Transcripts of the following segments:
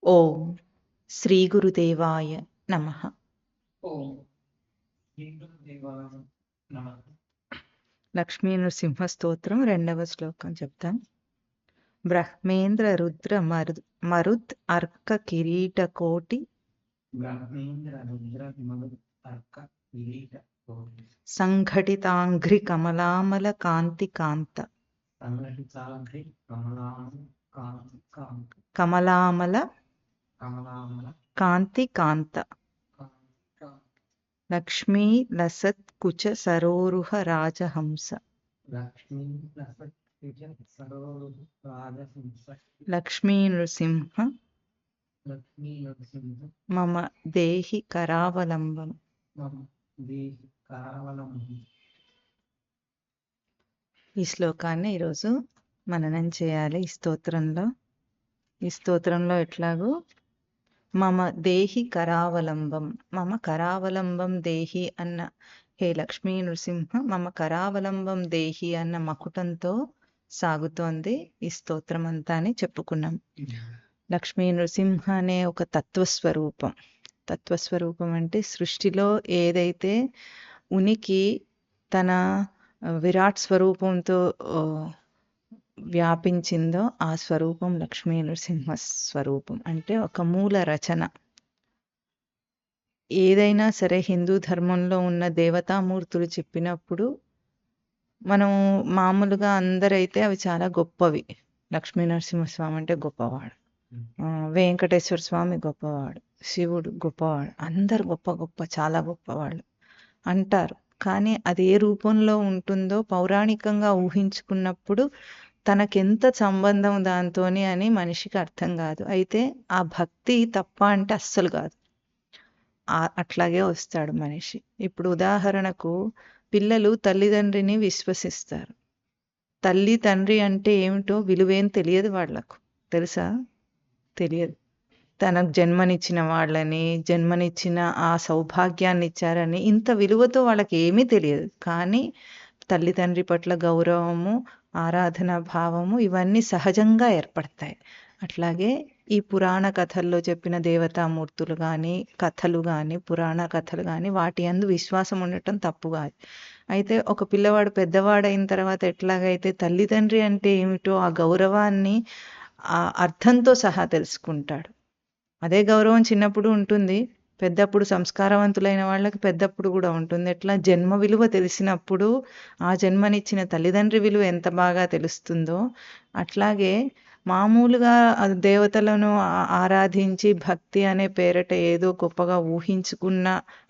ఓం శ్రీ గురుదేవాయ నమః. ఓం శ్రీ గురుదేవాయ నమః. లక్ష్మీ నృసింహ స్తోత్రం 2వ శ్లోకం చెప్తాం. బ్రహ్మేంద్ర రుద్ర మరుత్ అర్క కిరీట కోటి బ్రహ్మేంద్ర రుద్ర మరుత్ అర్క కిరీట కోటి సంఘటితాంఘ్రి కమలామల కాంతి కాంత సంఘటితాగ్రి కమలామల కాంతి కాంత లక్ష్మీ లసత్ కుచ సరోరుహ రాజహంస లక్ష్మీ లసత్ కుచ సరోరుహ రాజహంస లక్ష్మీ నృసింహ లక్ష్మీ నృసింహ మమ దేహి కరావలంబం. మమ దేహి కరావలంబం. ఈ శ్లోకాన్ని ఈరోజు మననం చేయాలి. ఈ స్తోత్రంలో ఎట్లాగో మమ దేహి కరావలంబం, మమ కరావలంబం దేహి అన్న హే లక్ష్మీ నృసింహ మమ కరావలంబం దేహి అన్న మకుటంతో సాగుతోంది ఈ స్తోత్రం అంతా అని చెప్పుకున్నాం. లక్ష్మీ నృసింహ అనే ఒక తత్వస్వరూపం అంటే సృష్టిలో ఏదైతే ఉనికి తన విరాట్ స్వరూపంతో వ్యాపించిందో ఆ స్వరూపం లక్ష్మీ నృసింహ స్వరూపం. అంటే ఒక మూల రచన. ఏదైనా సరే హిందూ ధర్మంలో ఉన్న దేవతామూర్తులు చెప్పినప్పుడు మనం మామూలుగా అందరైతే అవి చాలా గొప్పవి. లక్ష్మీ నరసింహస్వామి అంటే గొప్పవాడు, వెంకటేశ్వర స్వామి గొప్పవాడు, శివుడు గొప్పవాడు, అందరు గొప్ప చాలా గొప్పవాళ్ళు అంటారు. కానీ అది ఏ రూపంలో ఉంటుందో పౌరాణికంగా ఊహించుకున్నప్పుడు తనకెంత సంబంధం దాంతోని అని మనిషికి అర్థం కాదు. అయితే ఆ భక్తి తప్ప అంటే అస్సలు కాదు, అట్లాగే వస్తాడు మనిషి. ఇప్పుడు ఉదాహరణకు పిల్లలు తల్లిదండ్రిని విశ్వసిస్తారు. తల్లి తండ్రి అంటే ఏమిటో విలువేం తెలియదు వాళ్లకు, తెలుసా? తెలియదు. తనకు జన్మనిచ్చిన వాళ్ళని, జన్మనిచ్చిన ఆ సౌభాగ్యాన్ని ఇచ్చారని ఇంత విలువతో వాళ్ళకి ఏమీ తెలియదు. కానీ తల్లిదండ్రి పట్ల గౌరవము, ఆరాధన భావము ఇవన్నీ సహజంగా ఏర్పడతాయి. అట్లాగే ఈ పురాణ కథల్లో చెప్పిన దేవతామూర్తులు కానీ, కథలు కానీ, పురాణ కథలు కానీ వాటి యందు విశ్వాసం ఉండటం తప్పు కాదు. అయితే ఒక పిల్లవాడు పెద్దవాడైన తర్వాత ఎట్లాగైతే తల్లిదండ్రి అంటే ఏమిటో ఆ గౌరవాన్ని ఆ అర్థంతో సహా తెలుసుకుంటాడు. అదే గౌరవం చిన్నప్పుడు ఉంటుంది, పెద్దప్పుడు సంస్కారవంతులైన వాళ్ళకి పెద్దప్పుడు కూడా ఉంటుంది. ఎట్లా జన్మ విలువ తెలిసినప్పుడు ఆ జన్మనిచ్చిన తల్లిదండ్రి విలువ ఎంత బాగా తెలుస్తుందో అట్లాగే మామూలుగా దేవతలను ఆరాధించి భక్తి అనే పేరట ఏదో గొప్పగా ఊహించుకున్న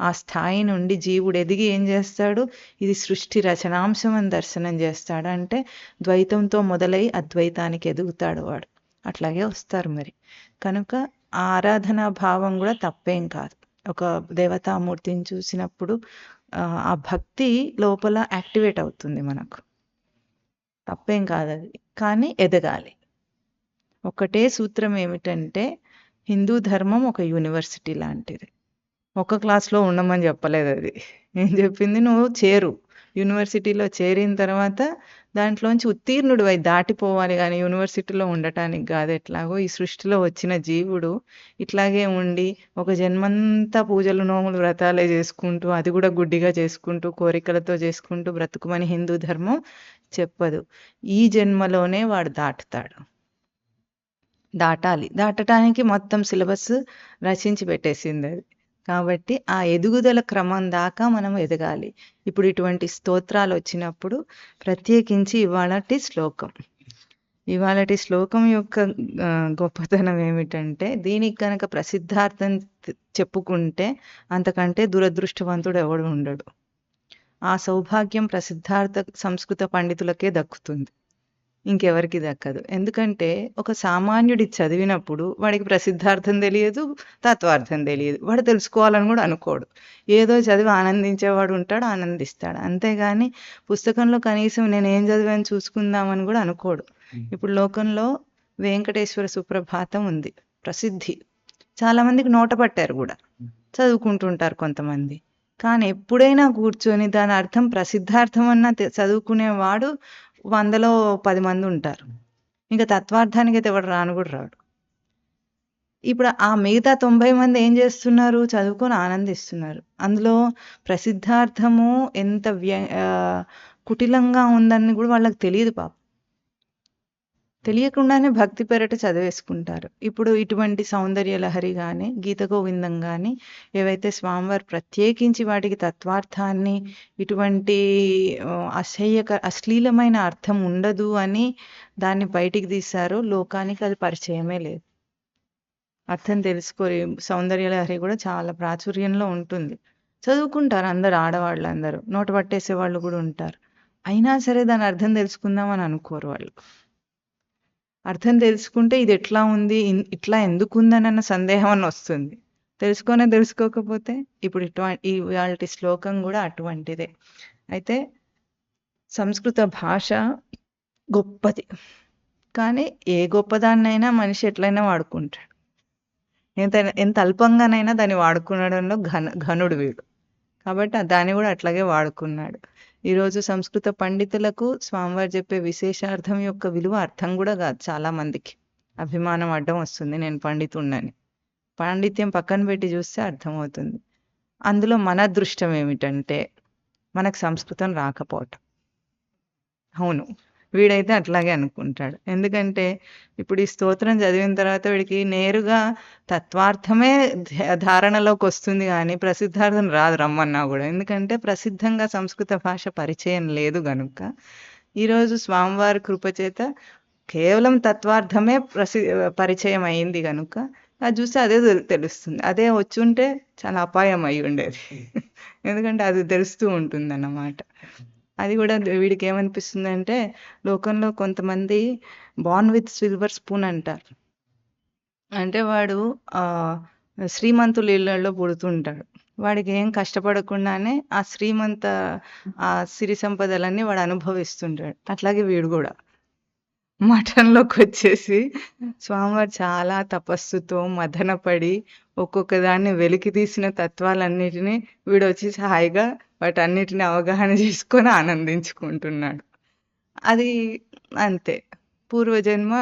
ఆ స్థాయి నుండి జీవుడు ఎదిగి ఏం చేస్తాడు? ఇది సృష్టి రచనాంశం అని దర్శనం చేస్తాడు. అంటే ద్వైతంతో మొదలై అద్వైతానికి ఎదుగుతాడు వాడు. అట్లాగే వస్తారు మరి. కనుక ఆ ఆరాధనా భావం కూడా తప్పేం కాదు. ఒక దేవతామూర్తిని చూసినప్పుడు ఆ భక్తి లోపల యాక్టివేట్ అవుతుంది మనకు, తప్పేం కాదు అది. కానీ ఎదగాలి. ఒకటే సూత్రం ఏమిటంటే హిందూ ధర్మం ఒక యూనివర్సిటీ లాంటిది. ఒక క్లాస్లో ఉండమని చెప్పలేదు అది. ఏం చెప్పింది? నువ్వు యూనివర్సిటీలో చేరిన తర్వాత దాంట్లోంచి ఉత్తీర్ణుడు అయి దాటిపోవాలి, కానీ యూనివర్సిటీలో ఉండటానికి కాదు. ఎట్లాగో ఈ సృష్టిలో వచ్చిన జీవుడు ఇట్లాగే ఉండి ఒక జన్మంతా పూజలు నోములు వ్రతాలే చేసుకుంటూ, అది కూడా గుడ్డిగా చేసుకుంటూ, కోరికలతో చేసుకుంటూ బ్రతుకుమని హిందూ ధర్మం చెప్పదు. ఈ జన్మలోనే వాడు దాటటానికి మొత్తం సిలబస్ రచించి పెట్టేసింది అది. కాబట్టి ఆ ఎదుగుదల క్రమం దాకా మనం ఎదగాలి. ఇప్పుడు ఇటువంటి స్తోత్రాలు వచ్చినప్పుడు ప్రత్యేకించి ఇవాళటి శ్లోకం యొక్క గొప్పతనం ఏమిటంటే దీనికి కనుక ప్రసిద్ధార్థం చెప్పుకుంటే అంతకంటే దురదృష్టవంతుడు ఎవడు ఉండడు. ఆ సౌభాగ్యం ప్రసిద్ధార్థ సంస్కృత పండితులకే దక్కుతుంది, ఇంకెవరికి దక్కదు. ఎందుకంటే ఒక సామాన్యుడి చదివినప్పుడు వాడికి ప్రసిద్ధార్థం తెలియదు, తత్వార్థం తెలియదు, వాడు తెలుసుకోవాలని కూడా అనుకోడు. ఏదో చదివి ఆనందించేవాడు ఉంటాడు, ఆనందిస్తాడు. అంతేగాని పుస్తకంలో కనీసం నేను ఏం చదివాను చూసుకుందామని కూడా అనుకోడు. ఇప్పుడు లోకంలో వెంకటేశ్వర సుప్రభాతం ఉంది, ప్రసిద్ధి, చాలా మందికి నోట పట్టారు కూడా, చదువుకుంటుంటారు కొంతమంది. కానీ ఎప్పుడైనా కూర్చొని దాని అర్థం ప్రసిద్ధార్థం అన్నా చదువుకునేవాడు 100లో 10 మంది ఉంటారు. ఇంకా తత్వార్థానికి అయితే ఎవడు రాను కూడా రాడు. ఇప్పుడు ఆ మిగతా 90 మంది ఏం చేస్తున్నారు? చదువుకొని ఆనందిస్తున్నారు. అందులో ప్రసిద్ధార్థము ఎంత కుటిలంగా ఉందని గూడా వాళ్ళకి తెలీదు పాపం. తెలియకుండానే భక్తి పేరిట చదివేసుకుంటారు. ఇప్పుడు ఇటువంటి సౌందర్య లహరి గాని, గీత గోవిందం గాని ఏవైతే స్వామివారు ప్రత్యేకించి వాటికి తత్వార్థాన్ని ఇటువంటి అశ్లీలమైన అర్థం ఉండదు అని దాన్ని బయటికి తీశారో లోకానికి అది పరిచయమే లేదు. అర్థం తెలుసుకోరి సౌందర్య లహరి కూడా చాలా ప్రాచుర్యంలో ఉంటుంది. చదువుకుంటారు అందరూ ఆడవాళ్ళందరూ. నోట పట్టేసేవాళ్ళు కూడా ఉంటారు. అయినా సరే దాని అర్థం తెలుసుకుందాం అని అనుకోరు వాళ్ళు. అర్థం తెలుసుకుంటే ఇది ఎట్లా ఉంది? ఇట్లా ఎందుకుందనన్న సందేహం అన్న వస్తుంది. తెలుసుకోకపోతే ఇప్పుడు ఇవాల్టి శ్లోకం కూడా అటువంటిదే. అయితే సంస్కృత భాష గొప్పది. కానీ ఏ గొప్పదాన్నైనా మనిషి ఎట్లైనా వాడుకుంటాడు. ఎంత అల్పంగానైనా దాన్ని వాడుకునడంలో ఘనుడు వీడు. కాబట్టి దాన్ని కూడా అట్లాగే వాడుకున్నాడు. ఈరోజు సంస్కృత పండితులకు స్వామివారు చెప్పే విశేషార్థం యొక్క విలువ అర్థం కూడా కాదు చాలా మందికి. అభిమానం అడ్డం వస్తుంది నేను పండితుడినని. పాండిత్యం పక్కన పెట్టి చూస్తే అర్థమవుతుంది. అందులో మన అదృష్టం ఏమిటంటే మనకు సంస్కృతం రాకపోవటం. అవును. వీడైతే అట్లాగే అనుకుంటాడు. ఎందుకంటే ఇప్పుడు ఈ స్తోత్రం చదివిన తర్వాత వీడికి నేరుగా తత్వార్థమే ధారణలోకి వస్తుంది కానీ ప్రసిద్ధార్థం రాదు రమ్మన్నా కూడా. ఎందుకంటే ప్రసిద్ధంగా సంస్కృత భాష పరిచయం లేదు గనుక ఈరోజు స్వామివారి కృపచేత కేవలం తత్వార్థమే పరిచయం అయింది గనుక అది చూస్తే అదే తెలుస్తుంది. అదే వచ్చుంటే చాలా అపాయం అయి ఉండేది. ఎందుకంటే అది తెలుస్తూ ఉంటుంది అన్నమాట. అది కూడా వీడికి ఏమనిపిస్తుందంటే లోకంలో కొంతమంది బార్న్ విత్ సిల్వర్ స్పూన్ అంటారు. అంటే వాడు శ్రీమంతుల ఇళ్లలో పుడుతుంటాడు. వాడికి ఏం కష్టపడకుండానే ఆ సిరి సంపదలన్నీ వాడు అనుభవిస్తుంటాడు. అట్లాగే వీడు కూడా మఠంలోకి వచ్చేసి స్వామివారు చాలా తపస్సుతో మదనపడి ఒక్కొక్క దాన్ని వెలికి తీసిన తత్వాలన్నిటినీ వీడు వచ్చేసి హాయిగా వాటన్నిటిని అవగాహన చేసుకొని ఆనందించుకుంటున్నాడు. అది అంతే. పూర్వజన్మ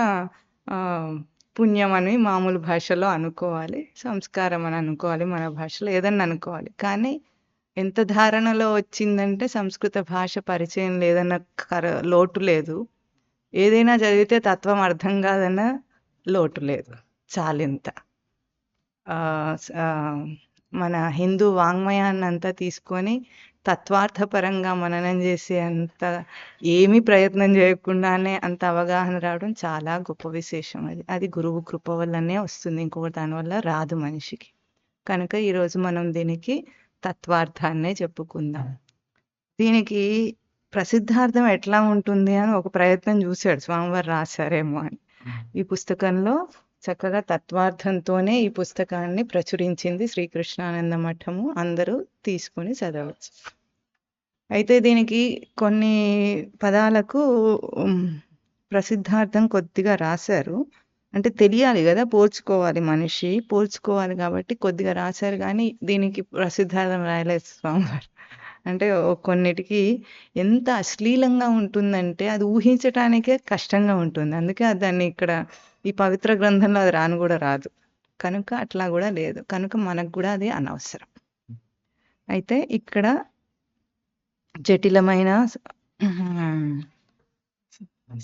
పుణ్యం అని మామూలు భాషలో అనుకోవాలి. సంస్కారం అని అనుకోవాలి. మన భాషలో ఏదన్నా అనుకోవాలి. కానీ ఎంత ధారణలో వచ్చిందంటే సంస్కృత భాష పరిచయం లేదన్న లోటు లేదు. ఏదైనా చదివితే తత్వం అర్థం కాదన్న లోటు లేదు. చాలింత. మన హిందూ వాంగ్మయాన్నంతా తీసుకొని తత్వార్థపరంగా మననం చేసే అంత ఏమీ ప్రయత్నం చేయకుండానే అంత అవగాహన రావడం చాలా గొప్ప విశేషం. అది గురువు కృప వల్లనే వస్తుంది. ఇంకొకటి దానివల్ల రాదు మనిషికి. కనుక ఈరోజు మనం దీనికి తత్వార్థాన్నే చెప్పుకుందాం. దీనికి ప్రసిద్ధార్థం ఎట్లా ఉంటుంది అని ఒక ప్రయత్నం చూశాడు స్వామివారు రాశారేమో అని. ఈ పుస్తకంలో చక్కగా తత్వార్థంతోనే ఈ పుస్తకాన్ని ప్రచురించింది శ్రీకృష్ణానంద మఠము. అందరూ తీసుకొని చదవచ్చు. అయితే దీనికి కొన్ని పదాలకు ప్రసిద్ధార్థం కొద్దిగా రాశారు. అంటే తెలియాలి కదా, పోల్చుకోవాలి కాబట్టి కొద్దిగా రాశారు. కానీ దీనికి ప్రసిద్ధార్థం రాయలేదు స్వామివారు. అంటే కొన్నిటికి ఎంత అశ్లీలంగా ఉంటుందంటే అది ఊహించటానికే కష్టంగా ఉంటుంది. అందుకే దాన్ని ఇక్కడ ఈ పవిత్ర గ్రంథంలో అది రాను కూడా రాదు. కనుక అట్లా కూడా లేదు. కనుక మనకు కూడా అది అనవసరం. అయితే ఇక్కడ జటిలమైన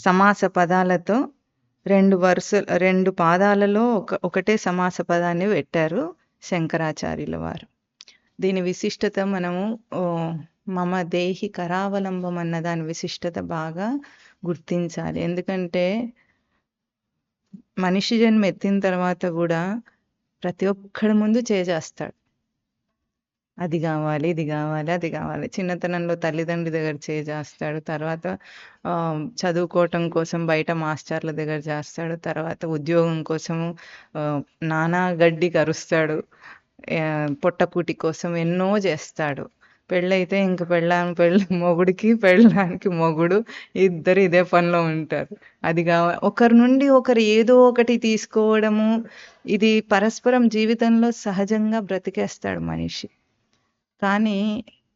సమాస పదాలతో 2 పాదాలలో ఒకటే సమాస పదాన్ని పెట్టారు శంకరాచార్యుల వారు. దీని విశిష్టత మనము మమ దేహి కరావలంబం అన్న దాని విశిష్టత బాగా గుర్తించాలి. ఎందుకంటే మనిషి జన్మ ఎత్తిన తర్వాత కూడా ప్రతి ఒక్కడి ముందు చేస్తాడు. అది కావాలి, ఇది కావాలి, అది కావాలి. చిన్నతనంలో తల్లిదండ్రి దగ్గర చేస్తాడు. తర్వాత చదువుకోవటం కోసం బయట మాస్టర్ల దగ్గర చేస్తాడు. తర్వాత ఉద్యోగం కోసము నానా గడ్డి కరుస్తాడు. పొట్టకూటి కోసం ఎన్నో చేస్తాడు. పెళ్ళైతే ఇంక మొగుడికి పెళ్ళానికి మొగుడు ఇద్దరు ఇదే పనిలో ఉంటారు. అది ఒకరి నుండి ఒకరు ఏదో ఒకటి తీసుకోవడము, ఇది పరస్పరం జీవితంలో సహజంగా బ్రతికేస్తాడు మనిషి. కానీ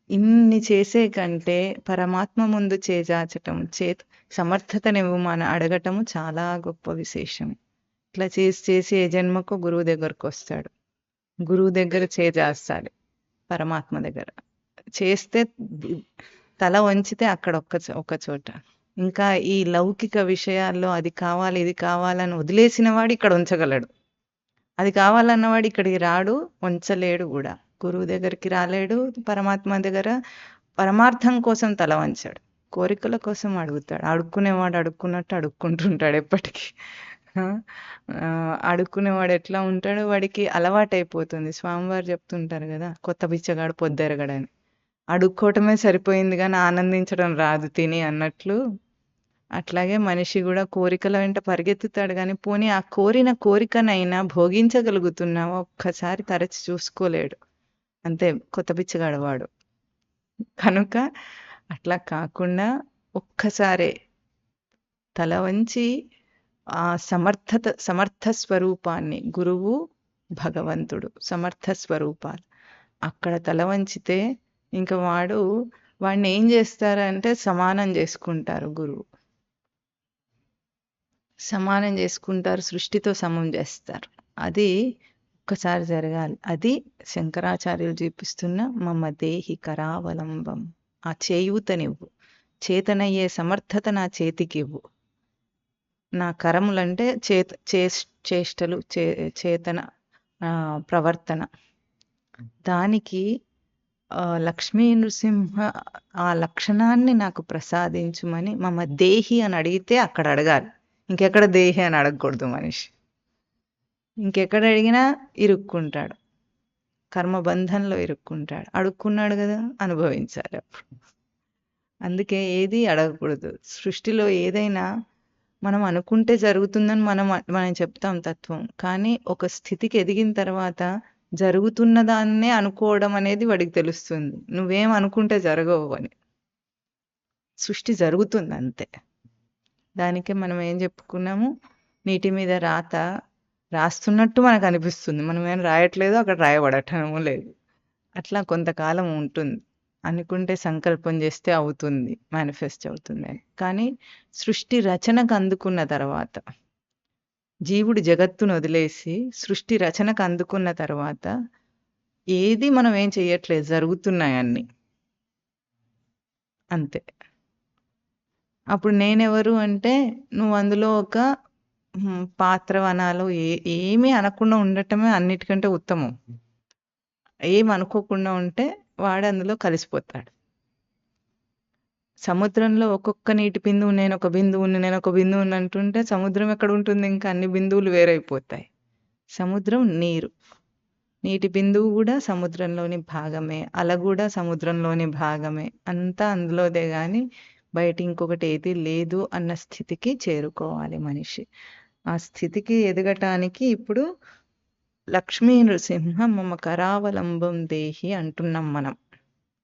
ఇన్ని చేసే కంటే పరమాత్మ ముందు చేజాచటం, సమర్థతనివ్వమని అడగటము చాలా గొప్ప విశేషం. ఇట్లా చేసి చేసి ఏ జన్మకో గురువు దగ్గరకు వస్తాడు. గురువు దగ్గర చేస్తాడు పరమాత్మ దగ్గర. చేస్తే తల వంచితే అక్కడ ఒక్క చోట. ఇంకా ఈ లౌకిక విషయాల్లో అది కావాలి ఇది కావాలని వదిలేసిన వాడు ఇక్కడ ఉంచగలడు. అది కావాలన్నవాడు ఇక్కడికి రాడు, ఉంచలేడు కూడా. గురువు దగ్గరికి రాలేడు, పరమాత్మ దగ్గర పరమార్థం కోసం తల వంచాడు, కోరికల కోసం అడుగుతాడు. అడుక్కునేవాడు అడుక్కున్నట్టు అడుక్కుంటుంటాడు ఎప్పటికీ. అడుక్కునేవాడు ఎట్లా ఉంటాడు, వాడికి అలవాటైపోతుంది. స్వామివారు చెప్తుంటారు కదా, కొత్త బిచ్చగాడు పొద్దెరగడని. అడుక్కోవటమే సరిపోయింది కానీ ఆనందించడం రాదు తిని అన్నట్లు. అట్లాగే మనిషి కూడా కోరికల వెంట పరిగెత్తుతాడు కానీ పోనీ ఆ కోరిన కోరికనైనా భోగించగలుగుతున్నావా ఒక్కసారి తరచి చూసుకోలేడు. అంతే కొత్త బిచ్చగాడు వాడు. కనుక అట్లా కాకుండా ఒక్కసారే తల వంచి ఆ సమర్థ స్వరూపాన్ని, గురువు భగవంతుడు సమర్థ స్వరూపాలు అక్కడ తల వంచితే ఇంకా వాడిని ఏం చేస్తారంటే సమానం చేసుకుంటారు. గురువు సమానం చేసుకుంటారు, సృష్టితో సమం చేస్తారు. అది ఒక్కసారి జరగాలి. అది శంకరాచార్యులు చూపిస్తున్న మమ దేహి కరావలంబం. ఆ చేయూతనివ్వు, చేతనయ్యే సమర్థత నా చేతికివ్వు. నా కరములంటే చేష్టలు, చేతన ప్రవర్తన. దానికి లక్ష్మీ నృసింహ ఆ లక్షణాన్ని నాకు ప్రసాదించుమని మమ దేహి అని అడిగితే అక్కడ అడగాలి. ఇంకెక్కడ దేహి అని అడగకూడదు మనిషి. ఇంకెక్కడ అడిగినా ఇరుక్కుంటాడు, కర్మబంధంలో ఇరుక్కుంటాడు. అడుక్కున్నాడు కదా, అనుభవించాలి అప్పుడు. అందుకే ఏది అడగకూడదు. సృష్టిలో ఏదైనా మనం అనుకుంటే జరుగుతుందని మనం చెప్తాం తత్వం. కానీ ఒక స్థితికి ఎదిగిన తర్వాత జరుగుతున్న దాన్నే అనుకోవడం అనేది వాడికి తెలుస్తుంది. నువ్వేం అనుకుంటే జరగవు అని. సృష్టి జరుగుతుంది అంతే. దానికే మనం ఏం చెప్పుకున్నాము, నీటి మీద రాస్తున్నట్టు మనకు అనిపిస్తుంది, మనం ఏం రాయట్లేదు, అక్కడ రాయబడటము లేదు. అట్లా కొంతకాలం ఉంటుంది. అనుకుంటే సంకల్పం చేస్తే అవుతుంది, మేనిఫెస్ట్ అవుతుంది అని. కానీ సృష్టి రచనకు అందుకున్న తర్వాత, జీవుడు జగత్తును వదిలేసి సృష్టి రచనకు అందుకున్న తర్వాత ఏది మనం ఏం చెయ్యట్లేదు, జరుగుతున్నాయన్నీ అంతే. అప్పుడు నేనెవరు అంటే, నువ్వు అందులో ఒక పాత్రవనాలు ఏమీ అనకుండా ఉండటమే అన్నిటికంటే ఉత్తమం. ఏం అనుకోకుండా ఉంటే వాడు అందులో కలిసిపోతాడు. సముద్రంలో ఒక్కొక్క నీటి బిందువు నేను ఒక బిందువుని అంటుంటే సముద్రం ఎక్కడ ఉంటుంది? ఇంకా అన్ని బిందువులు వేరైపోతాయి. సముద్రం నీటి బిందువు కూడా సముద్రంలోని భాగమే, అల కూడా సముద్రంలోని భాగమే. అంతా అందులోదే కానీ బయట ఇంకొకటి ఏది లేదు అన్న స్థితికి చేరుకోవాలి మనిషి. ఆ స్థితికి ఎదగటానికి ఇప్పుడు లక్ష్మీ నృసింహ మమ కరావలంబం దేహి అంటున్నాం.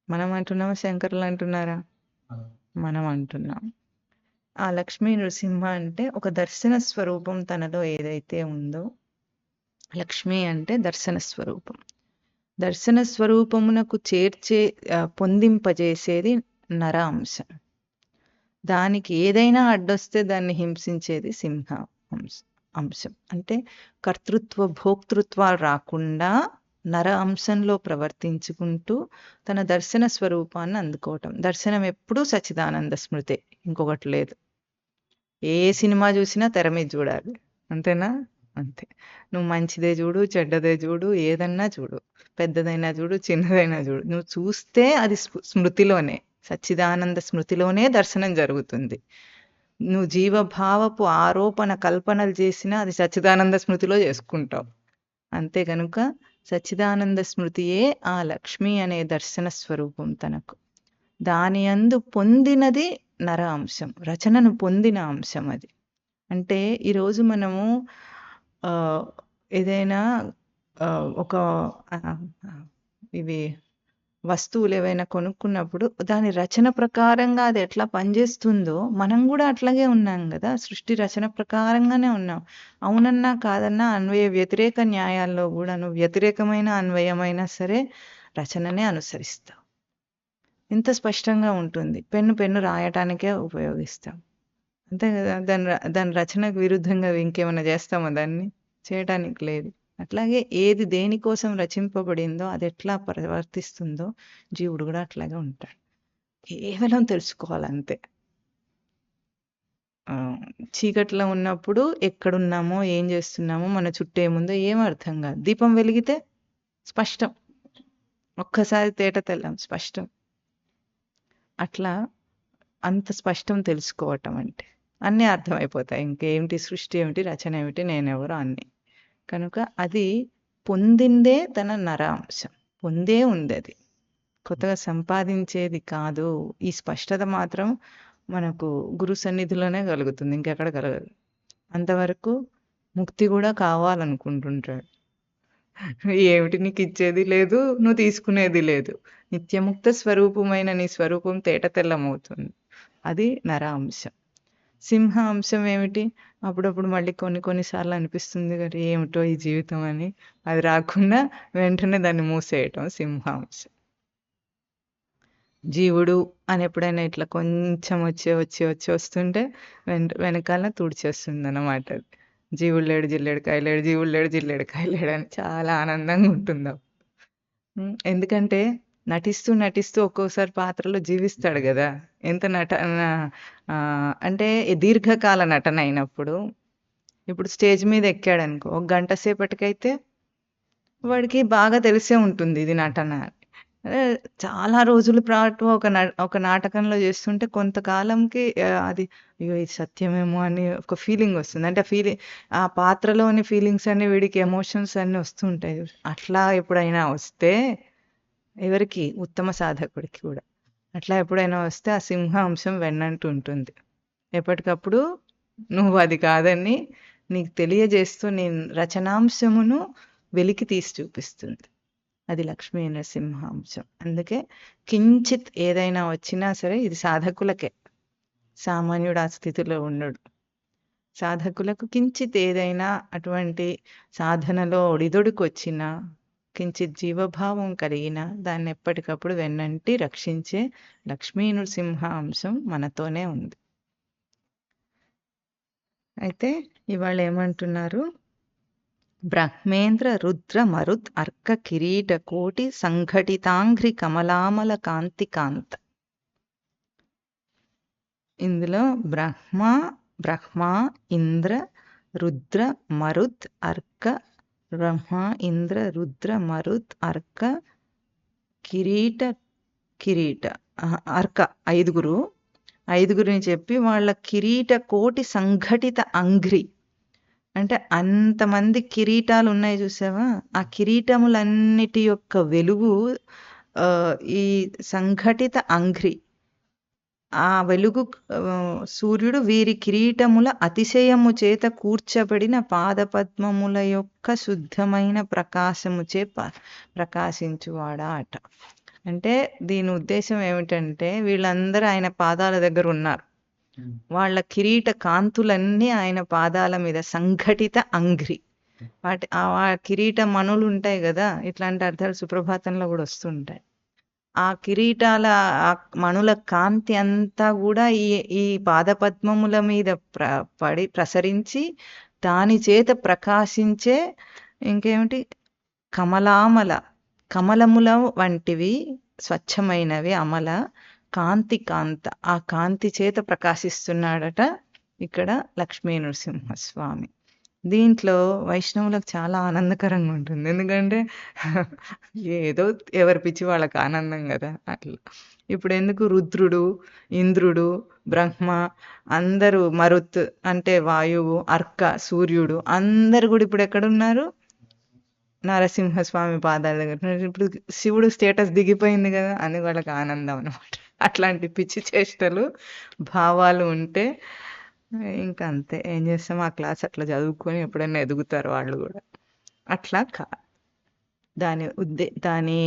మనం అంటున్నామా, శంకరులు అంటున్నారా? మనం అంటున్నాం. ఆ లక్ష్మీ నృసింహ అంటే ఒక దర్శన స్వరూపం తనలో ఏదైతే ఉందో. లక్ష్మి అంటే దర్శన స్వరూపం. దర్శన స్వరూపమునకు పొందింపజేసేది నర అంశం. దానికి ఏదైనా అడ్డొస్తే దాన్ని హింసించేది సింహ అంశం. అంటే కర్తృత్వ భోక్తృత్వాలు రాకుండా నర అంశంలో ప్రవర్తించుకుంటూ తన దర్శన స్వరూపాన్ని అందుకోవటం. దర్శనం ఎప్పుడూ సచ్చిదానంద స్మృతే, ఇంకొకటి లేదు. ఏ సినిమా చూసినా తెర మీద చూడాలి, అంతేనా? అంతే. నువ్వు మంచిదే చూడు, చెడ్డదే చూడు, ఏదన్నా చూడు, పెద్దదైనా చూడు, చిన్నదైనా చూడు, నువ్వు చూస్తే అది స్మృతిలోనే, సచ్చిదానంద స్మృతిలోనే దర్శనం జరుగుతుంది. నువ్వు జీవభావపు ఆరోపణ కల్పనలు చేసినా అది సచ్చిదానంద స్మృతిలో చేసుకుంటావు. అంతే. కనుక సచ్చిదానంద స్మృతియే ఆ లక్ష్మి అనే దర్శన స్వరూపం తనకు. దాని యందు పొందినది నర అంశం, రచనను పొందిన అంశం అది. అంటే ఈరోజు మనము ఏదైనా ఒక ఇవి వస్తువులు ఏవైనా కొనుక్కున్నప్పుడు దాని రచన ప్రకారంగా అది ఎట్లా పనిచేస్తుందో మనం కూడా అట్లాగే ఉన్నాం కదా. సృష్టి రచన ప్రకారంగానే ఉన్నాం. అవునన్నా కాదన్నా అన్వయ వ్యతిరేక న్యాయాల్లో కూడా నువ్వు వ్యతిరేకమైన అన్వయమైనా సరే రచననే అనుసరిస్తావు. ఇంత స్పష్టంగా ఉంటుంది. పెన్ను రాయటానికే ఉపయోగిస్తాం. అంతే కదా! దాని రచనకు విరుద్ధంగా ఇంకేమన్నా చేస్తామా దాన్ని? చేయటానికి లేదు. అట్లాగే ఏది దేనికోసం రచింపబడిందో అది ఎట్లా ప్రవర్తిస్తుందో జీవుడు కూడా అట్లాగే ఉంటాడు. కేవలం తెలుసుకోవాలంతే. చీకట్లో ఉన్నప్పుడు ఎక్కడున్నామో, ఏం చేస్తున్నామో, మన చుట్టూ ఏముందో ఏం అర్థం కాదు. దీపం వెలిగితే స్పష్టం. ఒక్కసారి తేటతెల్లం స్పష్టం. అట్లా అంత స్పష్టం తెలుసుకోవటం అంటే. అన్నీ అర్థమైపోతాయి. ఇంకేమిటి సృష్టి ఏమిటి, రచన ఏమిటి, నేనెవరో అన్నీ. కనుక అది పొందిందే తన నరాంశం. పొందే ఉందది. కొత్తగా సంపాదించేది కాదు. ఈ స్పష్టత మాత్రం మనకు గురు సన్నిధిలోనే కలుగుతుంది. ఇంకెక్కడ కలగదు. అంతవరకు ముక్తి కూడా కావాలనుకుంటుంటాడు. ఏమిటి నీకిచ్చేది లేదు, నువ్వు తీసుకునేది లేదు. నిత్యముక్త స్వరూపమైన నీ స్వరూపం తేటతెల్లమవుతుంది. అది నరాంశం. సింహ అంశం ఏమిటి? అప్పుడప్పుడు మళ్ళీ కొన్ని సార్లు అనిపిస్తుంది కదా ఏమిటో ఈ జీవితం అని. అది రాకుండా వెంటనే దాన్ని మూసేయటం సింహాంశం. జీవుడు అని ఎప్పుడైనా ఇట్లా కొంచెం వస్తుంటే వెనకాల తుడిచేస్తుందన్నమాట అది. జీవుడు లేడు జిల్లేడుకాయ లేడు, జీవుడు లేడు జిల్లేడుకాయ లేడు అని చాలా ఆనందంగా ఉంటుంది. ఎందుకంటే నటిస్తూ ఒక్కోసారి పాత్రలో జీవిస్తాడు గదా! ఎంత నటన అంటే దీర్ఘకాల నటన అయినప్పుడు, ఇప్పుడు స్టేజ్ మీద ఎక్కాడనుకో, ఒక గంట సేపటికైతే వాడికి బాగా తెలిసే ఉంటుంది ఇది నటన అని. చాలా రోజుల పాటు ఒక నాటకంలో చేస్తుంటే కొంతకాలంకి అది అయ్యో! ఇది సత్యమేమో అని ఒక ఫీలింగ్ వస్తుంది. అంటే ఆ పాత్రలోని ఫీలింగ్స్ అన్నీ వీడికి ఎమోషన్స్ అన్నీ వస్తూ ఉంటాయి. అట్లా ఎప్పుడైనా వస్తే ఎవరికి? ఉత్తమ సాధకుడికి కూడా. అట్లా ఎప్పుడైనా వస్తే ఆ సింహ అంశం వెన్నంటూ ఉంటుంది. ఎప్పటికప్పుడు నువ్వు అది కాదని నీకు తెలియజేస్తూ నీ రచనాంశమును వెలికి తీసి చూపిస్తుంది. అది లక్ష్మీ నరసింహాంశం. అందుకే కించిత్ ఏదైనా వచ్చినా సరే ఇది సాధకులకే. సామాన్యుడు ఆ స్థితిలో ఉండడు. సాధకులకు కించిత్ ఏదైనా అటువంటి సాధనలో ఒడిదొడుకొచ్చినా, కించిత్ జీవభావం కలిగినా దాన్ని ఎప్పటికప్పుడు వెన్నంటి రక్షించే లక్ష్మీ నృసింహ అంశం మనతోనే ఉంది. అయితే ఇవాళ ఏమంటున్నారు? బ్రహ్మేంద్ర రుద్ర మరుత్ అర్క కిరీట కోటి సంఘటితాంఘ్రి కమలామల కాంతి కాంత. ఇందులో బ్రహ్మ ఇంద్ర రుద్ర మరుత్ అర్క బ్రహ్మ ఇంద్ర రుద్ర మరుత్ అర్క కిరీట అర్క ఐదుగురిని చెప్పి వాళ్ళ కిరీట కోటి సంఘటిత అంఘ్రి అంటే అంతమంది కిరీటాలు ఉన్నాయి చూసావా? ఆ కిరీటములన్నిటి యొక్క వెలుగు ఈ సంఘటిత అంఘ్రి. ఆ వెలుగు సూర్యుడు వీరి కిరీటముల అతిశయము చేత కూర్చబడిన పాదపద్మముల యొక్క శుద్ధమైన ప్రకాశముచే ప్రకాశించువాడా అట. అంటే దీని ఉద్దేశం ఏమిటంటే వీళ్ళందరూ ఆయన పాదాల దగ్గర ఉన్నారు. వాళ్ళ కిరీట కాంతులన్నీ ఆయన పాదాల మీద సంఘటిత అంఘ్రి. ఆ కిరీట మణులు ఉంటాయి కదా, ఇట్లాంటి అర్థాలు సుప్రభాతంలో కూడా వస్తుంటాయి. ఆ కిరీటాల ఆ మణుల కాంతి అంతా కూడా ఈ పాదపద్మముల మీద ప్రసరించి దాని చేత ప్రకాశించే ఇంకేమిటి కమలముల వంటివి స్వచ్ఛమైనవి అమల కాంత ఆ కాంతి చేత ప్రకాశిస్తున్నాడట ఇక్కడ లక్ష్మీ నృసింహస్వామి. దీంట్లో వైష్ణవులకు చాలా ఆనందకరంగా ఉంటుంది. ఎందుకంటే ఏదో ఎవరి పిచ్చి వాళ్ళకి ఆనందం కదా అట్లా. ఇప్పుడు ఎందుకు రుద్రుడు, ఇంద్రుడు, బ్రహ్మ అందరూ, మరుత్ అంటే వాయువు, అర్క సూర్యుడు అందరు కూడా ఇప్పుడు ఎక్కడున్నారు? నరసింహస్వామి పాదాల దగ్గర. ఇప్పుడు శివుడు స్టేటస్ దిగిపోయింది కదా అని వాళ్ళకి ఆనందం అనమాట. అట్లాంటి పిచ్చి చేష్టలు భావాలు ఉంటే ఇంకా అంతే. ఏం చేస్తాం, ఆ క్లాస్ అట్లా చదువుకొని ఎప్పుడైనా ఎదుగుతారు వాళ్ళు కూడా. అట్లా దాని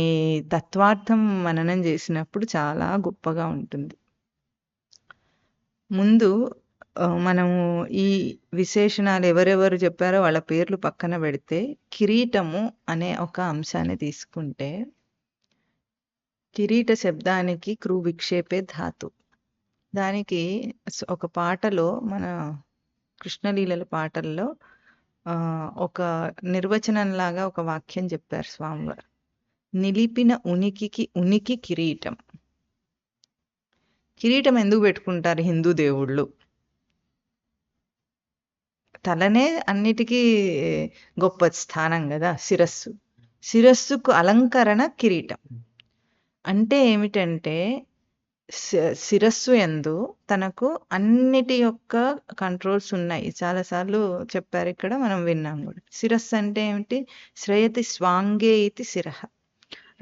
తత్వార్థం మననం చేసినప్పుడు చాలా గొప్పగా ఉంటుంది. ముందు మనము ఈ విశేషణాలు ఎవరెవరు చెప్పారో వాళ్ళ పేర్లు పక్కన పెడితే కిరీటము అనే ఒక అంశాన్ని తీసుకుంటే, కిరీట శబ్దానికి క్రూ విక్షేపే ధాతు. దానికి ఒక పాటలో మన కృష్ణలీలల పాటల్లో ఒక నిర్వచనంలాగా ఒక వాక్యం చెప్పారు స్వామివారు. నిలిపిన ఉనికికి ఉనికి కిరీటం. కిరీటం ఎందుకు పెట్టుకుంటారు హిందూ దేవుళ్ళు? తలనే అన్నిటికీ గొప్ప స్థానం కదా, శిరస్సు. శిరస్సుకు అలంకరణ కిరీటం. అంటే ఏమిటంటే శిరస్సు యందు తనకు అన్నిటి యొక్క కంట్రోల్స్ ఉన్నాయి. చాలాసార్లు చెప్పారు ఇక్కడ, మనం విన్నాం కూడా. శిరస్సు అంటే ఏమిటి? శ్రేయతి స్వాంగే ఇది శిరః.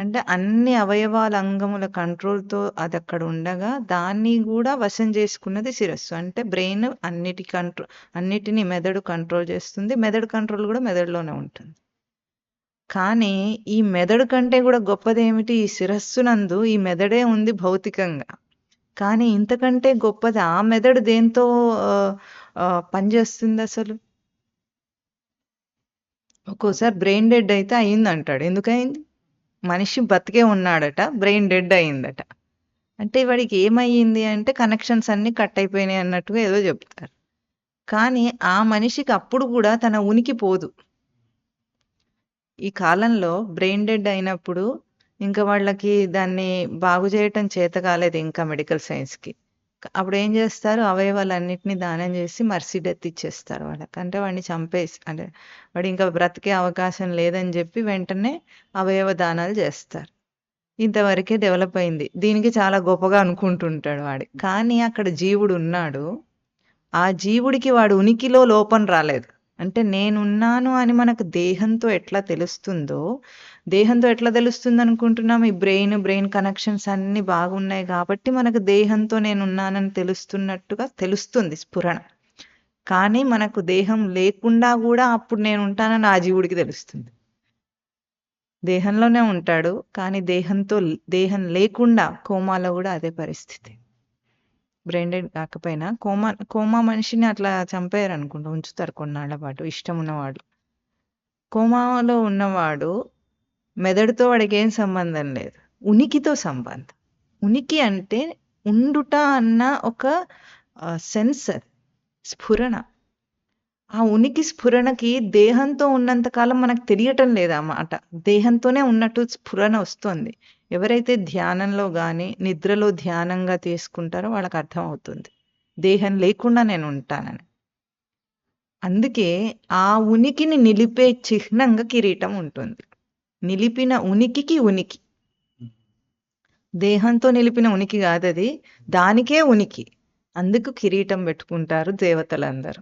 అంటే అన్ని అవయవాల అంగముల కంట్రోల్తో అది అక్కడ ఉండగా దాన్ని కూడా వశం చేసుకున్నది శిరస్సు. అంటే బ్రెయిన్ అన్నిటినీ మెదడు కంట్రోల్ చేస్తుంది. మెదడు కంట్రోల్ కూడా మెదడులోనే ఉంటుంది. కానీ ఈ మెదడు కంటే కూడా గొప్పది ఏమిటి? ఈ శిరస్సునందు ఈ మెదడే ఉంది భౌతికంగా. కానీ ఇంతకంటే గొప్పది ఆ మెదడు దేంతో పనిచేస్తుంది అసలు? ఒక్కోసారి బ్రెయిన్ డెడ్ అయితే అయిందంటాడు. ఎందుకయింది? మనిషి బతికే ఉన్నాడట, బ్రెయిన్ డెడ్ అయిందట. అంటే వాడికి ఏమయ్యింది అంటే కనెక్షన్స్ అన్నీ కట్ అయిపోయినాయి అన్నట్టుగా ఏదో చెప్తారు. కానీ ఆ మనిషికి అప్పుడు కూడా తన ఉనికి పోదు. ఈ కాలంలో బ్రెయిన్ డెడ్ అయినప్పుడు ఇంకా వాళ్ళకి దాన్ని బాగు చేయటం చేత కాలేదు ఇంకా మెడికల్ సైన్స్కి. అప్పుడు ఏం చేస్తారు? అవయవాలన్నిటిని దానం చేసి మర్సీ డెత్ ఇచ్చేస్తారు వాళ్ళకి. అంటే వాడిని చంపేసి, అంటే వాడు ఇంకా బ్రతికే అవకాశం లేదని చెప్పి వెంటనే అవయవ దానాలు చేస్తారు. ఇంతవరకే డెవలప్ అయింది. దీనికి చాలా గొప్పగా అనుకుంటుంటాడు వాడు. కానీ అక్కడ జీవుడు ఉన్నాడు. ఆ జీవుడికి వాడు ఉనికిలో లోపం రాలేదు. అంటే నేనున్నాను అని మనకు దేహంతో ఎట్లా తెలుస్తుందో, దేహంతో ఎట్లా తెలుస్తుంది అనుకుంటున్నాం? ఈ బ్రెయిన్ కనెక్షన్స్ అన్నీ బాగున్నాయి కాబట్టి మనకు దేహంతో నేనున్నానని తెలుస్తున్నట్టుగా తెలుస్తుంది స్ఫురణ. కానీ మనకు దేహం లేకుండా కూడా అప్పుడు నేను ఉంటానని ఆ జీవుడికి తెలుస్తుంది. దేహంలోనే ఉంటాడు కానీ దేహం లేకుండా కోమాలో కూడా అదే పరిస్థితి. బ్రెయిన్ డెడ్ కాకపోయినా కోమా మనిషిని అట్లా చంపేయారు అనుకుంటా, ఉంచుతారు కొన్నాళ్ల పాటు ఇష్టం ఉన్నవాడు. కోమాలో ఉన్నవాడు మెదడుతో వాడికి ఏం సంబంధం లేదు, ఉనికితో సంబంధం. ఉనికి అంటే ఉండుట అన్న ఒక సెన్సర్, స్ఫురణ. ఆ ఉనికి స్ఫురణకి దేహంతో ఉన్నంతకాలం మనకు తెలియటం లేదు ఆ మాట. దేహంతోనే ఉన్నట్టు స్ఫురణ వస్తుంది. ఎవరైతే ధ్యానంలో కానీ నిద్రలో ధ్యానంగా తీసుకుంటారో వాళ్ళకి అర్థం అవుతుంది దేహం లేకుండా నేను ఉంటానని. అందుకే ఆ ఉనికిని నిలిపే చిహ్నంగా కిరీటం ఉంటుంది. నిలిపిన ఉనికికి ఉనికి. దేహంతో నిలిపిన ఉనికి కాదది, దానికే ఉనికి. అందుకు కిరీటం పెట్టుకుంటారు దేవతలందరూ.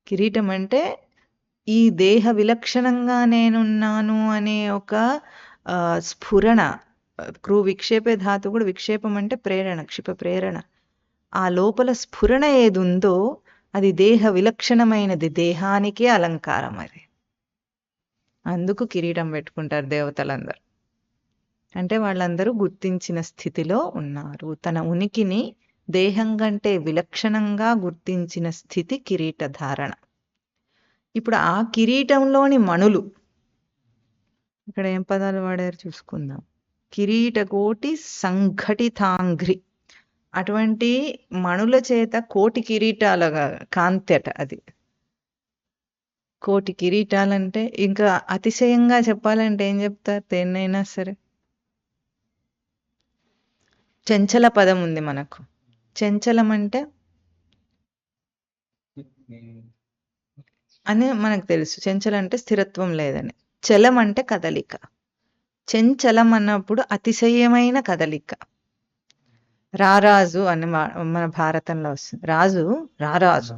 కిరీటం అంటే ఈ దేహ విలక్షణంగా నేనున్నాను అనే ఒక స్ఫురణ. విక్షేపే ధాతు కూడా, విక్షేపం అంటే ప్రేరణ, క్షిప ప్రేరణ. ఆ లోపల స్ఫురణ ఏది ఉందో అది దేహ విలక్షణమైనది, దేహానికే అలంకారం అది. అందుకు కిరీటం పెట్టుకుంటారు దేవతలందరూ. అంటే వాళ్ళందరూ గుర్తించిన స్థితిలో ఉన్నారు. తన ఉనికిని దేహం కంటే విలక్షణంగా గుర్తించిన స్థితి కిరీట ధారణ. ఇప్పుడు ఆ కిరీటంలోని మణులు, ఇక్కడ ఏం పదాలు వాడారు చూసుకుందాం. కిరీటకోటి సంఘటితాంఘ్రి. అటువంటి మణుల చేత కోటి కిరీటాల కాంతెట అది. కోటి కిరీటాలంటే ఇంకా అతిశయంగా చెప్పాలంటే ఏం చెప్తారు దేన్నైనా సరే? చంచల పదం ఉంది మనకు. చంచలం అంటే అని మనకు తెలుసు. చంచలం అంటే స్థిరత్వం లేదని. చలం అంటే కదలిక. చంచలం అన్నప్పుడు అతిశయమైన కదలిక. రారాజు అని మన భారతంలో వస్తుంది. రారాజు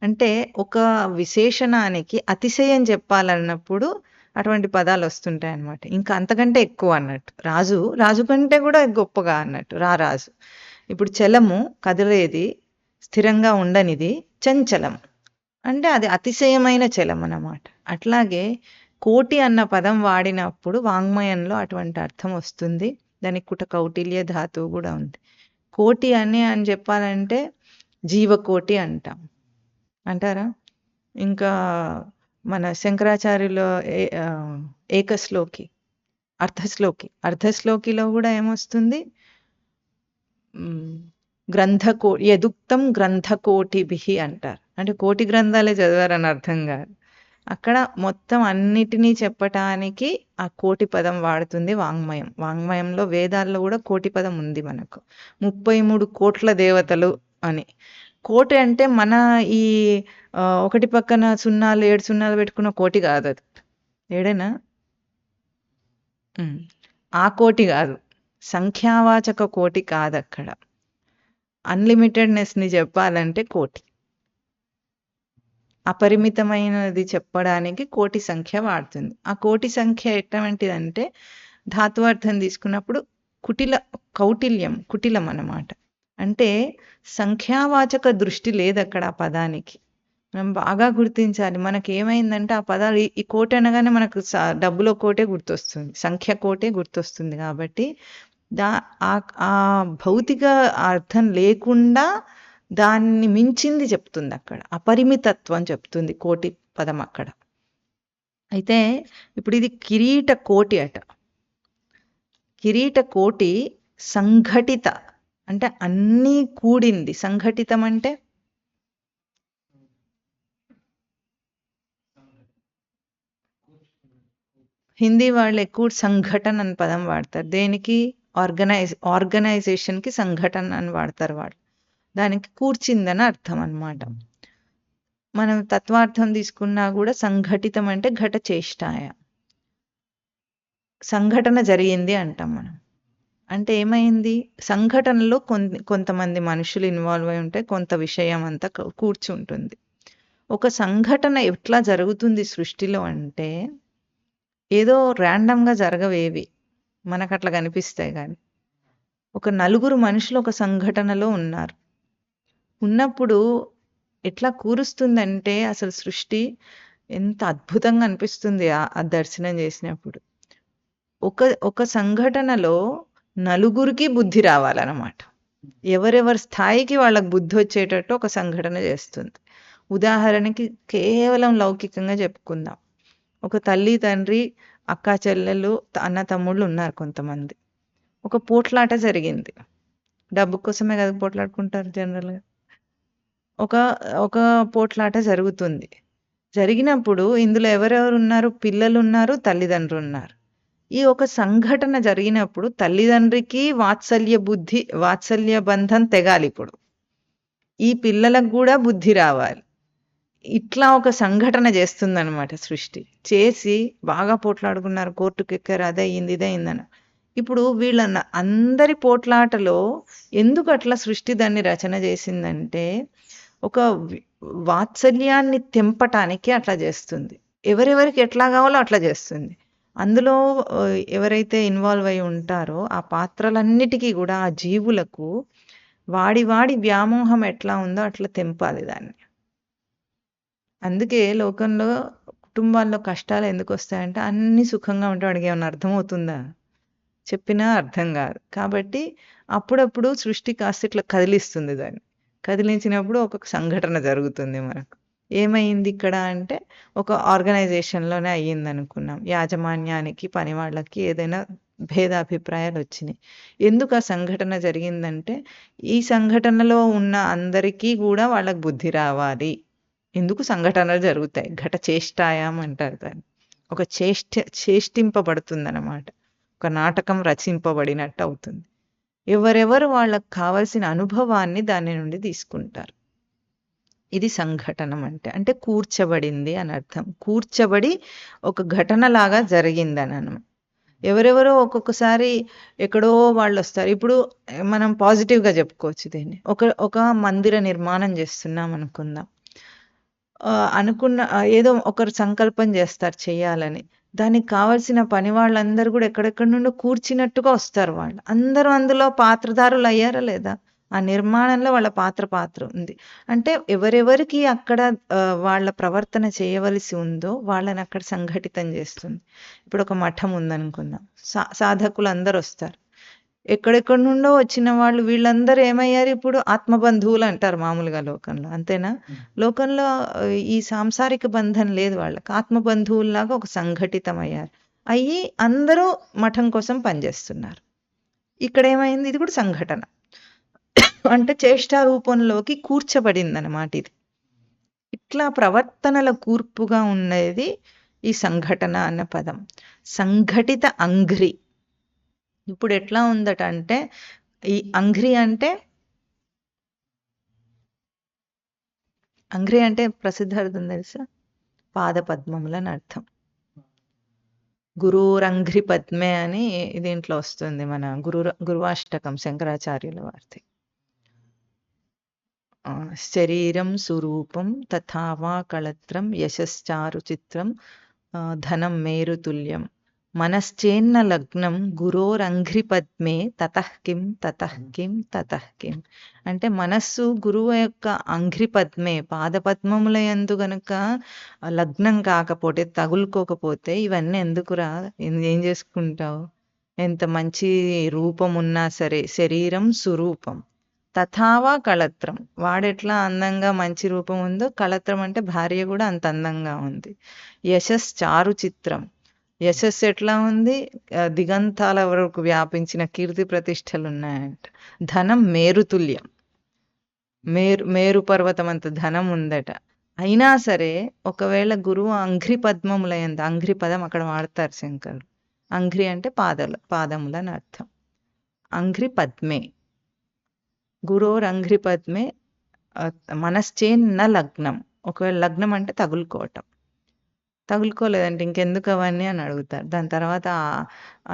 అంటే ఒక విశేషణానికి అతిశయం చెప్పాలన్నప్పుడు అటువంటి పదాలు వస్తుంటాయి అన్నమాట. ఇంకా అంతకంటే ఎక్కువ అన్నట్టు. రాజు కంటే కూడా గొప్పగా అన్నట్టు రారాజు. ఇప్పుడు చలము కదిలేది, స్థిరంగా ఉండనిది. చంచలం అంటే అది అతిశయమైన చలం అన్నమాట. అట్లాగే కోటి అన్న పదం వాడినప్పుడు వాంగ్మయంలో అటువంటి అర్థం వస్తుంది. దానికి కుట కౌటిల్య ధాతువు కూడా ఉంది. కోటి అని చెప్పాలంటే జీవకోటి అంటారా? ఇంకా మన శంకరాచార్యుల ఏకశ్లోకి, అర్ధశ్లోకిలో కూడా ఏమొస్తుంది? యదుక్తం గ్రంథకోటిభిః అంటారు. అంటే కోటి గ్రంథాలే చదివారని అర్థం కాదు. అక్కడ మొత్తం అన్నిటినీ చెప్పటానికి ఆ కోటి పదం వాడుతుంది వాంగ్మయం. వాంగ్మయంలో వేదాల్లో కూడా కోటి పదం ఉంది మనకు. 33 కోట్ల దేవతలు అని. కోటి అంటే మన ఈ ఒకటి పక్కన సున్నాలు 7 సున్నాలు పెట్టుకున్న కోటి కాదు అది. ఏడేనా? ఆ కోటి కాదు. సంఖ్యావాచక కోటి కాదక్కడ. అన్లిమిటెడ్నెస్ని చెప్పాలంటే కోటి. అపరిమితమైనది చెప్పడానికి కోటి సంఖ్య వాడుతుంది. ఆ కోటి సంఖ్య ఎటువంటిదంటే ధాతువార్థం తీసుకున్నప్పుడు కుటిలం అన్నమాట. అంటే సంఖ్యావాచక దృష్టి లేదు అక్కడ ఆ పదానికి. మనం బాగా గుర్తించాలి. మనకేమైందంటే ఆ పదాలు ఈ కోటి అనగానే మనకు డబ్బులో కోటే గుర్తొస్తుంది, సంఖ్య కోటే గుర్తొస్తుంది. కాబట్టి ఆ భౌతిక అర్థం లేకుండా దాన్ని మించింది చెప్తుంది అక్కడ. అపరిమితత్వం చెప్తుంది కోటి పదం అక్కడ. అయితే ఇప్పుడు ఇది కిరీట కోటి అట. కిరీట కోటి సంఘటిత అంటే అన్నీ కూడింది. సంఘటితం అంటే హిందీ వాళ్ళు ఎక్కువ సంఘటన అని పదం వాడతారు. దేనికి? ఆర్గనైజేషన్కి సంఘటన అని వాడతారు వాళ్ళు. దానికి కూర్చిందని అర్థం అన్నమాట. మనం తత్వార్థం తీసుకున్నా కూడా సంఘటితం అంటే ఘట చేష్టాయ, సంఘటన జరిగింది అంటాం మనం. అంటే ఏమైంది? సంఘటనలో కొంతమంది మనుషులు ఇన్వాల్వ్ అయి ఉంటే కొంత విషయం అంతా కూర్చుంటుంది. ఒక సంఘటన ఎట్లా జరుగుతుంది సృష్టిలో అంటే ఏదో ర్యాండమ్గా జరగవేవి, మనకు అట్లా కనిపిస్తాయి. కానీ ఒక నలుగురు మనుషులు ఒక సంఘటనలో ఉన్నారు. ఉన్నప్పుడు ఎట్లా కూరుస్తుందంటే అసలు సృష్టి ఎంత అద్భుతంగా అనిపిస్తుంది ఆ దర్శనం చేసినప్పుడు. ఒక సంఘటనలో నలుగురికి బుద్ధి రావాలన్నమాట. ఎవరెవరి స్థాయికి వాళ్ళకి బుద్ధి వచ్చేటట్టు ఒక సంఘటన చేస్తుంది. ఉదాహరణకి కేవలం లౌకికంగా చెప్పుకుందాం. ఒక తల్లి తండ్రి అక్కా చెల్లెలు అన్న తమ్ముళ్ళు ఉన్నారు కొంతమంది. ఒక పోట్లాట జరిగింది. డబ్బు కోసమే కదా పోట్లాడుకుంటారు జనరల్గా. ఒక పోట్లాట జరుగుతుంది. జరిగినప్పుడు ఇందులో ఎవరెవరు ఉన్నారు? పిల్లలు ఉన్నారు, తల్లిదండ్రులు ఉన్నారు. ఈ ఒక సంఘటన జరిగినప్పుడు తల్లిదండ్రికి వాత్సల్య బంధం తెగాలి. ఇప్పుడు ఈ పిల్లలకు కూడా బుద్ధి రావాలి. ఇట్లా ఒక సంఘటన చేస్తుందన్నమాట సృష్టి. చేసి బాగా పోట్లాడుకున్నారు, కోర్టుకు ఎక్కారు, అదయింది ఇదయిందని. ఇప్పుడు వీళ్ళ అందరి పోట్లాటలో ఎందుకు అట్లా సృష్టి దాన్ని రచన చేసిందంటే ఒక వాత్సల్యాన్ని తెంపటానికి అట్లా చేస్తుంది. ఎవరెవరికి ఎట్లా కావాలో అట్లా చేస్తుంది. అందులో ఎవరైతే ఇన్వాల్వ్ అయి ఉంటారో ఆ పాత్రలన్నిటికీ కూడా ఆ జీవులకు వాడి వ్యామోహం ఎట్లా ఉందో అట్లా తెంపాలి దాన్ని. అందుకే లోకంలో కుటుంబాల్లో కష్టాలు ఎందుకు వస్తాయంటే అన్ని సుఖంగా ఉంటే వాడికి ఏమన్నా అర్థమవుతుందా? చెప్పినా అర్థం కాదు. కాబట్టి అప్పుడప్పుడు సృష్టి కాస్త ఇట్లా కదిలిస్తుంది దాన్ని. కదిలించినప్పుడు ఒక సంఘటన జరుగుతుంది మనకు. ఏమైంది ఇక్కడ అంటే ఒక ఆర్గనైజేషన్లోనే అయ్యింది అనుకున్నాం. యాజమాన్యానికి పని వాళ్ళకి ఏదైనా భేదాభిప్రాయాలు వచ్చినాయి. ఎందుకు ఆ సంఘటన జరిగిందంటే ఈ సంఘటనలో ఉన్న అందరికీ కూడా వాళ్ళకి బుద్ధి రావాలి. ఎందుకు సంఘటనలు జరుగుతాయి? ఘట చేష్టాయాం అంటారు దాన్ని. ఒక చేష్టింపబడుతుంది అన్నమాట. ఒక నాటకం రచింపబడినట్టు అవుతుంది. ఎవరెవరు వాళ్ళకు కావలసిన అనుభవాన్ని దాని నుండి తీసుకుంటారు. ఇది సంఘటనం అంటే కూర్చబడింది అని అర్థం. కూర్చబడి ఒక ఘటనలాగా జరిగిందని అన్నమాట. ఎవరెవరో ఒక్కొక్కసారి ఎక్కడో వాళ్ళు వస్తారు. ఇప్పుడు మనం పాజిటివ్గా చెప్పుకోవచ్చు దీన్ని. ఒక మందిర నిర్మాణం చేస్తున్నాం అనుకుందాం. ఏదో ఒకరు సంకల్పం చేస్తారు చెయ్యాలని. దానికి కావలసిన పని వాళ్ళందరూ కూడా ఎక్కడెక్కడి నుండో కూర్చున్నట్టుగా వస్తారు. వాళ్ళు అందరూ అందులో పాత్రధారులు అయ్యారా లేదా? ఆ నిర్మాణంలో వాళ్ళ పాత్ర ఉంది. అంటే ఎవరెవరికి అక్కడ వాళ్ళ ప్రవర్తన చేయవలసి ఉందో వాళ్ళని అక్కడ సంఘటితం చేస్తుంది. ఇప్పుడు ఒక మఠం ఉందనుకుందాం. సాధకులు అందరూ వస్తారు. ఎక్కడెక్కడి నుండో వచ్చిన వాళ్ళు వీళ్ళందరూ ఏమయ్యారు? ఇప్పుడు ఆత్మబంధువులు అంటారు మామూలుగా లోకంలో. అంతేనా? లోకంలో ఈ సాంసారిక బంధం లేదు వాళ్ళకి. ఆత్మబంధువుల్లాగా ఒక సంఘటితం అయ్యారు. అయ్యి అందరూ మఠం కోసం పనిచేస్తున్నారు. ఇక్కడ ఏమైంది? ఇది కూడా సంఘటన. అంటే చేష్టా రూపంలోకి కూర్చబడిందనమాట ఇది. ఇట్లా ప్రవర్తనల కూర్పుగా ఉండేది ఈ సంఘటన అన్న పదం. సంఘటిత అంఘ్రి. ఇప్పుడు ఎట్లా ఉందట అంటే ఈ అంఘ్రి అంటే ప్రసిద్ధ అర్థం తెలుసా? పాదపద్మములని అర్థం. గురురంఘ్రి పద్మే అని దీంట్లో వస్తుంది, మన గురువాష్టకం శంకరాచార్యుల వారిది. శరీరం సురూపం తథావా కళత్రం యశశ్చారు చిత్రం ధనం మేరుతుల్యం మనశ్చేన్న లగ్నం గురోరంఘ్రి పద్మే తతః కిం తతః కిం తతః కిం. అంటే మనస్సు గురువు యొక్క అంఘ్రి పద్మే పాదపద్మముల యందు గనుక లగ్నం కాకపోతే, తగులుకోకపోతే ఇవన్నీ ఎందుకురా, ఏం చేసుకుంటావు? ఎంత మంచి రూపం ఉన్నా సరే, శరీరం సురూపం తథావా కళత్రం, వాడెట్లా అందంగా మంచి రూపం ఉందో కళత్రం అంటే భార్య కూడా అంత అందంగా ఉంది. యశశ్చారు చిత్రం, యశస్సు ఎట్లా ఉంది? దిగంతాల వరకు వ్యాపించిన కీర్తి ప్రతిష్టలు ఉన్నాయంట. ధనం మేరుతుల్యం, మేరు పర్వతం అంత ధనం ఉందట. అయినా సరే ఒకవేళ గురువు అంఘ్రి పద్మములయందు, అంఘ్రి పదం అక్కడ వాడతారు శంకరులు. అంఘ్రి అంటే పాదములని అర్థం. అంఘ్రి పద్మే, గురోరంఘ్రి పద్మే మనశ్చేన్న లగ్నం. ఒకవేళ లగ్నం అంటే తగులుకోవటం, తగులుకోలేదంటే ఇంకెందుకు అవన్నీ అని అడుగుతారు. దాని తర్వాత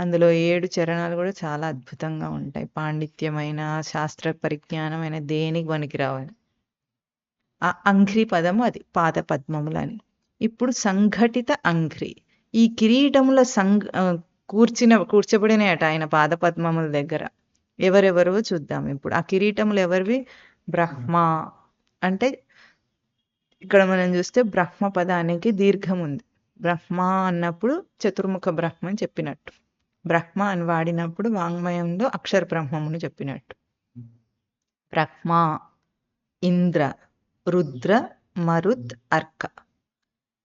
అందులో 7 చరణాలు కూడా చాలా అద్భుతంగా ఉంటాయి. పాండిత్యమైన, శాస్త్ర పరిజ్ఞానమైన దేనికి పనికిరావని. ఆ అంఘ్రి పదము అది పాద పద్మములని. ఇప్పుడు సంఘటిత అంఘ్రి, ఈ కిరీటముల కూర్చబడినయట ఆయన పాద పద్మముల దగ్గర. ఎవరెవరో చూద్దాం ఇప్పుడు. ఆ కిరీటములు ఎవరివి? బ్రహ్మ. అంటే ఇక్కడ మనం చూస్తే బ్రహ్మ పదానికి దీర్ఘం ఉంది. బ్రహ్మ అన్నప్పుడు చతుర్ముఖ బ్రహ్మ అని చెప్పినట్టు, బ్రహ్మ అని వాడినప్పుడు వాంగ్మయంలో అక్షర బ్రహ్మమును చెప్పినట్టు. బ్రహ్మ, ఇంద్ర, రుద్ర, మరుత్, అర్క,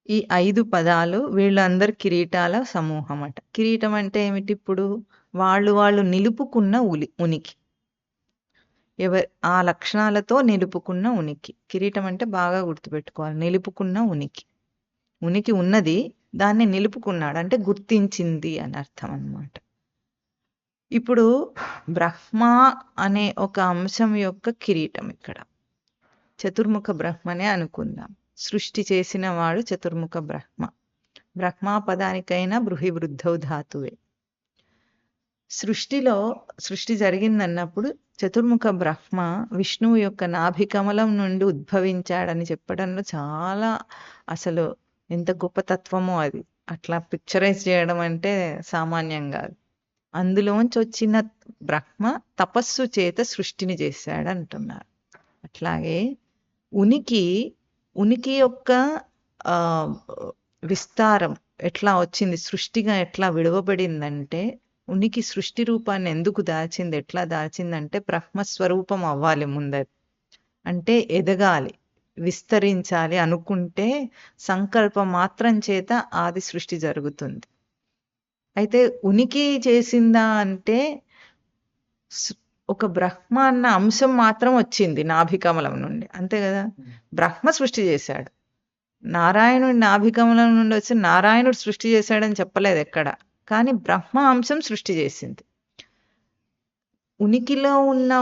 ఈ 5 పదాలు వీళ్ళందరు కిరీటాల సమూహం అట. కిరీటం అంటే ఏమిటి? ఇప్పుడు వాళ్ళు నిలుపుకున్న ఉనికి, ఆ లక్షణాలతో నిలుపుకున్న ఉనికి. కిరీటం అంటే బాగా గుర్తుపెట్టుకోవాలి, నిలుపుకున్న ఉనికి. ఉనికి ఉన్నది, దాన్ని నిలుపుకున్నాడు అంటే గుర్తించింది అని అర్థం అన్నమాట. ఇప్పుడు బ్రహ్మ అనే ఒక అంశం యొక్క కిరీటం ఇక్కడ చతుర్ముఖ బ్రహ్మనే అనుకుందాం. సృష్టి చేసిన వాడు చతుర్ముఖ బ్రహ్మ. బ్రహ్మా పదానికైనా బృహి వృద్ధౌ ధాతువే. సృష్టి జరిగిందన్నప్పుడు చతుర్ముఖ బ్రహ్మ విష్ణువు యొక్క నాభికమలం నుండి ఉద్భవించాడని చెప్పడంలో చాలా, అసలు ఎంత గొప్ప తత్వమో అది. అట్లా పిక్చరైజ్ చేయడం అంటే సామాన్యం కాదు. అందులోంచి వచ్చిన బ్రహ్మ తపస్సు చేత సృష్టిని చేశాడు అంటున్నారు. అట్లాగే ఉనికి యొక్క విస్తారం ఎట్లా వచ్చింది, సృష్టిగా ఎట్లా విడవబడిందంటే, ఉనికి సృష్టి రూపాన్ని ఎందుకు దాల్చింది, ఎట్లా దాల్చిందంటే బ్రహ్మస్వరూపం అవ్వాలి ముందరి. అంటే ఎదగాలి, విస్తరించాలి అనుకుంటే సంకల్పం మాత్రం చేత ఆది సృష్టి జరుగుతుంది. అయితే ఉనికి చేసిందా అంటే ఒక బ్రహ్మ అన్న అంశం మాత్రం వచ్చింది నాభికమలం నుండి, అంతే కదా. బ్రహ్మ సృష్టి చేశాడు, నారాయణుడి నాభికమలం నుండి వచ్చి నారాయణుడు సృష్టి చేశాడని చెప్పలేదు ఎక్కడ, కానీ బ్రహ్మ అంశం సృష్టి చేసింది. ఉనికిలో ఉన్న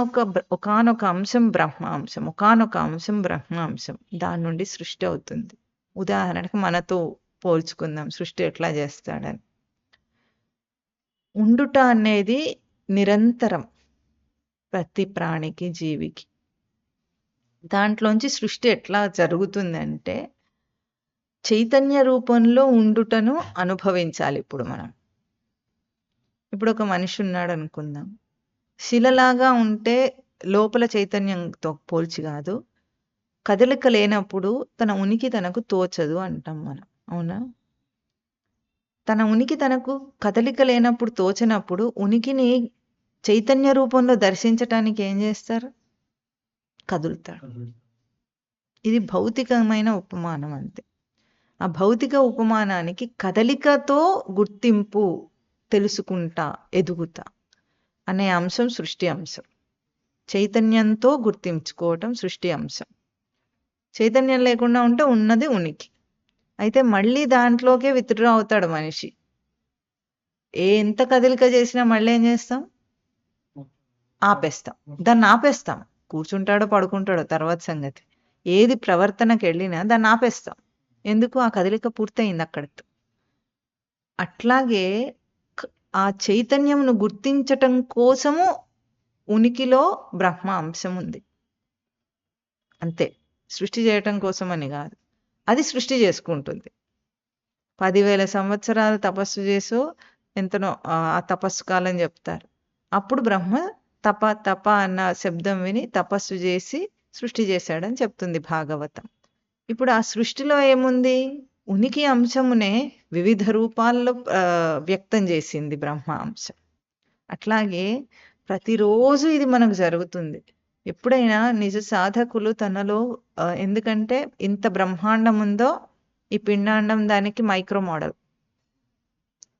ఒకానొక అంశం బ్రహ్మ అంశం, ఒకానొక అంశం బ్రహ్మ అంశం, దాని నుండి సృష్టి అవుతుంది. ఉదాహరణకు మనతో పోల్చుకుందాం సృష్టి ఎట్లా చేస్తాడని. ఉండుట అనేది నిరంతరం ప్రతి ప్రాణికి, జీవికి. దాంట్లోంచి సృష్టి ఎట్లా జరుగుతుందంటే చైతన్య రూపంలో ఉండుటను అనుభవించాలి. ఇప్పుడు ఒక మనిషి ఉన్నాడు అనుకుందాం, శిలలాగా ఉంటే లోపల చైతన్యంతో పోల్చి కాదు, కదలిక లేనప్పుడు తన ఉనికి తనకు తోచదు అంటాం మనం, అవునా? తన ఉనికి తనకు కదలిక లేనప్పుడు, తోచనప్పుడు ఉనికిని చైతన్య రూపంలో దర్శించటానికి ఏం చేస్తారు? కదులుతాడు. ఇది భౌతికమైన ఉపమానం అంతే. ఆ భౌతిక ఉపమానానికి కదలికతో గుర్తింపు, తెలుసుకుంటా, ఎదుగుతా అనే అంశం సృష్టి అంశం. చైతన్యంతో గుర్తించుకోవటం సృష్టి అంశం. చైతన్యం లేకుండా ఉంటే ఉన్నది ఉనికి. అయితే మళ్ళీ దాంట్లోకే విత్డ్రా అవుతాడు మనిషి. ఎంత కదలిక చేసినా మళ్ళీ ఏం చేస్తాం? ఆపేస్తాం. దాన్ని ఆపేస్తాం. కూర్చుంటాడో పడుకుంటాడో తర్వాత సంగతి. ఏది ప్రవర్తనకి వెళ్ళినా దాన్ని ఆపేస్తాం. ఎందుకు? ఆ కదలిక పూర్తయింది అక్కడితో. అట్లాగే ఆ చైతన్యంను గుర్తించటం కోసము ఉనికిలో బ్రహ్మ అంశం ఉంది. అంతే. సృష్టి చేయటం కోసం అని కాదు. అది సృష్టి చేసుకుంటుంది. 10,000 సంవత్సరాలు తపస్సు చేసో ఎంతనో ఆ తపస్సు కాలం చెప్తారు. అప్పుడు బ్రహ్మ తప తప అన్న శబ్దం విని తపస్సు చేసి సృష్టి చేశాడని చెప్తుంది భాగవతం. ఇప్పుడు ఆ సృష్టిలో ఏముంది? ఉనికి అంశమునే వివిధ రూపాల్లో వ్యక్తం చేసింది బ్రహ్మ అంశం. అట్లాగే ప్రతిరోజు ఇది మనకు జరుగుతుంది. ఎప్పుడైనా నిజ సాధకులు తనలో ఎందుకంటే ఇంత బ్రహ్మాండం ఉందో ఈ పిండాండం దానికి మైక్రో మోడల్.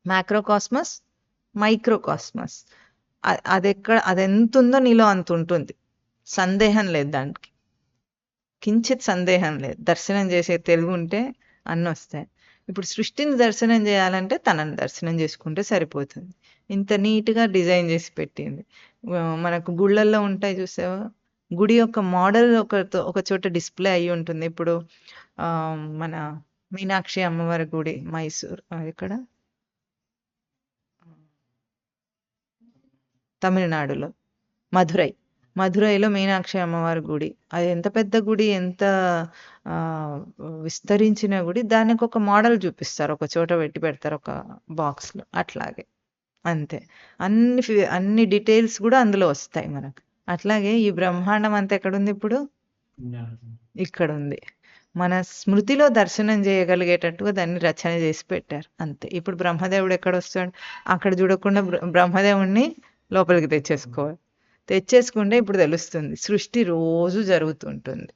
మ్యాక్రోకాస్మస్, మైక్రోకాస్మస్. అదెంత ఉందో నీలో అంత ఉంటుంది. సందేహం లేదు దానికి. కించిత్ సందేహం లేదు. దర్శనం చేసే తెలుగు ఉంటే అన్నీ వస్తాయి. ఇప్పుడు సృష్టిని దర్శనం చేయాలంటే తనని దర్శనం చేసుకుంటే సరిపోతుంది. ఇంత నీట్గా డిజైన్ చేసి పెట్టింది. మనకు గుళ్ళల్లో ఉంటాయి చూసావా? గుడి యొక్క మోడల్ ఒక చోట డిస్ప్లే అయ్యి ఉంటుంది. ఇప్పుడు మన మీనాక్షి అమ్మవారి గుడి మైసూర్, ఎక్కడ, తమిళనాడులో మధురైలో మీనాక్షి అమ్మవారి గుడి. అది ఎంత పెద్ద గుడి, ఎంత విస్తరించిన గుడి. దానికి ఒక మోడల్ చూపిస్తారు, ఒక చోట పెడతారు ఒక బాక్స్లో. అట్లాగే అంతే. అన్ని డీటెయిల్స్ కూడా అందులో వస్తాయి మనకు. అట్లాగే ఈ బ్రహ్మాండం అంతా ఎక్కడుంది? ఇప్పుడు ఇక్కడ ఉంది. మన స్మృతిలో దర్శనం చేయగలిగేటట్టుగా దాన్ని రచన చేసి పెట్టారు. అంతే. ఇప్పుడు బ్రహ్మదేవుడు ఎక్కడ వస్తాడు? అక్కడ చూడకుండా బ్రహ్మదేవుడిని లోపలికి తెచ్చేసుకుంటే ఇప్పుడు తెలుస్తుంది. సృష్టి రోజు జరుగుతుంటుంది.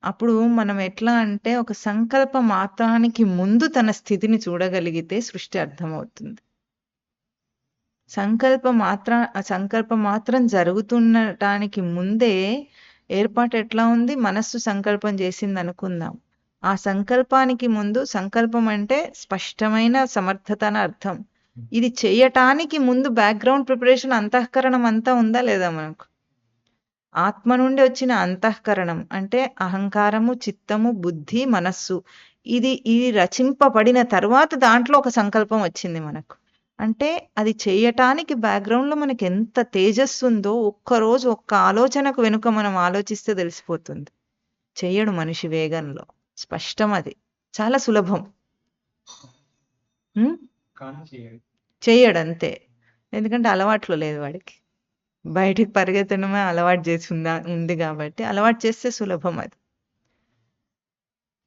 అప్పుడు మనం ఎట్లా అంటే ఒక సంకల్ప మాత్రానికి ముందు తన స్థితిని చూడగలిగితే సృష్టి అర్థమవుతుంది. సంకల్ప మాత్రం జరుగుతుండటానికి ముందే ఏర్పాటు ఎట్లా ఉంది? మనస్సు సంకల్పం చేసింది అనుకుందాం. ఆ సంకల్పానికి ముందు, సంకల్పం అంటే స్పష్టమైన సమర్థత అని అర్థం. ఇది చేయటానికి ముందు బ్యాక్గ్రౌండ్ ప్రిపరేషన్, అంతఃకరణం అంతా ఉందా లేదా మనకు? ఆత్మ నుండి వచ్చిన అంతఃకరణం అంటే అహంకారము, చిత్తము, బుద్ధి, మనస్సు. ఇది రచింపబడిన తర్వాత దాంట్లో ఒక సంకల్పం వచ్చింది మనకు. అంటే అది చేయటానికి బ్యాక్గ్రౌండ్లో మనకి ఎంత తేజస్సు ఉందో ఒక్కరోజు ఒక్క ఆలోచనకు వెనుక మనం ఆలోచిస్తే తెలిసిపోతుంది. చెయ్యడు మనిషి వేగంలో. స్పష్టం. అది చాలా సులభం. చెయ్యడు అంతే. ఎందుకంటే అలవాట్లో లేదు వాడికి. బయటికి పరిగెత్తడమే అలవాటు చేసి ఉంది కాబట్టి అలవాటు చేస్తే సులభం. అది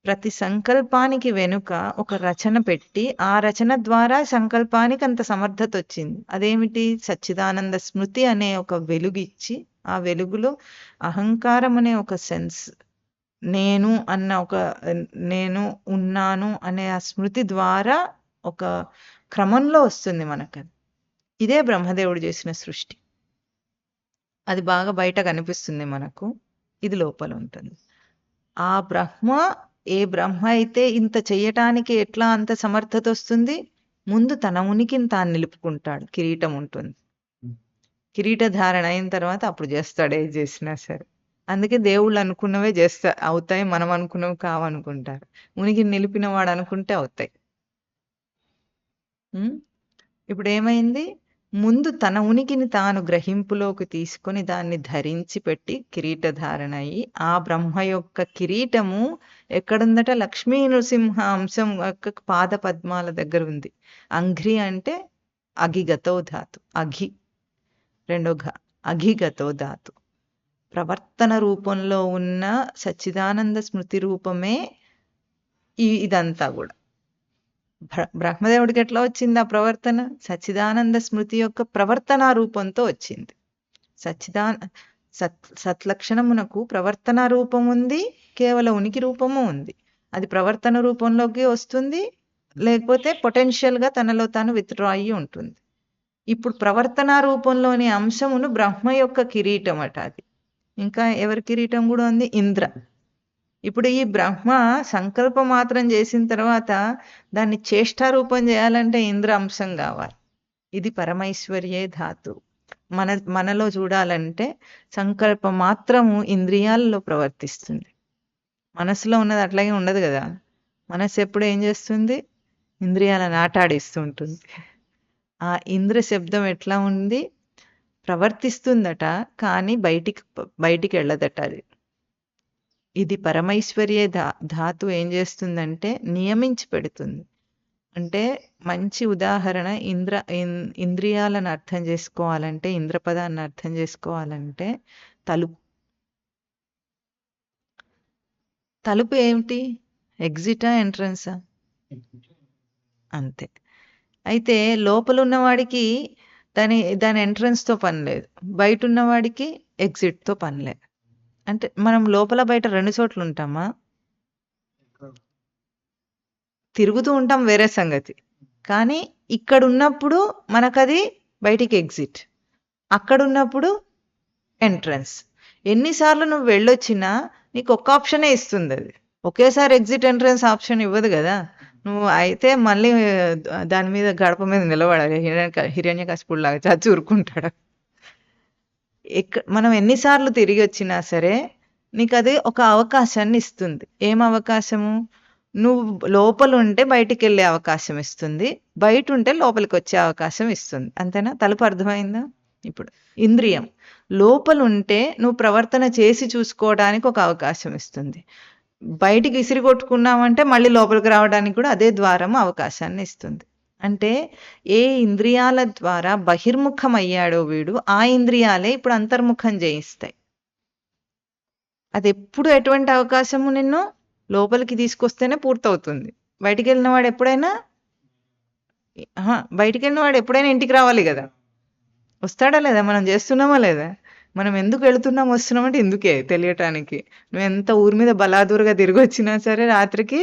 ప్రతి సంకల్పానికి వెనుక ఒక రచన పెట్టి ఆ రచన ద్వారా సంకల్పానికి అంత సమర్థత వచ్చింది. అదేమిటి? సచ్చిదానంద స్మృతి అనే ఒక వెలుగిచ్చి ఆ వెలుగులో అహంకారం అనే ఒక సెన్స్, నేను అన్న ఒక నేను ఉన్నాను అనే ఆ స్మృతి ద్వారా ఒక క్రమంలో వస్తుంది మనకు. ఇదే బ్రహ్మదేవుడు చేసిన సృష్టి. అది బాగా బయట కనిపిస్తుంది మనకు, ఇది లోపల ఉంటుంది. ఆ బ్రహ్మ, ఏ బ్రహ్మ అయితే ఇంత చెయ్యటానికి ఎట్లా అంత సమర్థత వస్తుంది? ముందు తన ఉనికిని తాను నిలుపుకుంటాడు. కిరీటం ఉంటుంది. కిరీట ధారణ అయిన తర్వాత అప్పుడు చేస్తాడు ఏది చేసినా సరే. అందుకే దేవుళ్ళు అనుకున్నవే అవుతాయి, మనం అనుకున్నవి కావనుకుంటారు. ఉనికిని నిలిపిన వాడు అనుకుంటే అవుతాయి. ఇప్పుడు ఏమైంది? ముందు తన ఉనికిని తాను గ్రహింపులోకి తీసుకొని దాన్ని ధరించి పెట్టి కిరీటధారణ అయ్యి, ఆ బ్రహ్మ యొక్క కిరీటము ఎక్కడుందట? లక్ష్మీ నృసింహ అంశం యొక్క పాద పద్మాల దగ్గర ఉంది. అంఘ్రి అంటే అఘిగతో ధాతు. అఘి రెండో అఘిగతో ధాతు. ప్రవర్తన రూపంలో ఉన్న సచ్చిదానంద స్మృతి రూపమే ఇదంతా కూడా. బ్రహ్మదేవుడికి ఎట్లా వచ్చింది ఆ ప్రవర్తన? సచ్చిదానంద స్మృతి యొక్క ప్రవర్తన రూపంతో వచ్చింది. సత్లక్షణమునకు ప్రవర్తన రూపం ఉంది, కేవలం ఉనికి రూపము ఉంది. అది ప్రవర్తన రూపంలోకి వస్తుంది, లేకపోతే పొటెన్షియల్గా తనలో తాను విత్డ్రా అయ్యి ఉంటుంది. ఇప్పుడు ప్రవర్తనా రూపంలోని అంశమును బ్రహ్మ యొక్క కిరీటం అట అది. ఇంకా ఎవరి కిరీటం కూడా ఉంది? ఇంద్ర. ఇప్పుడు ఈ బ్రహ్మ సంకల్ప మాత్రం చేసిన తర్వాత దాన్ని చేష్టారూపం చేయాలంటే ఇంద్ర అంశం కావాలి. ఇది పరమైశ్వర్యే ధాతు. మనలో చూడాలంటే సంకల్ప మాత్రము ఇంద్రియాలలో ప్రవర్తిస్తుంది. మనసులో ఉన్నది అట్లాగే ఉండదు కదా. మనసు ఎప్పుడు ఏం చేస్తుంది? ఇంద్రియాలను ఆటాడిస్తూ ఉంటుంది. ఆ ఇంద్ర శబ్దం ఎట్లా ఉంది? ప్రవర్తిస్తుందట, కానీ బయటికి వెళ్ళదట అది. ఇది పరమైశ్వర్య ధాతు ఏం చేస్తుందంటే నియమించి పెడుతుంది. అంటే మంచి ఉదాహరణ ఇంద్రియాలను అర్థం చేసుకోవాలంటే, ఇంద్రపదాన్ని అర్థం చేసుకోవాలంటే తలుపు ఏమిటి? ఎగ్జిటా ఎంట్రన్సా? అంతే. అయితే లోపల ఉన్నవాడికి దాని ఎంట్రన్స్తో పని లేదు, బయట ఉన్నవాడికి ఎగ్జిట్తో పని లేదు. అంటే మనం లోపల బయట 2 చోట్ల ఉంటామా? తిరుగుతూ ఉంటాం, వేరే సంగతి. కానీ ఇక్కడ ఉన్నప్పుడు మనకది బయటికి ఎగ్జిట్, అక్కడ ఉన్నప్పుడు ఎంట్రన్స్. ఎన్నిసార్లు నువ్వు వెళ్ళొచ్చినా నీకు ఒక్క ఆప్షనే ఇస్తుంది అది. ఒకేసారి ఎగ్జిట్ ఎంట్రన్స్ ఆప్షన్ ఇవ్వదు కదా. నువ్వు అయితే మళ్ళీ దాని మీద గడప మీద నిలబడాలి, హిరణ్యకశిపుడు లాగా చచ్చి ఊరుకుంటాడు. మనం ఎన్నిసార్లు తిరిగి వచ్చినా సరే నీకు అది ఒక అవకాశాన్ని ఇస్తుంది. ఏం అవకాశము? నువ్వు లోపల ఉంటే బయటికి వెళ్ళే అవకాశం ఇస్తుంది, బయట ఉంటే లోపలికి వచ్చే అవకాశం ఇస్తుంది. అంతేనా? తలుపు అర్థమైందా? ఇప్పుడు ఇంద్రియం లోపల ఉంటే నువ్వు ప్రవర్తన చేసి చూసుకోవడానికి ఒక అవకాశం ఇస్తుంది, బయటికి విసిరి కొట్టుకున్నామంటే మళ్ళీ లోపలికి రావడానికి కూడా అదే ద్వారం అవకాశాన్ని ఇస్తుంది. అంటే ఏ ఇంద్రియాల ద్వారా బహిర్ముఖం అయ్యాడో వీడు, ఆ ఇంద్రియాలే ఇప్పుడు అంతర్ముఖం చేయిస్తాయి. అది ఎప్పుడు ఎటువంటి అవకాశము నిన్ను లోపలికి తీసుకొస్తేనే పూర్తవుతుంది. బయటికి వెళ్ళిన వాడు ఎప్పుడైనా ఇంటికి రావాలి కదా. వస్తాడా లేదా? మనం చేస్తున్నామా లేదా? మనం ఎందుకు వెళుతున్నాం వస్తున్నామంటే ఇందుకే, తెలియటానికి. నువ్వు ఎంత ఊరి మీద బలాదూరుగా తిరిగి వచ్చినా సరే రాత్రికి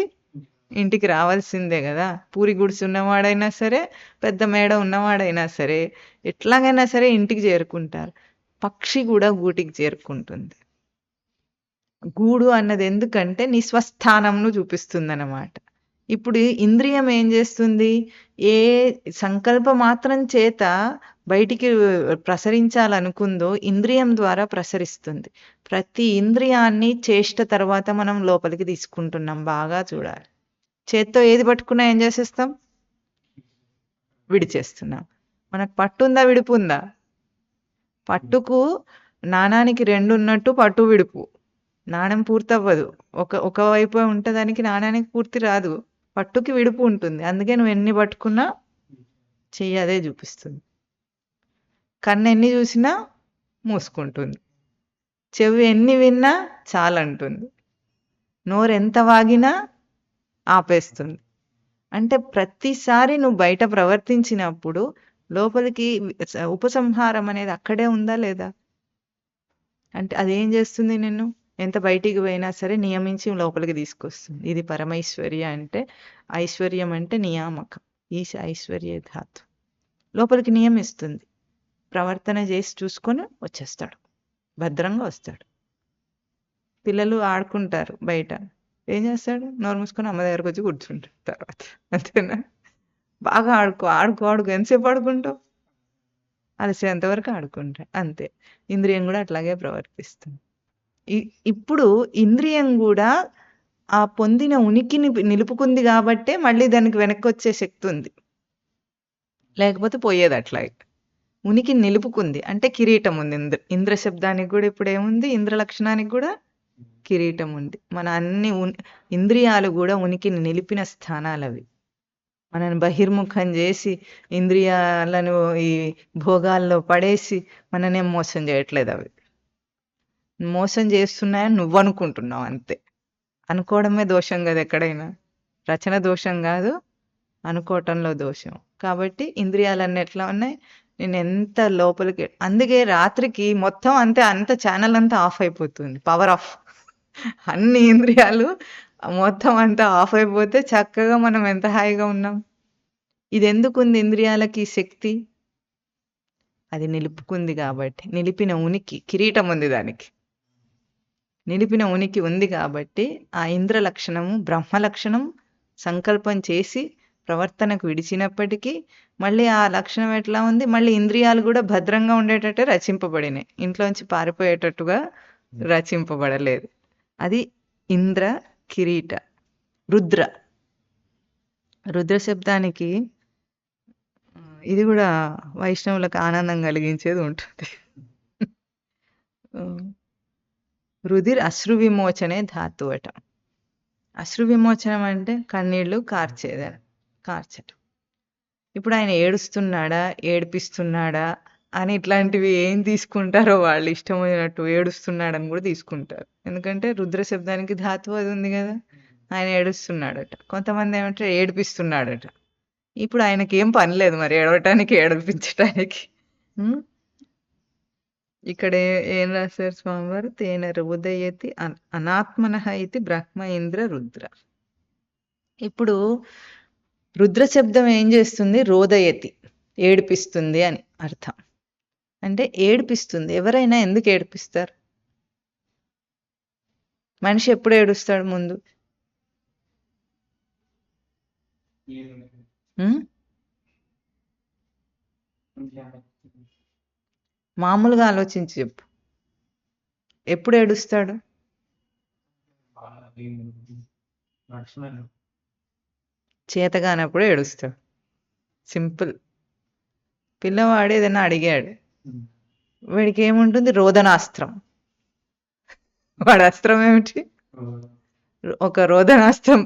ఇంటికి రావాల్సిందే కదా. పూరి గుడిసి ఉన్నవాడైనా సరే, పెద్ద మేడ ఉన్నవాడైనా సరే, ఎట్లాగైనా సరే ఇంటికి చేరుకుంటారు. పక్షి కూడా గూటికి చేరుకుంటుంది. గూడు అన్నది ఎందుకంటే నీ స్వస్థానంను చూపిస్తుంది అన్నమాట. ఇప్పుడు ఇంద్రియం ఏం చేస్తుంది? ఏ సంకల్ప మాత్రం చేత బయటికి ప్రసరించాలనుకుందో ఇంద్రియం ద్వారా ప్రసరిస్తుంది. ప్రతి ఇంద్రియాన్ని చేష్ట తర్వాత మనం లోపలికి తీసుకుంటున్నాం. బాగా చూడాలి. చేత్తో ఏది పట్టుకున్నా ఏం చేసేస్తాం? విడిచేస్తున్నాం. మనకు పట్టుందా, విడుపు ఉందా? పట్టుకు నాణానికి 2 ఉన్నట్టు పట్టు విడుపు. నాణం పూర్తవ్వదు, ఒకవైపు ఉంటదానికి, నాణానికి పూర్తి రాదు. పట్టుకి విడుపు ఉంటుంది. అందుకే నువ్వు ఎన్ని పట్టుకున్నా చెయ్యి అదే చూపిస్తుంది. కన్ను ఎన్ని చూసినా మూసుకుంటుంది, చెవి ఎన్ని విన్నా చాలంటుంది, నోరు ఎంత వాగినా ఆపేస్తుంది. అంటే ప్రతిసారి నువ్వు బయట ప్రవర్తించినప్పుడు లోపలికి ఉపసంహారం అనేది అక్కడే ఉందా లేదా? అంటే అదేం చేస్తుంది? నిన్ను ఎంత బయటికి పోయినా సరే నియమించి లోపలికి తీసుకొస్తుంది. ఇది పరమైశ్వర్య అంటే. ఐశ్వర్యం అంటే నియామకం. ఈ ఐశ్వర్య ధాతు లోపలికి నియమిస్తుంది. ప్రవర్తన చేసి చూసుకొని వచ్చేస్తాడు, భద్రంగా వస్తాడు. పిల్లలు ఆడుకుంటారు బయట, ఏం చేస్తాడు? నోరు మూసుకొని అమ్మ దగ్గరకు వచ్చి కూర్చుంటాడు తర్వాత. అంతేనా? బాగా ఆడుకో ఎంతసేపు ఆడుకుంటావు? అలసేంతవరకు ఆడుకుంటా, అంతే. ఇంద్రియం కూడా అట్లాగే ప్రవర్తిస్తుంది. ఇప్పుడు ఇంద్రియం కూడా ఆ పొందిన ఉనికిని నిలుపుకుంది కాబట్టే మళ్ళీ దానికి వెనక్కి వచ్చే శక్తి ఉంది, లేకపోతే పోయేది అట్లాగే. ఉనికిని నిలుపుకుంది అంటే కిరీటం ఉంది. ఇంద్ర శబ్దానికి కూడా ఇప్పుడు ఏముంది? ఇంద్ర లక్షణానికి కూడా కిరీటం ఉంది. మన అన్ని ఇంద్రియాలు కూడా ఉనికిని నిలిపిన స్థానాలు అవి. మనని బహిర్ముఖం చేసి ఇంద్రియాలను ఈ భోగాల్లో పడేసి మననేం మోసం చేయట్లేదు. అవి మోసం చేస్తున్నాయని నువ్వు అనుకుంటున్నావు, అంతే. అనుకోవడమే దోషం కదా. ఎక్కడైనా రచన దోషం కాదు, అనుకోవటంలో దోషం. కాబట్టి ఇంద్రియాలన్నీ ఎట్లా ఉన్నాయి? నేను ఎంత లోపలికి, అందుకే రాత్రికి మొత్తం అంత ఛానల్ అంతా ఆఫ్ అయిపోతుంది. Power of. అన్ని ఇంద్రియాలు మొత్తం అంతా ఆఫ్ అయిపోతే చక్కగా మనం ఎంత హాయిగా ఉన్నాం. ఇది ఎందుకు ఉంది ఇంద్రియాలకి శక్తి? అది నిలుపుకుంది కాబట్టి, నిలిపిన ఉనికి, కిరీటం ఉంది దానికి. నిలిపిన ఉనికి ఉంది కాబట్టి ఆ ఇంద్ర లక్షణము బ్రహ్మ లక్షణం సంకల్పం చేసి ప్రవర్తనకు విడిచినప్పటికీ మళ్ళీ ఆ లక్షణం ఎట్లా ఉంది, మళ్ళీ ఇంద్రియాలు కూడా భద్రంగా ఉండేటట్టే రచింపబడినాయి, ఇంట్లోంచి పారిపోయేటట్టుగా రచింపబడలేదు. అది ఇంద్ర కిరీట. రుద్ర, రుద్ర శబ్దానికి ఇది కూడా వైష్ణవులకు ఆనందం కలిగించేది ఉంటుంది. రుధిర్ అశ్రు విమోచనే ధాతు అట. అశ్రు విమోచనం అంటే కన్నీళ్లు కార్చటం. ఇప్పుడు ఆయన ఏడుస్తున్నాడా ఏడిపిస్తున్నాడా అని ఇట్లాంటివి ఏం తీసుకుంటారో వాళ్ళు ఇష్టమైనట్టు, ఏడుస్తున్నాడని కూడా తీసుకుంటారు. ఎందుకంటే రుద్ర శబ్దానికి ధాతువు అది ఉంది కదా. ఆయన ఏడుస్తున్నాడట, కొంతమంది ఏమంటారు ఏడిపిస్తున్నాడట. ఇప్పుడు ఆయనకి ఏం పని లేదు మరి ఏడవటానికి ఏడిపించటానికి. ఇక్కడ ఏం రాశారు స్వామివారు, తేన ఉదయతి అనాత్మనః ఇది బ్రహ్మ ఇంద్ర రుద్ర. ఇప్పుడు రుద్ర శబ్దం ఏం చేస్తుంది, రోదయతి ఏడిపిస్తుంది అని అర్థం. అంటే ఏడిపిస్తుంది. ఎవరైనా ఎందుకు ఏడిపిస్తారు? మనిషి ఎప్పుడు ఏడుస్తాడు ముందు? మామూలుగా ఆలోచించి చెప్పు, ఎప్పుడు ఏడుస్తాడు? చేతగానప్పుడు ఏడుస్తాడు. సింపుల్. పిల్లవాడు ఏదైనా అడిగాడు, వాడికి ఏముంటుంది, రోదనాస్త్రం. వాడి అస్త్రం ఏమిటి? ఒక రోదనాస్త్రం.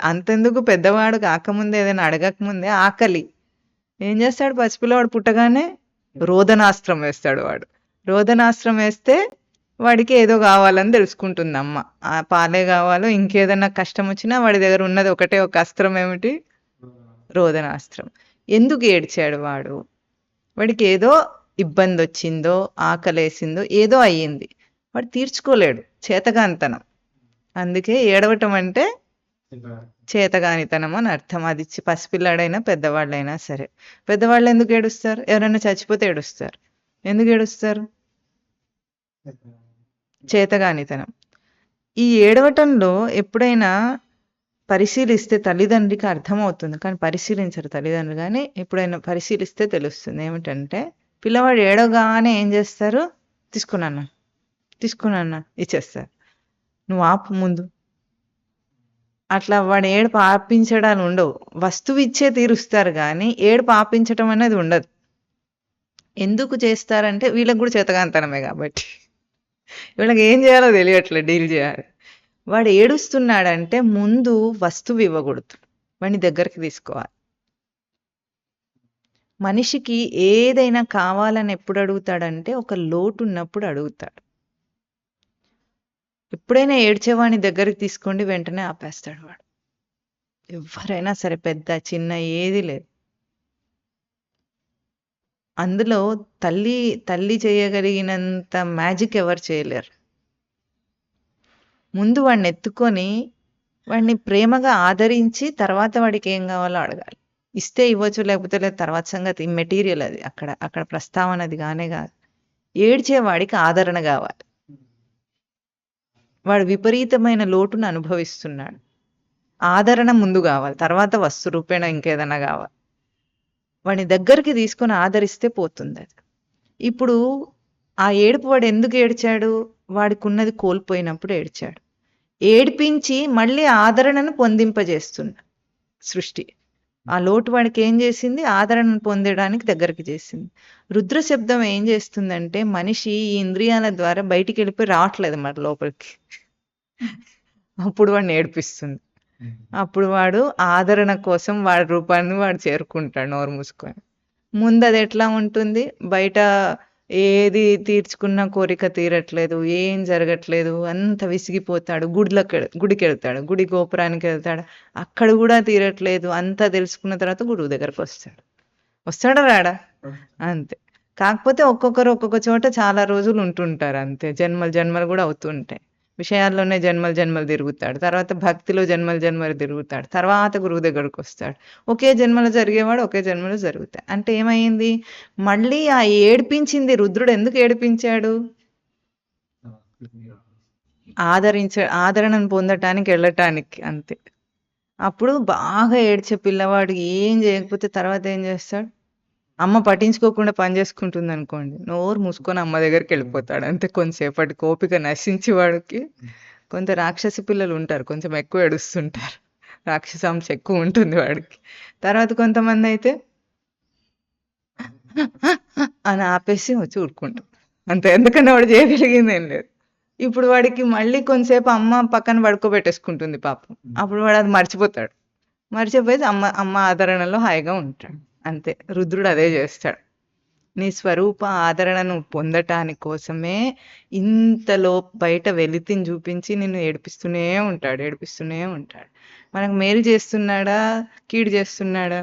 అంతెందుకు, పెద్దవాడు కాకముందే ఏదైనా అడగకముందే ఆకలి ఏం చేస్తాడు, పసిపిల్లవాడు పుట్టగానే రోదనాస్త్రం వేస్తాడు. వాడు రోదనాస్త్రం వేస్తే వాడికి ఏదో కావాలని తెలుసుకుంటుంది అమ్మ. ఆ పాలే కావాలో ఇంకేదన్నా కష్టం వచ్చినా వాడి దగ్గర ఉన్నది ఒకటే ఒక అస్త్రం, ఏమిటి? రోదనాస్త్రం. ఎందుకు ఏడ్చాడు వాడు? వాడికి ఏదో ఇబ్బంది వచ్చిందో, ఆకలేసిందో, ఏదో అయ్యింది, వాడు తీర్చుకోలేడు, చేతగానితనం. అందుకే ఏడవటం అంటే చేతగానితనం అని అర్థం. అది పసిపిల్లాడైనా పెద్దవాళ్ళైనా సరే. పెద్దవాళ్ళు ఎందుకు ఏడుస్తారు? ఎవరైనా చచ్చిపోతే ఏడుస్తారు. ఎందుకు ఏడుస్తారు? చేతగానితనం. ఈ ఏడవటంలో ఎప్పుడైనా పరిశీలిస్తే తల్లిదండ్రికి అర్థమవుతుంది, కానీ పరిశీలించరు తల్లిదండ్రులు. కానీ ఎప్పుడైనా పరిశీలిస్తే తెలుస్తుంది. ఏమిటంటే పిల్లవాడు ఏడవగానే ఏం చేస్తారు, తీసుకున్నా ఇచ్చేస్తారు, నువ్వు ఆపు ముందు. అట్లా వాడు ఏడుపు ఆపించడాలు ఉండవు. వస్తువు ఇచ్చే తీరుస్తారు కానీ ఏడుపు ఆపించటం అనేది ఉండదు. ఎందుకు చేస్తారంటే వీళ్ళకి కూడా చేతగాంతనమే కాబట్టి. వీళ్ళకి ఏం చేయాలో తెలియట్లేదు, డీల్ చేయాలి. వాడు ఏడుస్తున్నాడంటే ముందు వస్తువు ఇవ్వకూడదు, వాడిని దగ్గరికి తీసుకోవాలి. మనిషికి ఏదైనా కావాలని ఎప్పుడు అడుగుతాడంటే ఒక లోటు ఉన్నప్పుడు అడుగుతాడు. ఎప్పుడైనా ఏడ్చేవాడిని దగ్గరికి తీసుకోండి, వెంటనే ఆపేస్తాడు వాడు. ఎవరైనా సరే, పెద్ద చిన్న ఏది లేదు. అందులో తల్లి చేయగలిగినంత మ్యాజిక్ ఎవరు చేయలేరు. ముందు వాడిని ఎత్తుకొని వాడిని ప్రేమగా ఆదరించి తర్వాత వాడికి ఏం కావాలో అడగాలి. ఇస్తే ఇవ్వచ్చు, లేకపోతే లేదు, తర్వాత సంగతి. మెటీరియల్ అది అక్కడ ప్రస్తావన అది కానే కాదు. ఏడ్చేవాడికి ఆదరణ కావాలి. వాడు విపరీతమైన లోటును అనుభవిస్తున్నాడు, ఆదరణ ముందు కావాలి, తర్వాత వస్తు రూపేణ ఇంకేదైనా కావాలి. వాడిని దగ్గరికి తీసుకొని ఆదరిస్తే పోతుంది అది. ఇప్పుడు ఆ ఏడుపు వాడు ఎందుకు ఏడ్చాడు? వాడికి ఉన్నది కోల్పోయినప్పుడు ఏడ్చాడు. ఏడిపించి మళ్ళీ ఆదరణను పొందింపజేస్తున్నా సృష్టి. ఆ లోటు వాడికి ఏం చేసింది? ఆదరణను పొందడానికి దగ్గరికి చేసింది. రుద్ర శబ్దం ఏం చేస్తుందంటే మనిషి ఈ ఇంద్రియాల ద్వారా బయటికి వెళ్ళిపోయి రావట్లేదు మరి లోపలికి. అప్పుడు వాడిని ఏడిపిస్తుంది. అప్పుడు వాడు ఆదరణ కోసం వాడి రూపాన్ని వాడు చేరుకుంటాడు నోరు మూసుకొని. ముందు అది ఎట్లా ఉంటుంది? బయట ఏది తీర్చుకున్న కోరిక తీరట్లేదు, ఏం జరగట్లేదు, అంత విసిగిపోతాడు. గుడికి వెళ్తాడు, గుడి గోపురానికి వెళ్తాడు, అక్కడ కూడా తీరట్లేదు. అంతా తెలుసుకున్న తర్వాత గురువు దగ్గరకు వస్తాడా రాడా? అంతే. కాకపోతే ఒక్కొక్కరు ఒక్కొక్క చోట చాలా రోజులు ఉంటుంటారు, అంతే. జన్మలు కూడా అవుతుంటాయి. విషయాల్లోనే జన్మలు జన్మలు తిరుగుతాడు. తర్వాత భక్తిలో జన్మలు జన్మలు తిరుగుతాడు. తర్వాత గురువు దగ్గరకు వస్తాడు. ఒకే జన్మలో జరిగేవాడు ఒకే జన్మలో జరుగుతాయి. అంటే ఏమైంది? మళ్ళీ ఆ ఏడిపించింది రుద్రుడు ఎందుకు ఏడిపించాడు? ఆదరణను పొందటానికి వెళ్ళటానికి అంతే. అప్పుడు బాగా ఏడ్చే పిల్లవాడు ఏం చేయకపోతే తర్వాత ఏం చేస్తాడు? అమ్మ పట్టించుకోకుండా పని చేసుకుంటుంది అనుకోండి, నోరు మూసుకొని అమ్మ దగ్గరికి వెళ్ళిపోతాడు. అంతే, కొంతసేపటికి ఓపిక నశించి వాడికి. కొంత రాక్షసి పిల్లలు ఉంటారు, కొంచెం ఎక్కువ ఏడుస్తుంటారు, రాక్షసాంశ ఎక్కువ ఉంటుంది వాడికి. తర్వాత కొంతమంది అయితే అని ఆపేసి వచ్చి ఊరుకుంటాం అంతే. ఎందుకన్నా వాడు చేయగలిగింది ఏం లేదు. ఇప్పుడు వాడికి మళ్ళీ కొంతసేపు అమ్మ పక్కన పడుకోబెట్టేసుకుంటుంది పాపం. అప్పుడు వాడు అది మర్చిపోతాడు. మర్చిపోయి అమ్మ ఆదరణలో హాయిగా ఉంటాడు. అంతే, రుద్రుడు అదే చేస్తాడు. నీ స్వరూప ఆదరణను పొందటానికి కోసమే ఇంతలో బయట వెలితిని చూపించి నిన్ను ఏడిపిస్తూనే ఉంటాడు. మనకు మేలు చేస్తున్నాడా, కీడు చేస్తున్నాడా?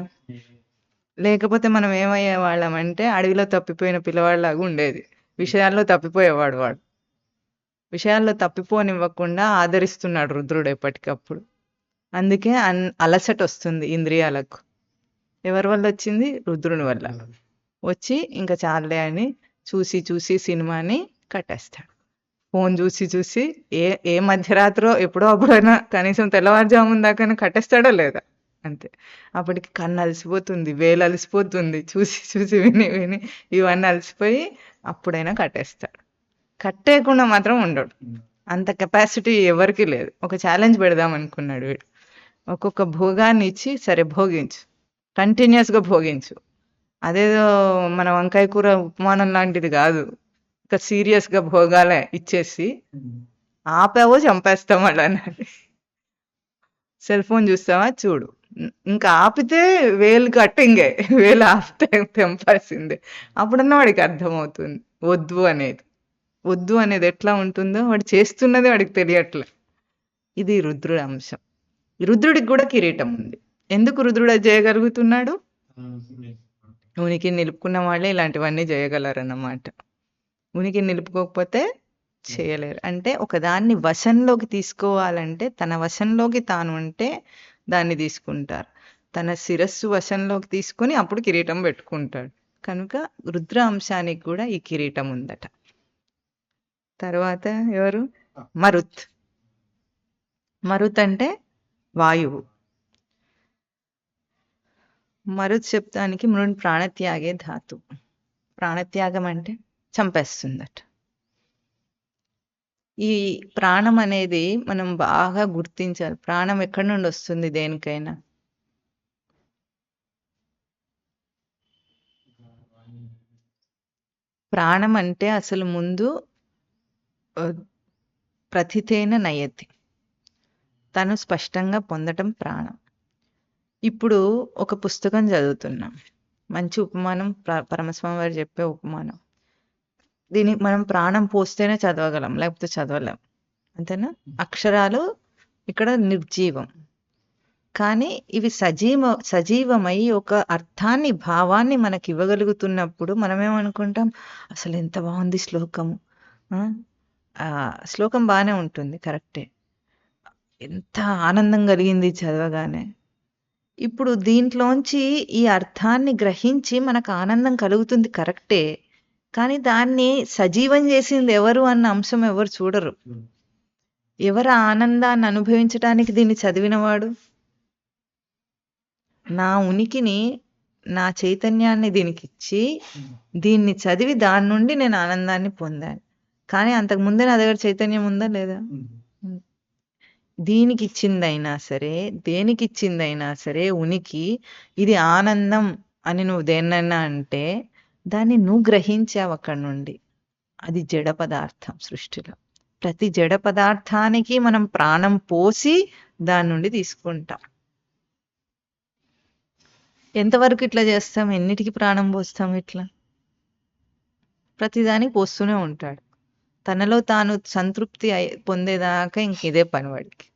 లేకపోతే మనం ఏమయ్యే వాళ్ళం అంటే అడవిలో తప్పిపోయిన పిల్లవాడిలాగా ఉండేది. విషయాల్లో తప్పిపోయేవాడు వాడు. విషయాల్లో తప్పిపోనివ్వకుండా ఆదరిస్తున్నాడు రుద్రుడు ఎప్పటికప్పుడు. అందుకే అలసట వస్తుంది ఇంద్రియాలకు. ఎవరి వల్ల వచ్చింది? రుద్రుని వల్ల. వచ్చి ఇంకా చాలే అని చూసి సినిమాని కట్టేస్తాడు. ఫోన్ చూసి ఏ మధ్యరాత్రో ఎప్పుడో అప్పుడైనా కనీసం తెల్లవారుజామున దాకా కట్టేస్తాడో లేదా? అంతే. అప్పటికి కన్ను అలసిపోతుంది, వేలు అలసిపోతుంది, చూసి విని ఇవన్నీ అలసిపోయి అప్పుడైనా కట్టేస్తాడు. కట్టేయకుండా మాత్రం ఉండడు. అంత కెపాసిటీ ఎవరికి లేదు. ఒక ఛాలెంజ్ పెడదాం అనుకున్నాడు వీడు. ఒక్కొక్క భోగాన్ని ఇచ్చి, సరే భోగించు, కంటిన్యూస్గా భోగించు. అదేదో మన వంకాయ కూర ఉపమానం లాంటిది కాదు. ఇంకా సీరియస్గా భోగాలే ఇచ్చేసి ఆపావో చంపేస్తాం అలానే. సెల్ ఫోన్ చూస్తావా, చూడు. ఇంకా ఆపితే వేలు కట్టింగే, వేలు ఆపితే తెంపాల్సిందే. అప్పుడన్నా వాడికి అర్థమవుతుంది వద్దు అనేది ఎట్లా ఉంటుందో. వాడు చేస్తున్నది వాడికి తెలియట్లే. ఇది రుద్రుడి అంశం. రుద్రుడికి కూడా కిరీటం ఉంది. ఎందుకు రుద్రుడు అది చేయగలుగుతున్నాడు? ఉనికి నిలుపుకున్న వాళ్ళే ఇలాంటివన్నీ చేయగలరన్నమాట. ఉనికి నిలుపుకోకపోతే చేయలేరు. అంటే ఒకదాన్ని వశంలోకి తీసుకోవాలంటే తన వశంలోకి తాను ఉంటే దాన్ని తీసుకుంటారు. తన శిరస్సు వశంలోకి తీసుకొని అప్పుడు కిరీటం పెట్టుకుంటాడు. కనుక రుద్ర అంశానికి కూడా ఈ కిరీటం ఉందట. తర్వాత ఎవరు? మరుత్ అంటే వాయువు. మరుత్ శబ్దానికి మృణ్ ప్రాణత్యాగే ధాతు. ప్రాణత్యాగం అంటే చంపేస్తుందట. ఈ ప్రాణం అనేది మనం బాగా గుర్తించాలి. ప్రాణం ఎక్కడి నుండి వస్తుంది దేనికైనా? ప్రాణం అంటే అసలు ముందు ప్రథితేన నయతి, తను స్పష్టంగా పొందటం ప్రాణం. ఇప్పుడు ఒక పుస్తకం చదువుతున్నాం, మంచి ఉపమానం, పరమస్వామి వారు చెప్పే ఉపమానం. దీనికి మనం ప్రాణం పోస్తేనే చదవగలం, లేకపోతే చదవలేం. అంతేనా? అక్షరాలు ఇక్కడ నిర్జీవం, కానీ ఇవి సజీవమై ఒక అర్థాన్ని, భావాన్ని మనకి ఇవ్వగలుగుతున్నప్పుడు మనమేమనుకుంటాం, అసలు ఎంత బాగుంది శ్లోకము. శ్లోకం బాగానే ఉంటుంది, కరెక్టే, ఎంత ఆనందం కలిగింది చదవగానే. ఇప్పుడు దీంట్లోంచి ఈ అర్థాన్ని గ్రహించి మనకు ఆనందం కలుగుతుంది, కరెక్టే, కానీ దాన్ని సజీవం చేసింది ఎవరు అన్న అంశం ఎవరు చూడరు. ఎవరు ఆనందాన్ని అనుభవించడానికి దీన్ని చదివినవాడు? నా ఉనికిని, నా చైతన్యాన్ని దీనికి ఇచ్చి దీన్ని చదివి దాని నుండి నేను ఆనందాన్ని పొందాను. కానీ అంతకు ముందే నా దగ్గర చైతన్యం ఉందా లేదా? దీనికి ఇచ్చిందైనా సరే, దేనికి ఇచ్చిందైనా సరే ఉనికి, ఇది ఆనందం అని నువ్వు దేన్నైనా అంటే దాన్ని నువ్వు గ్రహించావు అక్కడి నుండి. అది జడ పదార్థం. సృష్టిలో ప్రతి జడ పదార్థానికి మనం ప్రాణం పోసి దాని నుండి తీసుకుంటాం. ఎంతవరకు ఇట్లా చేస్తాం? ఎన్నిటికి ప్రాణం పోస్తాం? ఇట్లా ప్రతిదానికి పోస్తూనే ఉంటాడు. తనలో తాను సంతృప్తి పొందేదాకా ఇంక ఇదే పని వాడికి.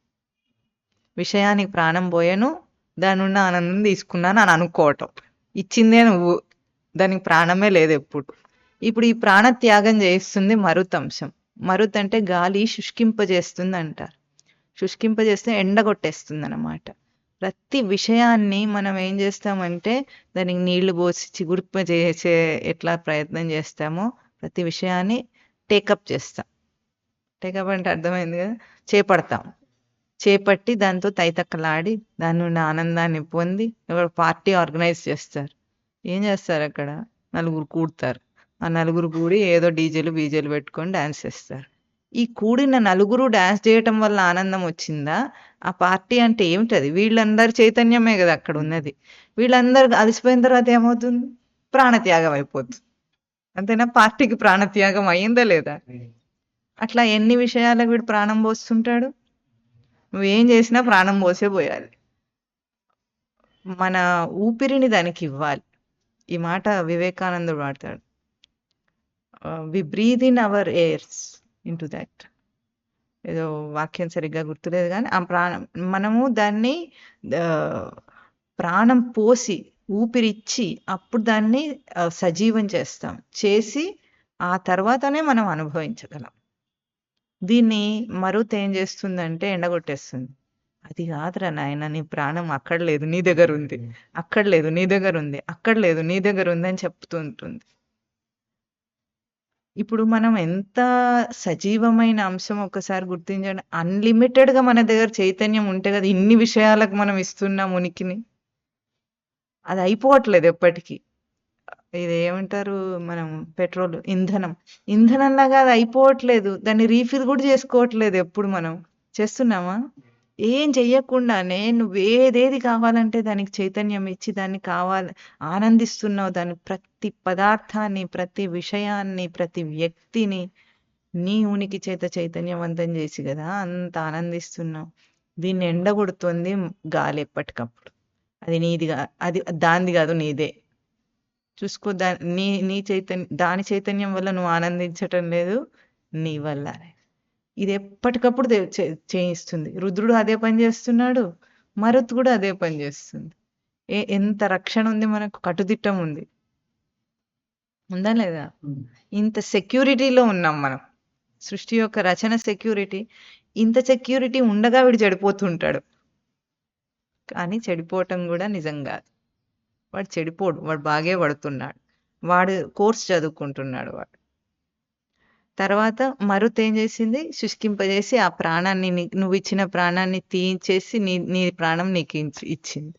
విషయానికి ప్రాణం పోయాను, దాని నుండి ఆనందం తీసుకున్నాను అని అనుకోవటం. ఇచ్చిందే నువ్వు, దానికి ప్రాణమే లేదు ఎప్పుడు. ఇప్పుడు ఈ ప్రాణ త్యాగం చేయిస్తుంది మరుత్ అంశం. మరుత్ అంటే గాలి శుష్కింపజేస్తుంది అంటారు. శుష్కింపజేస్తే ఎండగొట్టేస్తుంది అన్నమాట. ప్రతి విషయాన్ని మనం ఏం చేస్తామంటే దానికి నీళ్లు పోసి చిగురింపజేసే ఎట్లా ప్రయత్నం చేస్తామో ప్రతి విషయాన్ని టేకప్ చేస్తాం. టేకప్ అంటే అర్థమైంది కదా, చేపడతాం. చేపట్టి దాంతో తైతక్కలాడి దాని నుండి ఆనందాన్ని పొంది ఒక పార్టీ ఆర్గనైజ్ చేస్తారు. ఏం చేస్తారు అక్కడ? నలుగురు కూడతారు. ఆ నలుగురు కూడి ఏదో డీజేలు బీజేలు పెట్టుకొని డాన్స్ చేస్తారు. ఈ కూడిన నలుగురు డాన్స్ చేయటం వల్ల ఆనందం వచ్చిందా? ఆ పార్టీ అంటే ఏమిటది? వీళ్ళందరి చైతన్యమే కదా అక్కడ ఉన్నది. వీళ్ళందరూ అలసిపోయిన తర్వాత ఏమవుతుంది? ప్రాణత్యాగం అయిపోతుంది. అంతేనా? పార్టీకి ప్రాణత్యాగం అయిందా లేదా? అట్లా ఎన్ని విషయాలకు వీడు ప్రాణం పోస్తుంటాడు. నువ్వేం చేసినా ప్రాణం పోసే పోయాలి. మన ఊపిరిని దానికి ఇవ్వాలి. ఈ మాట వివేకానందుడు వాడతాడు. We breathe in our airs into that. ఏదో వాక్యం సరిగ్గా గుర్తులేదు కానీ ఆ ప్రాణం మనము దాన్ని ప్రాణం పోసి ఊపిరిచ్చి అప్పుడు దాన్ని సజీవం చేస్తాం. చేసి ఆ తర్వాతనే మనం అనుభవించగలం. దీన్ని మరుత్ ఏం చేస్తుందంటే ఎండగొట్టేస్తుంది. అది కాదురా నాయన, నీ ప్రాణం అక్కడ లేదు నీ దగ్గర ఉంది, అక్కడ లేదు నీ దగ్గర ఉంది, అక్కడ లేదు నీ దగ్గర ఉంది అని చెప్తూ ఉంటుంది. ఇప్పుడు మనం ఎంత సజీవమైన అంశం ఒక్కసారి గుర్తించండి. అన్లిమిటెడ్గా మన దగ్గర చైతన్యం ఉంటే కదా ఇన్ని విషయాలకు మనం ఇస్తున్నాం ఉనికిని. అది అయిపోవట్లేదు ఎప్పటికీ. ఇది ఏమంటారు మనం, పెట్రోల్ ఇంధనంలాగా అది అయిపోవట్లేదు. దాన్ని రీఫిల్ కూడా చేసుకోవట్లేదు. ఎప్పుడు మనం చేస్తున్నామా? ఏం చెయ్యకుండానే నువ్వు ఏదేది కావాలంటే దానికి చైతన్యం ఇచ్చి దాన్ని ఆనందిస్తున్నావు. దాని ప్రతి పదార్థాన్ని, ప్రతి విషయాన్ని, ప్రతి వ్యక్తిని నీ ఉనికి చేత చైతన్యవంతం చేసి కదా అంత ఆనందిస్తున్నావు. దీన్ని ఎండగొడుతుంది గాలి ఎప్పటికప్పుడు. అది అది దానిది కాదు, నీదే. చూసుకో, దాని చైతన్యం వల్ల నువ్వు ఆనందించటం లేదు, నీ వల్ల. ఇది ఎప్పటికప్పుడు చేయిస్తుంది. రుద్రుడు అదే పని చేస్తున్నాడు, మరుత్ కూడా అదే పని చేస్తుంది. ఎంత రక్షణ ఉంది మనకు, కట్టుదిట్టం ఉంది, ఉందా లేదా? ఇంత సెక్యూరిటీలో ఉన్నాం మనం. సృష్టి యొక్క రచన సెక్యూరిటీ. ఇంత సెక్యూరిటీ ఉండగా వీడు చెడిపోతుంటాడు. కానీ చెడిపోవటం కూడా నిజం కాదు. వాడు చెడిపోడు, వాడు బాగే పడుతున్నాడు. వాడు కోర్స్ చదువుకుంటున్నాడు. వాడు తర్వాత మరుత్ ఏం చేసింది? శుష్కింపజేసి ఆ ప్రాణాన్ని, నువ్వు ఇచ్చిన ప్రాణాన్ని తీయించేసి నీ ప్రాణం నీకు ఇచ్చింది.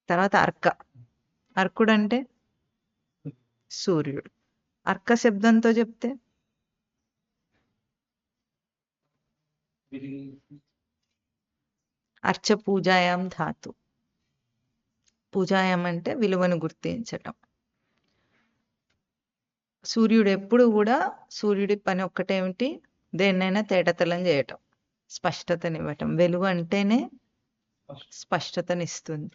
తర్వాత అర్కుడు అంటే సూర్యుడు. అర్క శబ్దంతో చెప్తే అర్చ పూజాయాం ధాతు. పూజాయాం అంటే విలువను గుర్తించటం. సూర్యుడు ఎప్పుడు కూడా, సూర్యుడి పని ఒక్కటేమిటి? దేన్నైనా తేటతలం చేయటం, స్పష్టతనివ్వటం. వెలుగు అంటేనే స్పష్టతనిస్తుంది.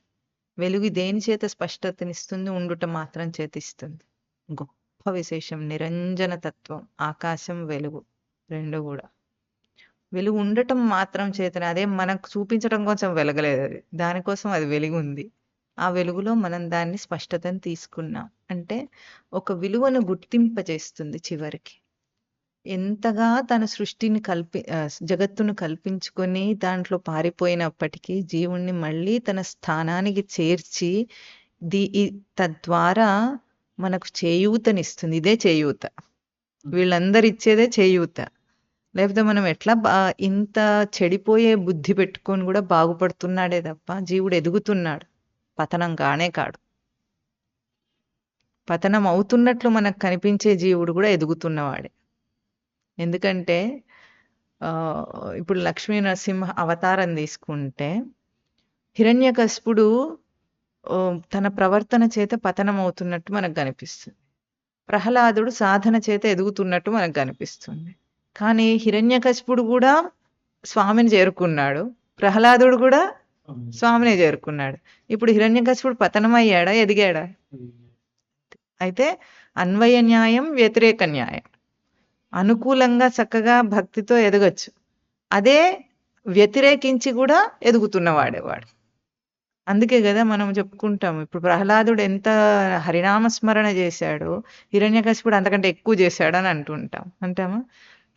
వెలుగు దేని చేత స్పష్టతనిస్తుంది? ఉండుట మాత్రం చేతిస్తుంది. గొప్ప విశేషం. నిరంజన తత్వం. ఆకాశం, వెలుగు రెండు కూడా. వెలుగు ఉండటం మాత్రం చేతనే. అదే మనకు చూపించడం కోసం వెలగలేదు, అది దానికోసం అది వెలుగు ఉంది. ఆ వెలుగులో మనం దాన్ని స్పష్టతను తీసుకున్నాం అంటే ఒక విలువను గుర్తింపజేస్తుంది. చివరికి ఎంతగా తన సృష్టిని జగత్తును కల్పించుకొని దాంట్లో పారిపోయినప్పటికీ జీవుణ్ణి మళ్ళీ తన స్థానానికి చేర్చి తద్వారా మనకు చేయూతనిస్తుంది. ఇదే చేయూత. వీళ్ళందరు ఇచ్చేదే చేయూత. లేకపోతే మనం ఎట్లా ఇంత చెడిపోయే బుద్ధి పెట్టుకొని కూడా బాగుపడుతున్నాడే తప్ప జీవుడు ఎదుగుతున్నాడు, పతనం కానే కాడు. పతనం అవుతున్నట్లు మనకు కనిపించే జీవుడు కూడా ఎదుగుతున్నవాడే. ఎందుకంటే ఇప్పుడు లక్ష్మీ నరసింహ అవతారం తీసుకుంటే హిరణ్యకశిపుడు తన ప్రవర్తన చేత పతనం అవుతున్నట్టు మనకు కనిపిస్తుంది. ప్రహ్లాదుడు సాధన చేత ఎదుగుతున్నట్టు మనకు కనిపిస్తుంది. కానీ హిరణ్యకశిపుడు కూడా స్వామిని చేరుకున్నాడు, ప్రహ్లాదుడు కూడా స్వామిని చేరుకున్నాడు. ఇప్పుడు హిరణ్యకశిపుడు పతనమయ్యాడా, ఎదిగాడా? అయితే అన్వయ న్యాయం, వ్యతిరేక న్యాయం. అనుకూలంగా చక్కగా భక్తితో ఎదగచ్చు, అదే వ్యతిరేకించి కూడా ఎదుగుతున్నవాడేవాడు. అందుకే కదా మనం చెప్పుకుంటాం, ఇప్పుడు ప్రహ్లాదుడు ఎంత హరినామస్మరణ చేశాడో హిరణ్యకశిపుడు అంతకంటే ఎక్కువ చేశాడు అని అంటామా?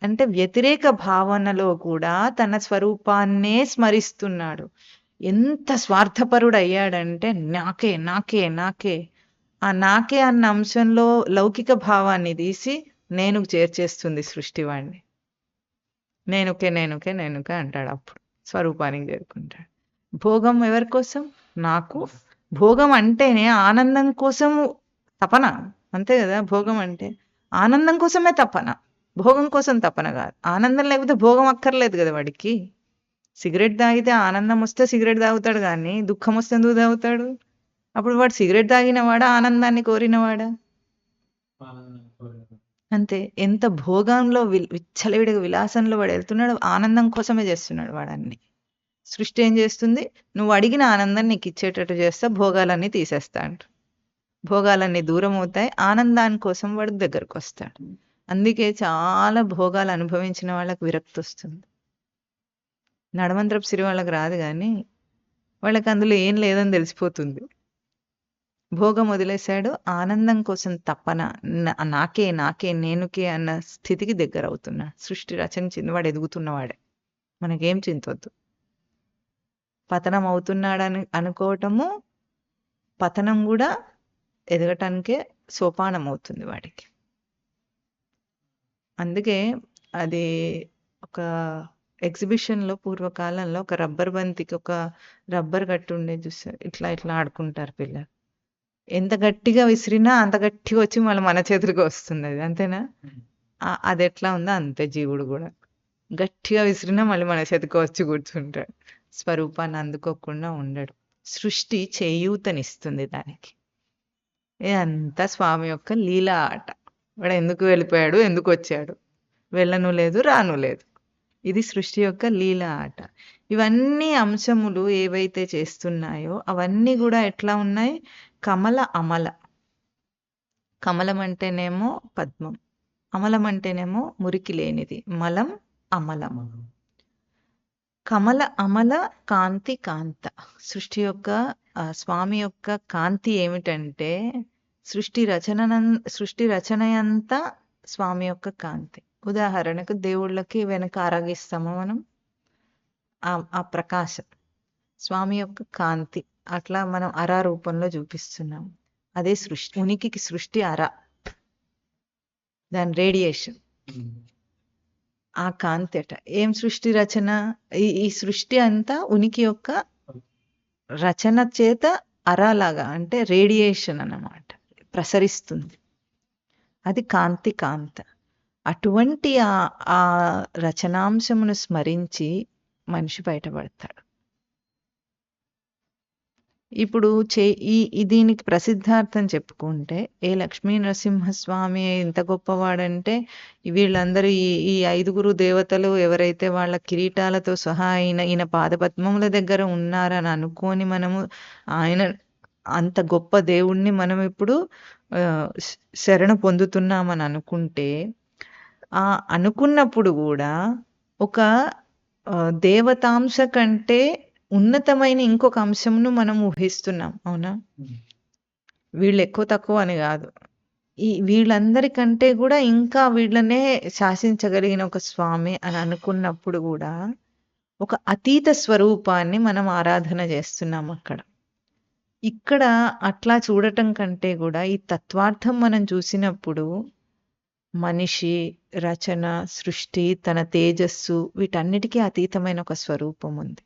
అంటే వ్యతిరేక భావనలో కూడా తన స్వరూపాన్నే స్మరిస్తున్నాడు. ఎంత స్వార్థపరుడు అయ్యాడంటే నాకే నాకే నాకే, ఆ నాకే అన్న అంశంలో లౌకిక భావాన్ని తీసి నేనుకు చేర్చేస్తుంది సృష్టి వాడిని. నేనుకే నేనుకే నేనుకే అంటాడు, అప్పుడు స్వరూపానికి చేరుకుంటాడు. భోగం ఎవరి కోసం? నాకు. భోగం అంటేనే ఆనందం కోసం తపన, అంతే కదా. భోగం అంటే ఆనందం కోసమే తపన, భోగం కోసం తపన కాదు. ఆనందం లేకపోతే భోగం అక్కర్లేదు కదా వాడికి. సిగరెట్ తాగితే ఆనందం వస్తే సిగరెట్ తాగుతాడు, కానీ దుఃఖం వస్తే ఎందుకు తాగుతాడు? అప్పుడు వాడు సిగరెట్ తాగినవాడా, ఆనందాన్ని కోరినవాడా? అంతే. ఎంత భోగంలో విచ్చలవిడిగా విలాసంలో వాడు వెళ్తున్నాడు, ఆనందం కోసమే చేస్తున్నాడు వాడన్ని. సృష్టి ఏం చేస్తుంది? నువ్వు అడిగిన ఆనందం నీకు ఇచ్చేటట్టు చేస్తా, భోగాలన్నీ తీసేస్తా అంట. భోగాలన్నీ దూరం అవుతాయి, ఆనందాని కోసం వాడు దగ్గరకు వస్తాడు. అందుకే చాలా భోగాలు అనుభవించిన వాళ్ళకి విరక్తి వస్తుంది. నడమంత్రపు సిరి వాళ్ళకి రాదు, కానీ వాళ్ళకి అందులో ఏం లేదని తెలిసిపోతుంది. భోగం వదిలేశాడు, ఆనందం కోసం తపన, నాకే నాకే నేనుకే అన్న స్థితికి దగ్గర అవుతున్నాడు. సృష్టి రచన వాడు ఎదుగుతున్నవాడే, మనకేం చింతొద్దు. పతనం అవుతున్నాడని అనుకోవటము, పతనం కూడా ఎదగటానికే సోపానం అవుతుంది వాడికి. అందుకే అది ఒక ఎగ్జిబిషన్లో పూర్వకాలంలో ఒక రబ్బర్ బంతికి ఒక రబ్బర్ గట్టు ఉండే చూస్తారు, ఇట్లా ఇట్లా ఆడుకుంటారు పిల్లలు. ఎంత గట్టిగా విసిరినా అంత గట్టిగా వచ్చి మళ్ళీ మన చేతులకు వస్తుంది అది, అంతేనా? అది ఎట్లా ఉందో అంతే జీవుడు కూడా, గట్టిగా విసిరినా మళ్ళీ మన చేతికి వచ్చి కూర్చుంటాడు. స్వరూపాన్ని అందుకోకుండా ఉండడు. సృష్టి చేయూతనిస్తుంది దానికి. ఇదంతా స్వామి యొక్క లీలా ఆట. వాడు ఎందుకు వెళ్ళిపోయాడు, ఎందుకు వచ్చాడు? వెళ్ళను లేదు, రాను లేదు. ఇది సృష్టి యొక్క లీలా ఆట. ఇవన్నీ అంశములు ఏవైతే చేస్తున్నాయో అవన్నీ కూడా ఎట్లా ఉన్నాయి? కమల అమల. కమలం అంటేనేమో పద్మం, అమలం అంటేనేమో మురికి లేనిది, మలం అమలం. కమల అమల కాంతి కాంత. సృష్టి యొక్క స్వామి యొక్క కాంతి ఏమిటంటే సృష్టి రచన అంతా స్వామి యొక్క కాంతి. ఉదాహరణకు దేవుళ్ళకి వెనక ఆరాగిస్తాము మనం, ఆ ప్రకాశం స్వామి యొక్క కాంతి. అట్లా మనం అరా రూపంలో చూపిస్తున్నాం. అదే సృష్టి, ఉనికికి సృష్టి అర, దాని రేడియేషన్, ఆ కాంతి అట. ఏం సృష్టి రచన? ఈ సృష్టి అంతా ఉనికి యొక్క రచన చేత అరాలాగా, అంటే రేడియేషన్ అన్నమాట, ప్రసరిస్తుంది. అది కాంతి కాంత. అటువంటి ఆ రచనాంశమును స్మరించి మనిషి బయటపడతాడు. ఇప్పుడు దీనికి ప్రసిద్ధార్థం చెప్పుకుంటే, ఏ లక్ష్మీ నరసింహస్వామి ఇంత గొప్పవాడంటే, వీళ్ళందరూ ఈ 5గురు దేవతలు ఎవరైతే వాళ్ళ కిరీటాలతో సహా ఈయన పాదపద్మముల దగ్గర ఉన్నారని అనుకొని మనము ఆయన అంత గొప్ప దేవుణ్ణి మనం ఇప్పుడు శరణ పొందుతున్నామని అనుకుంటే, అనుకున్నప్పుడు కూడా ఒక దేవతాంశ కంటే ఉన్నతమైన ఇంకొక అంశంను మనం ఊహిస్తున్నాం, అవునా? వీళ్ళు ఎక్కువ తక్కువ అని కాదు, వీళ్ళందరికంటే కూడా ఇంకా వీళ్ళనే శాసించగలిగిన ఒక స్వామి అని అనుకున్నప్పుడు కూడా ఒక అతీత స్వరూపాన్ని మనం ఆరాధన చేస్తున్నాం అక్కడ. ఇక్కడ అట్లా చూడటం కంటే కూడా ఈ తత్వార్థం మనం చూసినప్పుడు మనిషి, రచన, సృష్టి, తన తేజస్సు, వీటన్నిటికీ అతీతమైన ఒక స్వరూపం ఉంది.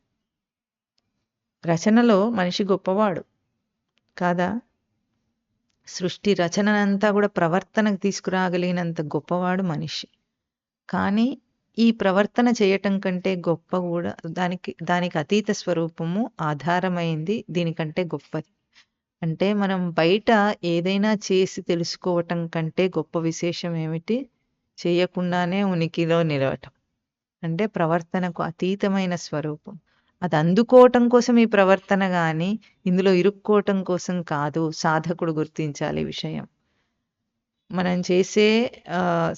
రచనలో మనిషి గొప్పవాడు కాదా? సృష్టి రచనంతా కూడా ప్రవర్తనకు తీసుకురాగలిగినంత గొప్పవాడు మనిషి. కానీ ఈ ప్రవర్తన చేయటం కంటే గొప్ప కూడా దానికి అతీత స్వరూపము ఆధారమైంది దీనికంటే గొప్పది. అంటే మనం బయట ఏదైనా చేసి తెలుసుకోవటం కంటే గొప్ప విశేషం ఏమిటి? చేయకుండానే ఉనికిలో నిలవటం. అంటే ప్రవర్తనకు అతీతమైన స్వరూపం. అది అందుకోవటం కోసం ఈ ప్రవర్తన, కానీ ఇందులో ఇరుక్కోవటం కోసం కాదు. సాధకుడు గుర్తించాలి విషయం. మనం చేసే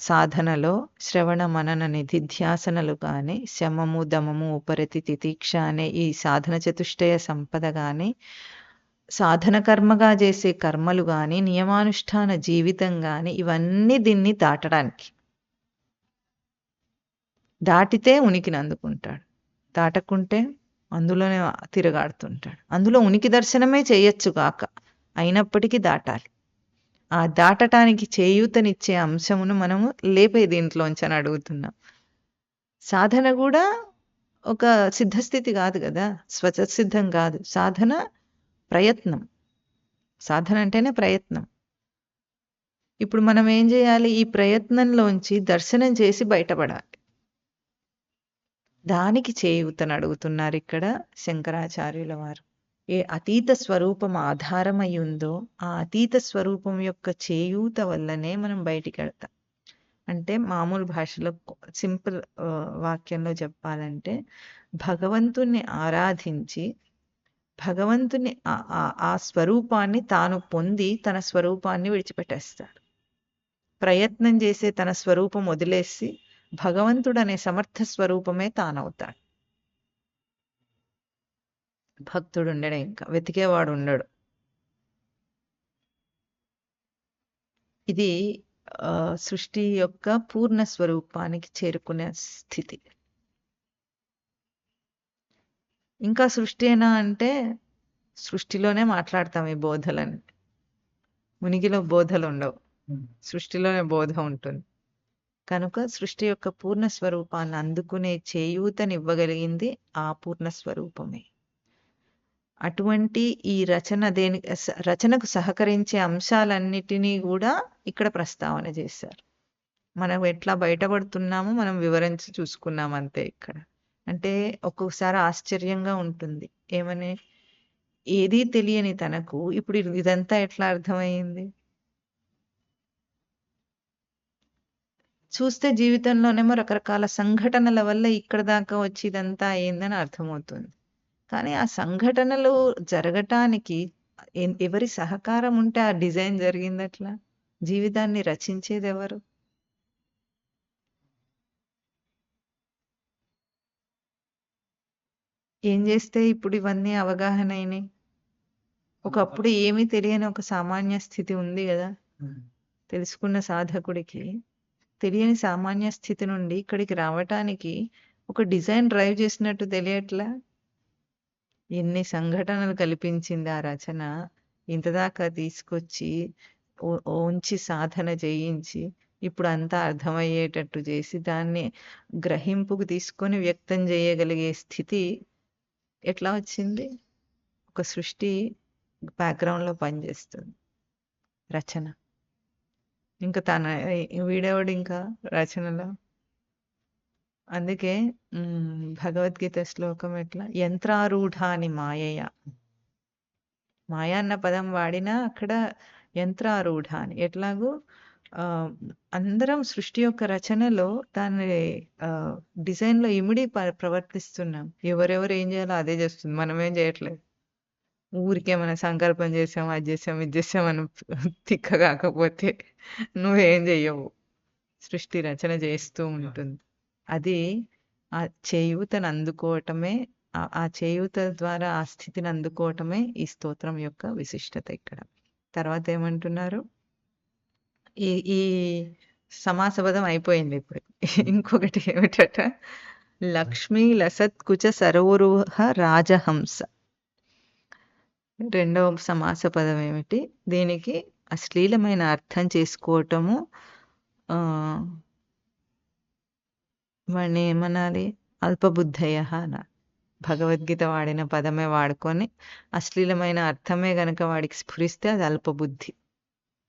సాధనలో శ్రవణ మనన నిధిధ్యాసనలు కానీ, శమము దమము ఉపరతి తితీక్ష అనే ఈ సాధన చతుష్టయ సంపద కానీ, సాధన కర్మగా చేసే కర్మలు కానీ, నియమానుష్ఠాన జీవితం కానీ, ఇవన్నీ దీన్ని దాటడానికి. దాటితే ఉనికిని అందుకుంటాడు, దాటకుంటే అందులోనే తిరగాడుతుంటాడు. అందులో ఉనికి దర్శనమే చేయొచ్చు కాక అయినప్పటికీ దాటాలి. ఆ దాటటానికి చేయూతనిచ్చే అంశమును మనము లేపే దీంట్లోంచి అని అడుగుతున్నాం. సాధన కూడా ఒక సిద్ధస్థితి కాదు కదా, స్వతసిద్ధం కాదు. సాధన ప్రయత్నం. సాధన అంటేనే ప్రయత్నం. ఇప్పుడు మనం ఏం చేయాలి? ఈ ప్రయత్నంలోంచి దర్శనం చేసి బయటపడాలి. దానికి చేయూతను అడుగుతున్నారు ఇక్కడ శంకరాచార్యుల వారు. ఏ అతీత స్వరూపం ఆధారమై ఉందో ఆ అతీత స్వరూపం యొక్క చేయూత వల్లనే మనం బయటికి వెళ్తాం. అంటే మామూలు భాషలో సింపుల్ వాక్యంలో చెప్పాలంటే, భగవంతుణ్ణి ఆరాధించి భగవంతుని ఆ స్వరూపాన్ని తాను పొంది తన స్వరూపాన్ని విడిచిపెట్టేస్తాడు. ప్రయత్నం చేసే తన స్వరూపం వదిలేసి భగవంతుడనే సమర్థ స్వరూపమే తానవుతాడు. భక్తుడు ఉండడే, ఇంకా వెతికేవాడు ఉండడు. ఇది సృష్టి యొక్క పూర్ణ స్వరూపానికి చేరుకునే స్థితి. ఇంకా సృష్టినా అంటే సృష్టిలోనే మాట్లాడతాం ఈ బోధలని. మునిగిలో బోధలు ఉండవు, సృష్టిలోనే బోధ ఉంటుంది. కనుక సృష్టి యొక్క పూర్ణ స్వరూపాన్ని అందుకునే చేయూతనివ్వగలిగింది ఆ పూర్ణ స్వరూపమే. అటువంటి ఈ రచనకు సహకరించే అంశాలన్నిటినీ కూడా ఇక్కడ ప్రస్తావన చేశారు. మనం ఎట్లా బయటపడుతున్నామో మనం వివరించి చూసుకున్నాం అంతే. ఇక్కడ అంటే ఒక్కొక్కసారి ఆశ్చర్యంగా ఉంటుంది. ఏమని, ఏదీ తెలియని తనకు ఇప్పుడు ఇదంతా ఎట్లా అర్థమైంది? చూస్తే జీవితంలోనేమో రకరకాల సంఘటనల వల్ల ఇక్కడ దాకా వచ్చి ఇదంతా అయిందని అర్థమవుతుంది. కానీ ఆ సంఘటనలు జరగటానికి ఎవరి సహకారం ఉంటే ఆ డిజైన్ జరిగిందట్లా? జీవితాన్ని రచించేది ఎవరు? ఏం చేస్తే ఇప్పుడు ఇవన్నీ అవగాహన అయినాయి? ఒకప్పుడు ఏమీ తెలియని ఒక సామాన్య స్థితి ఉంది కదా, తెలుసుకున్న సాధకుడికి తెలియని సామాన్య స్థితి నుండి ఇక్కడికి రావటానికి ఒక డిజైన్ డ్రైవ్ చేసినట్టు తెలియట్లా? ఎన్ని సంఘటనలు కల్పించింది ఆ రచన, ఇంతదాకా తీసుకొచ్చి ఉంచి సాధన చేయించి ఇప్పుడు అంతా అర్థమయ్యేటట్టు చేసి దాన్ని గ్రహింపుకు తీసుకొని వ్యక్తం చేయగలిగే స్థితి ఎట్లా వచ్చింది? ఒక సృష్టి బ్యాక్గ్రౌండ్లో పనిచేస్తుంది రచన. ఇంకా తన వీడేవాడు ఇంకా రచనలో. అందుకే భగవద్గీత శ్లోకం ఎట్లా, యంత్రారూఢాని మాయయ. మాయ అన్న పదం వాడినా అక్కడ యంత్రారూఢాని. ఎట్లాగూ అందరం సృష్టి యొక్క రచనలో దాని డిజైన్లో ఇమిడి ప్రవర్తిస్తున్నాం. ఎవరెవరు ఏం చేయాలో అదే చేస్తుంది, మనం ఏం చేయట్లేదు. ఊరికే మనం సంకల్పం చేసాం, అది చేసాం, ఇది చేసాం అని తిక్క కాకపోతే నువ్వేం చెయ్యవు. సృష్టి రచన చేస్తూ ఉంటుంది. అది ఆ చేయూతను అందుకోవటమే, ఆ చేయూత ద్వారా ఆ స్థితిని అందుకోవటమే ఈ స్తోత్రం యొక్క విశిష్టత. ఇక్కడ తర్వాత ఏమంటున్నారు? ఈ సమాసపదం అయిపోయింది. ఇప్పుడు ఇంకొకటి ఏమిటట, లక్ష్మీ లసత్కుచ సరోరుహ రాజహంస. రెండవ సమాస పదం ఏమిటి? దీనికి అశ్లీలమైన అర్థం చేసుకోవటము, వాడిని ఏమనాలి? అల్పబుద్ధయ అనాలి. భగవద్గీత వాడిన పదమే వాడుకొని అశ్లీలమైన అర్థమే గనక వాడికి స్ఫురిస్తే అది అల్పబుద్ధి.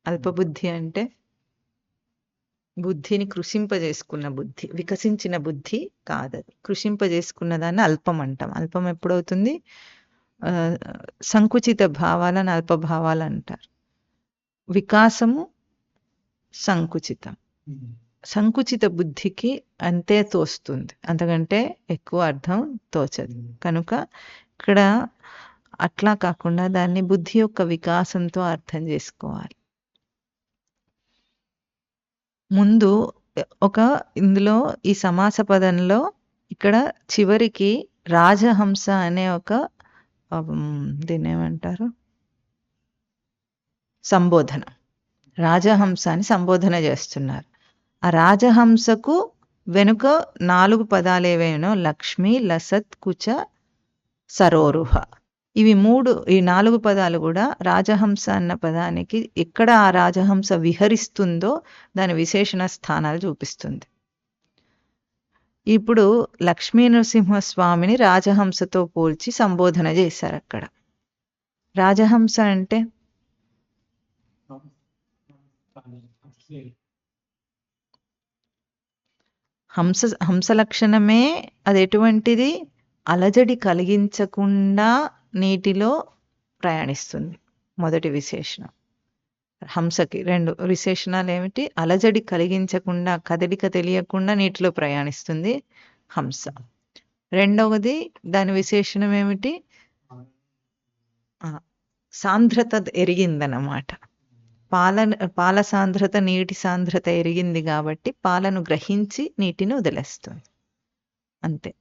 అల్పబుద్ధి అంటే బుద్ధిని కృషింపజేసుకున్న బుద్ధి, వికసించిన బుద్ధి కాదది. కృషింపజేసుకున్న దాన్ని అల్పం అంటాం. అల్పం ఎప్పుడవుతుంది? సంకుచిత భావాలను అల్పభావాలు అంటారు. వికాసము సంకుచితం. సంకుచిత బుద్ధికి అంతే తోస్తుంది, అంతకంటే ఎక్కువ అర్థం తోచదు. కనుక ఇక్కడ అట్లా కాకుండా దాన్ని బుద్ధి యొక్క వికాసంతో అర్థం చేసుకోవాలి. ముందు ఇందులో ఈ సమాస పదంలో ఇక్కడ చివరికి రాజహంస అనే ఒక దీన్ని ఏమంటారు, సంబోధన, రాజహంస అని సంబోధన చేస్తున్నారు. ఆ రాజహంసకు వెనుక 4 పదాలు ఏవేనో లక్ష్మి, లసత్, కుచ, సరోరుహ. ఇవి 4 పదాలు కూడా రాజహంస అన్న పదానికి ఎక్కడ ఆ రాజహంస విహరిస్తుందో దాని విశేషణ స్థానాలు చూపిస్తుంది. ఇప్పుడు లక్ష్మీ నరసింహస్వామిని రాజహంసతో పోల్చి సంబోధన చేశారు అక్కడ. రాజహంస అంటే హంస లక్షణమే అది ఎటువంటిది? అలజడి కలిగించకుండా నీటిలో ప్రయాణిస్తుంది. మొదటి విశేషణం. హంసకి 2 విశేషణాలు ఏమిటి? అలజడి కలిగించకుండా, కదలిక తెలియకుండా నీటిలో ప్రయాణిస్తుంది హంస. రెండవది దాని విశేషణం ఏమిటి? సాంద్రత ఎరిగిందన్నమాట. పాల సాంద్రత, నీటి సాంద్రత ఎరిగింది కాబట్టి పాలను గ్రహించి నీటిని వదిలేస్తుంది. అంతే.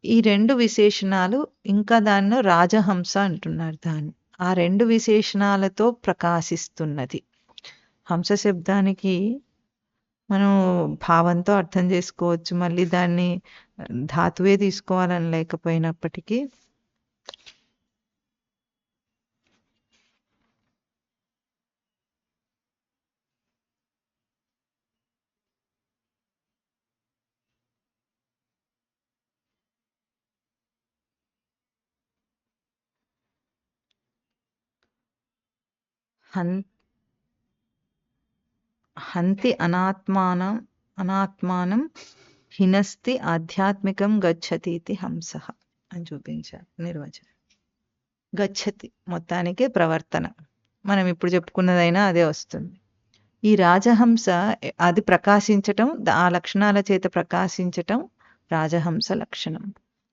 ఈ 2 విశేషణాలు ఇంకా దాన్ని రాజహంస అంటున్నారు దాన్ని. ఆ 2 విశేషణాలతో ప్రకాశిస్తున్నది. హంస శబ్దానికి మనం భావంతో అర్థం చేసుకోవచ్చు. మళ్ళీ దాన్ని ధాతువే తీసుకోవాలని లేకపోయినప్పటికీ హంతి అనాత్మానం హినస్తి ఆధ్యాత్మికం గచ్చతి ఇది హంసః అని చూపించారు నిర్వచనం. గచ్చతి మొత్తానికి ప్రవర్తన. మనం ఇప్పుడు చెప్పుకున్నదైనా అదే వస్తుంది. ఈ రాజహంస అది ప్రకాశించటం, ఆ లక్షణాల చేత ప్రకాశించటం రాజహంస లక్షణం.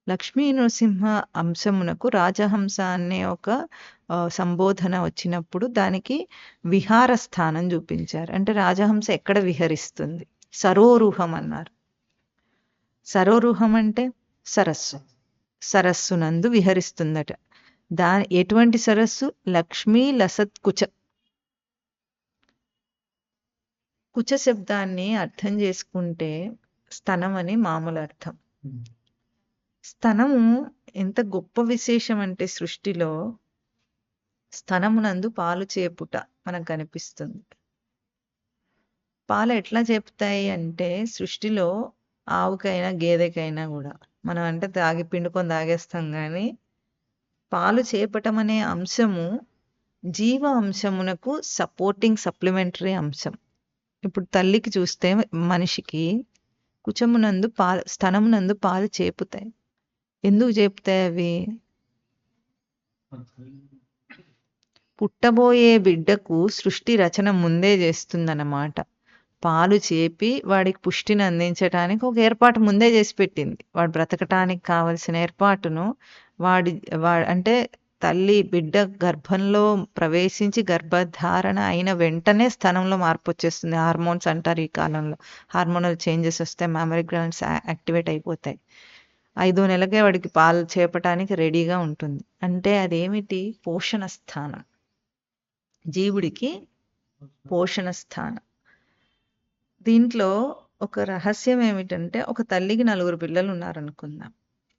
లక్ష్మీ నృసింహ అంశమునకు రాజహంస అనే ఒక సంబోధన వచ్చినప్పుడు దానికి విహార స్థానం చూపించారు. అంటే రాజహంస ఎక్కడ విహరిస్తుంది? సరోరుహం అన్నారు. సరోరుహం అంటే సరస్సునందు విహరిస్తుందట. ఎటువంటి సరస్సు? లక్ష్మీ లసత్ కుచ. కుచ శబ్దాన్ని అర్థం చేసుకుంటే స్తనం అని మామూలు అర్థం. స్తనము ఎంత గొప్ప విశేషం అంటే సృష్టిలో స్తనమునందు పాలు చేపుట మనకు కనిపిస్తుంది. పాలు ఎట్లా చేపుతాయి అంటే సృష్టిలో ఆవుకైనా గేదెకైనా కూడా మనం అంటే పిండుకొని తాగేస్తాం కానీ పాలు చేపటం అనే అంశము జీవ అంశమునకు సపోర్టింగ్ సప్లిమెంటరీ అంశం. ఇప్పుడు తల్లికి చూస్తే మనిషికి స్తనమునందు పాలు చేపుతాయి. ఎందుకు చేపుతాయి అవి? పుట్టబోయే బిడ్డకు సృష్టి రచన ముందే చేస్తుందన్నమాట. పాలు చేపి వాడికి పుష్టిని అందించడానికి ఒక ఏర్పాటు ముందే చేసి పెట్టింది. వాడు బ్రతకటానికి కావలసిన ఏర్పాటును అంటే తల్లి బిడ్డ గర్భంలో ప్రవేశించి గర్భధారణ అయిన వెంటనే స్తనంలో మార్పు వచ్చేస్తుంది. హార్మోన్స్ అంటారు ఈ కాలంలో. హార్మోనల్ చేంజెస్ వస్తే మామరీ గ్లాండ్స్ యాక్టివేట్ అయిపోతాయి. 5వ నెలకే వాడికి పాలు చేపటానికి రెడీగా ఉంటుంది. అంటే అదేమిటి? పోషణ స్థానం. జీవుడికి పోషణ స్థానం. దీంట్లో ఒక రహస్యం ఏమిటంటే ఒక తల్లికి 4 పిల్లలు ఉన్నారనుకుందాం.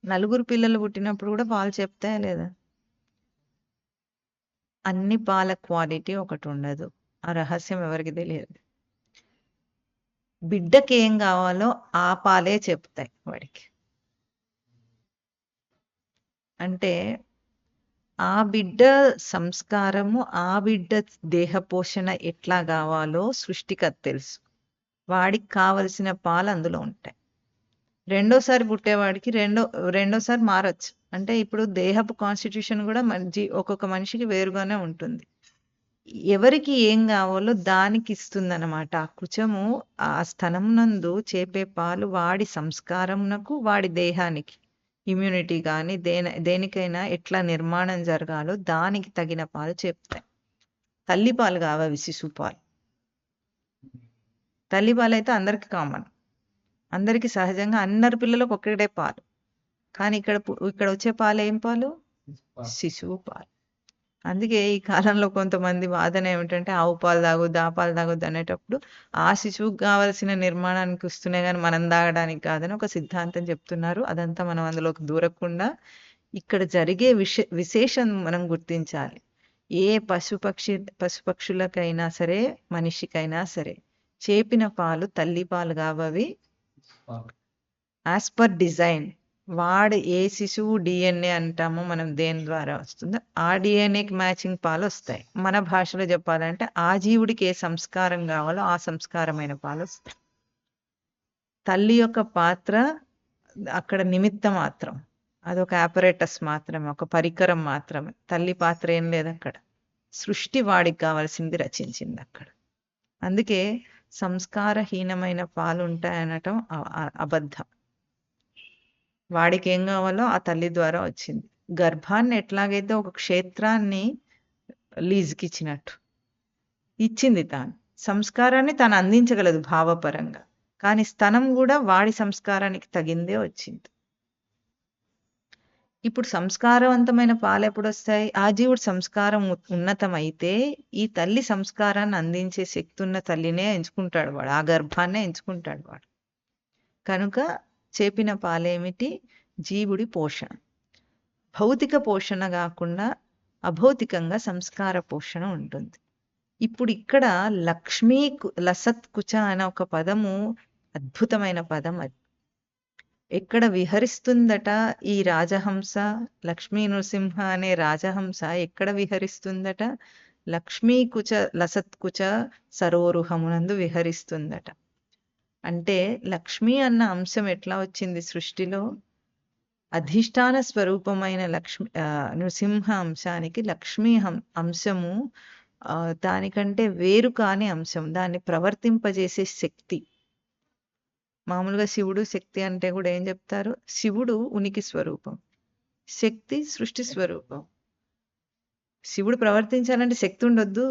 4 పిల్లలు పుట్టినప్పుడు కూడా పాలు చెప్తాయా లేదా? అన్ని పాల క్వాలిటీ ఒకటి ఉండదు. ఆ రహస్యం ఎవరికి తెలియదు. బిడ్డకి ఏం కావాలో ఆ పాలే చెప్తాయి వాడికి. అంటే ఆ బిడ్డ సంస్కారము, ఆ బిడ్డ దేహ పోషణ ఎట్లా కావాలో సృష్టికి తెలుసు. వాడికి కావలసిన పాలు అందులో ఉంటాయి. రెండోసారి పుట్టేవాడికి రెండోసారి మారచ్చు. అంటే ఇప్పుడు దేహపు కాన్స్టిట్యూషన్ కూడా ఒక్కొక్క మనిషికి వేరుగానే ఉంటుంది. ఎవరికి ఏం కావాలో దానికి ఇస్తుందన్నమాట. ఆ కుచము ఆ స్తనమునందు చేపే పాలు వాడి సంస్కారమునకు, వాడి దేహానికి, ఇమ్యూనిటీ కానీ దేనికైనా ఎట్లా నిర్మాణం జరగాలో దానికి తగిన పాలు చెప్తాయి. తల్లి పాలు కావవి శిశు పాలు. తల్లి పాలు అయితే అందరికి కామన్, అందరికి సహజంగా అందరి పిల్లలకు ఒక్కటే పాలు. కానీ ఇక్కడ వచ్చే పాలు ఏం పాలు? శిశువు పాలు. అందుకే ఈ కాలంలో కొంతమంది వాదన ఏమిటంటే ఆవు పాలు తాగొద్దు, ఆ పాలు తాగొద్దు అనేటప్పుడు ఆ శిశువుకి కావాల్సిన నిర్మాణానికి వస్తున్నాయి గానీ మనం తాగడానికి కాదని ఒక సిద్ధాంతం చెప్తున్నారు. అదంతా మనం అందులోకి దూరకుండా ఇక్కడ జరిగే విశేషం మనం గుర్తించాలి. ఏ పశుపక్షులకైనా సరే, మనిషికైనా సరే చేపిన పాలు తల్లి పాలు కావవి. యాజ్ పర్ డిజైన్ వాడు ఏ శిశువు డిఎన్ఏ అంటామో మనం దేని ద్వారా వస్తుందో ఆ డిఎన్ఏకి మ్యాచింగ్ పాలు వస్తాయి. మన భాషలో చెప్పాలంటే ఆ జీవుడికి ఏ సంస్కారం కావాలో ఆ సంస్కారమైన పాలు వస్తాయి. తల్లి యొక్క పాత్ర అక్కడ నిమిత్త మాత్రం, అదొక ఆపరేటస్ మాత్రమే, ఒక పరికరం మాత్రమే. తల్లి పాత్ర ఏం లేదు అక్కడ. సృష్టి వాడికి కావాల్సింది రచించింది అక్కడ. అందుకే సంస్కారహీనమైన పాలు ఉంటాయనటం అబద్ధం. వాడికి ఏం కావాలో ఆ తల్లి ద్వారా వచ్చింది. గర్భాన్ని ఎట్లాగైతే ఒక క్షేత్రాన్ని లీజుకి ఇచ్చినట్టు ఇచ్చింది తాను. సంస్కారాన్ని తాను అందించగలదు భావపరంగా, కానీ స్తనం కూడా వాడి సంస్కారానికి తగిందే వచ్చింది. ఇప్పుడు సంస్కారవంతమైన పాలు ఎప్పుడు వస్తాయి? ఆ జీవుడు సంస్కారం ఉన్నతమైతే ఈ తల్లి సంస్కారాన్ని అందించే శక్తి ఉన్న తల్లినే ఎంచుకుంటాడు వాడు, ఆ గర్భాన్నే ఎంచుకుంటాడు వాడు. కనుక చేపిన పాలేమిటి? జీవుడి పోషణ. భౌతిక పోషణ కాకుండా అభౌతికంగా సంస్కార పోషణ ఉంటుంది. ఇప్పుడు ఇక్కడ లక్ష్మీ లసత్ కుచ అనే ఒక పదము అద్భుతమైన పదం. అది ఎక్కడ విహరిస్తుందట? ఈ రాజహంస, లక్ష్మీ నృసింహ అనే రాజహంస ఎక్కడ విహరిస్తుందట? లక్ష్మీ కుచ లసత్కుచ సరోరుహమునందు విహరిస్తుందట. అంటే లక్ష్మి అన్న అంశం ఎట్లా వచ్చింది సృష్టిలో? అధిష్టాన స్వరూపమైన నృసింహ అంశానికి లక్ష్మీ అంశము దానికంటే వేరు కాని అంశం, దాన్ని ప్రవర్తింపజేసే శక్తి. మామూలుగా శివుడు శక్తి అంటే కూడా ఏం చెప్తారు? శివుడు ఉనికి స్వరూపం, శక్తి సృష్టి స్వరూపం. శివుడు ప్రవర్తించాలంటే శక్తి ఉండొద్దు.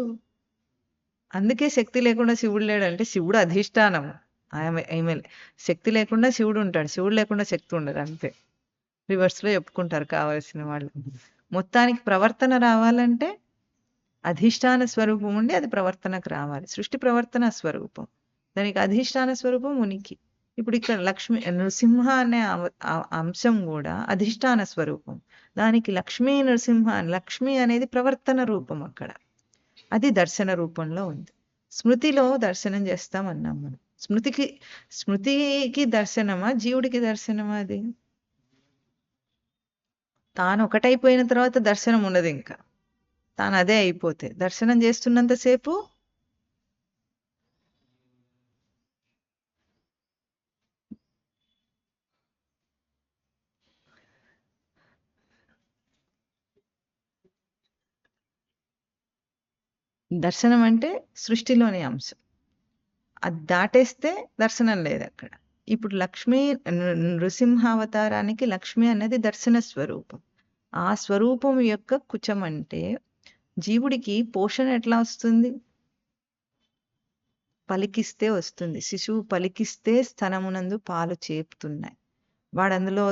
అందుకే శక్తి లేకుండా శివుడు లేడంటే శివుడు అధిష్టానం. ఆమె శక్తి లేకుండా శివుడు ఉంటాడు, శివుడు లేకుండా శక్తి ఉండదు. అంతే. రివర్స్లో చెప్పుకుంటారు కావలసిన వాళ్ళు. మొత్తానికి ప్రవర్తన రావాలంటే అధిష్టాన స్వరూపం ఉండి అది ప్రవర్తనకు రావాలి. సృష్టి ప్రవర్తన స్వరూపం, దానికి అధిష్టాన స్వరూపం ఉనికి. ఇప్పుడు ఇక్కడ నృసింహ అనే అంశం కూడా అధిష్టాన స్వరూపం, దానికి లక్ష్మీ నృసింహ. లక్ష్మి అనేది ప్రవర్తన రూపం అక్కడ, అది దర్శన రూపంలో ఉంది. స్మృతిలో దర్శనం చేస్తామన్నాం మనం. స్మృతికి దర్శనమా, జీవుడికి దర్శనమా? అది తాను ఒకటైపోయిన తర్వాత దర్శనం ఉండదు. ఇంకా తాను అదే అయిపోతే దర్శనం చేస్తున్నంతసేపు దర్శనం అంటే సృష్టిలోని అంశం. అది దాటేస్తే దర్శనం లేదు అక్కడ. ఇప్పుడు నృసింహావతారానికి లక్ష్మి అనేది దర్శన స్వరూపం. ఆ స్వరూపం యొక్క కుచం అంటే జీవుడికి పోషణ ఎట్లా వస్తుంది? పలికిస్తే వస్తుంది. శిశువు పలికిస్తే స్తనమునందు పాలు చేపుతున్నాయి. వాడు అందులో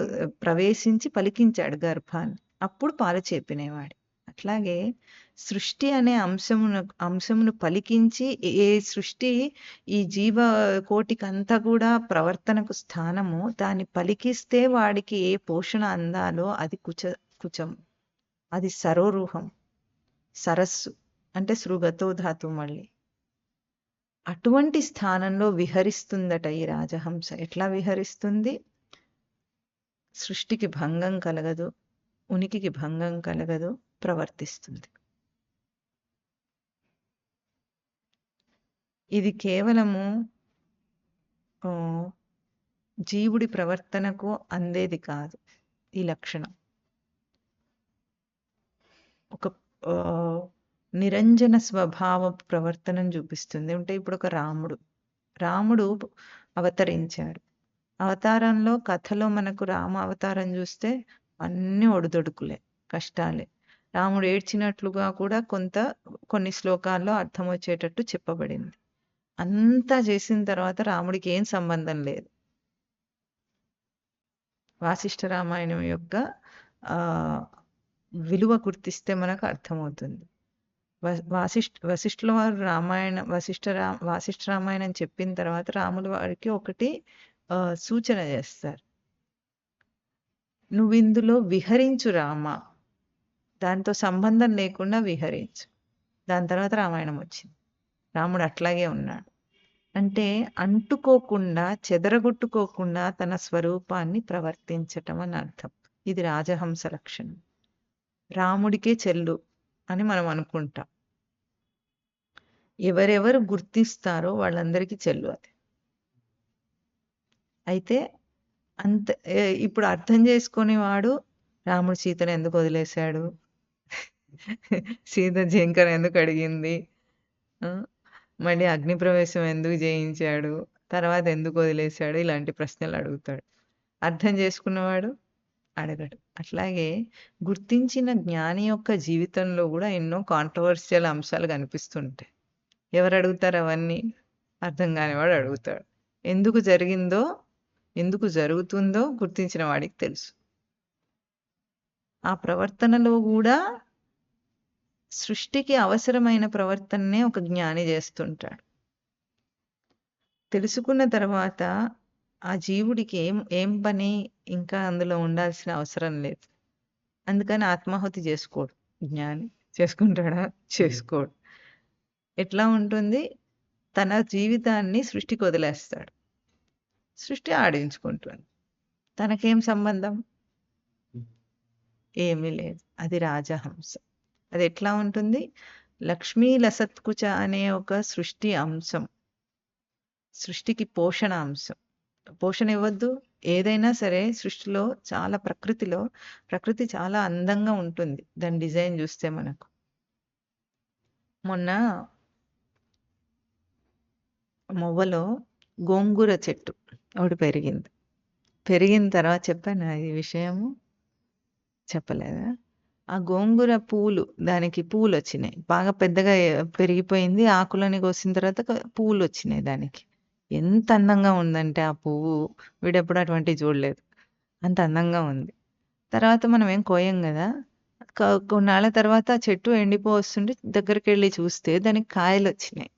ప్రవేశించి పలికించాడు గర్భాన్ని, అప్పుడు పాలు చేపినేవాడు. అట్లాగే సృష్టి అనే అంశమును పలికించి ఏ సృష్టి ఈ జీవ కోటికంతా కూడా ప్రవర్తనకు స్థానము, దాన్ని పలికిస్తే వాడికి ఏ పోషణ అందాలో అది కుచం, అది సరోరుహం. సరస్సు అంటే సృగతో ధాతు. మళ్ళీ అటువంటి స్థానంలో విహరిస్తుందట ఈ రాజహంస. ఎట్లా విహరిస్తుంది? సృష్టికి భంగం కలగదు, ఉనికికి భంగం కలగదు, ప్రవర్తిస్తుంది. ఇది కేవలము జీవుడి ప్రవర్తనకు అందేది కాదు. ఈ లక్షణం ఒక నిరంజన స్వభావ ప్రవర్తనను చూపిస్తుంది. అంటే ఇప్పుడు ఒక రాముడు అవతరించాడు. అవతారంలో కథలో మనకు రామ అవతారం చూస్తే అన్ని ఒడిదొడుకులే, కష్టాలే. రాముడు ఏడ్చినట్లుగా కూడా కొన్ని శ్లోకాల్లో అర్థం వచ్చేటట్టు చెప్పబడింది. అంతా చేసిన తర్వాత రాముడికి ఏం సంబంధం లేదు. వాసిష్ఠ రామాయణం యొక్క విలువ గుర్తిస్తే మనకు అర్థమవుతుంది. వశిష్ఠుల వారు వాసిష్ఠ రామాయణం చెప్పిన తర్వాత రాముల వారికి ఒకటి సూచన చేస్తారు. నువ్వు ఇందులో విహరించు రామ, దాంతో సంబంధం లేకుండా విహరించు. దాని తర్వాత రామాయణం వచ్చింది. రాముడు అట్లాగే ఉన్నాడు. అంటే అంటుకోకుండా, చెదరగొట్టుకోకుండా తన స్వరూపాన్ని ప్రవర్తించటం అని అర్థం. ఇది రాజహంస లక్షణం. రాముడికే చెల్లు అని మనం అనుకుంటాం. ఎవరెవరు గుర్తిస్తారో వాళ్ళందరికీ చెల్లు అది. అయితే ఇప్పుడు అర్థం చేసుకునేవాడు రాముడు సీతను ఎందుకు వదిలేశాడు, సీత జింకను ఎందుకు అడిగింది, మళ్ళీ అగ్ని ప్రవేశం ఎందుకు చేయించాడు, తర్వాత ఎందుకు వదిలేశాడు, ఇలాంటి ప్రశ్నలు అడుగుతాడు. అర్థం చేసుకున్నవాడు అడగడు. అట్లాగే గుర్తించిన జ్ఞాని యొక్క జీవితంలో కూడా ఎన్నో కాంట్రవర్షియల్ అంశాలు కనిపిస్తుంటాయి. ఎవరు అడుగుతారు అవన్నీ? అర్థం కానివాడు అడుగుతాడు. ఎందుకు జరిగిందో, ఎందుకు జరుగుతుందో గుర్తించిన వాడికి తెలుసు. ఆ ప్రవర్తనలో కూడా సృష్టికి అవసరమైన ప్రవర్తననే ఒక జ్ఞాని చేస్తుంటాడు. తెలుసుకున్న తర్వాత ఆ జీవుడికి ఏం పని ఇంకా అందులో ఉండాల్సిన అవసరం లేదు. అందుకని ఆత్మాహుతి చేసుకోడు. జ్ఞాని చేసుకుంటాడా? చేసుకోడు. ఎట్లా ఉంటుంది? తన జీవితాన్ని సృష్టికి వదిలేస్తాడు. సృష్టి ఆడించుకుంటుంది. తనకేం సంబంధం? ఏమీ లేదు. అది రాజహంస. అది ఎట్లా ఉంటుంది? లక్ష్మీ లసత్కుచ అనే ఒక సృష్టి అంశం, సృష్టికి పోషణ అంశం. పోషణ ఇవ్వద్దు. ఏదైనా సరే సృష్టిలో ప్రకృతి చాలా అందంగా ఉంటుంది. దాని డిజైన్ చూస్తే మనకు. మొన్న మొవ్వలో గోంగూర చెట్టు ఒకటి పెరిగింది. పెరిగిన తర్వాత చెప్పాను ఈ విషయము, చెప్పలేదా? ఆ గోంగూర దానికి పూలు వచ్చినాయి. బాగా పెద్దగా పెరిగిపోయింది. ఆకులని కోసిన తర్వాత పూలు వచ్చినాయి దానికి. ఎంత అందంగా ఉందంటే ఆ పువ్వు, వీడెప్పుడు అటువంటివి చూడలేదు. అంత అందంగా ఉంది. తర్వాత మనం ఏం కోయం కదా. కొన్నాళ్ళ తర్వాత ఆ చెట్టు వస్తుంటే దగ్గరికి వెళ్ళి చూస్తే దానికి కాయలు వచ్చినాయి.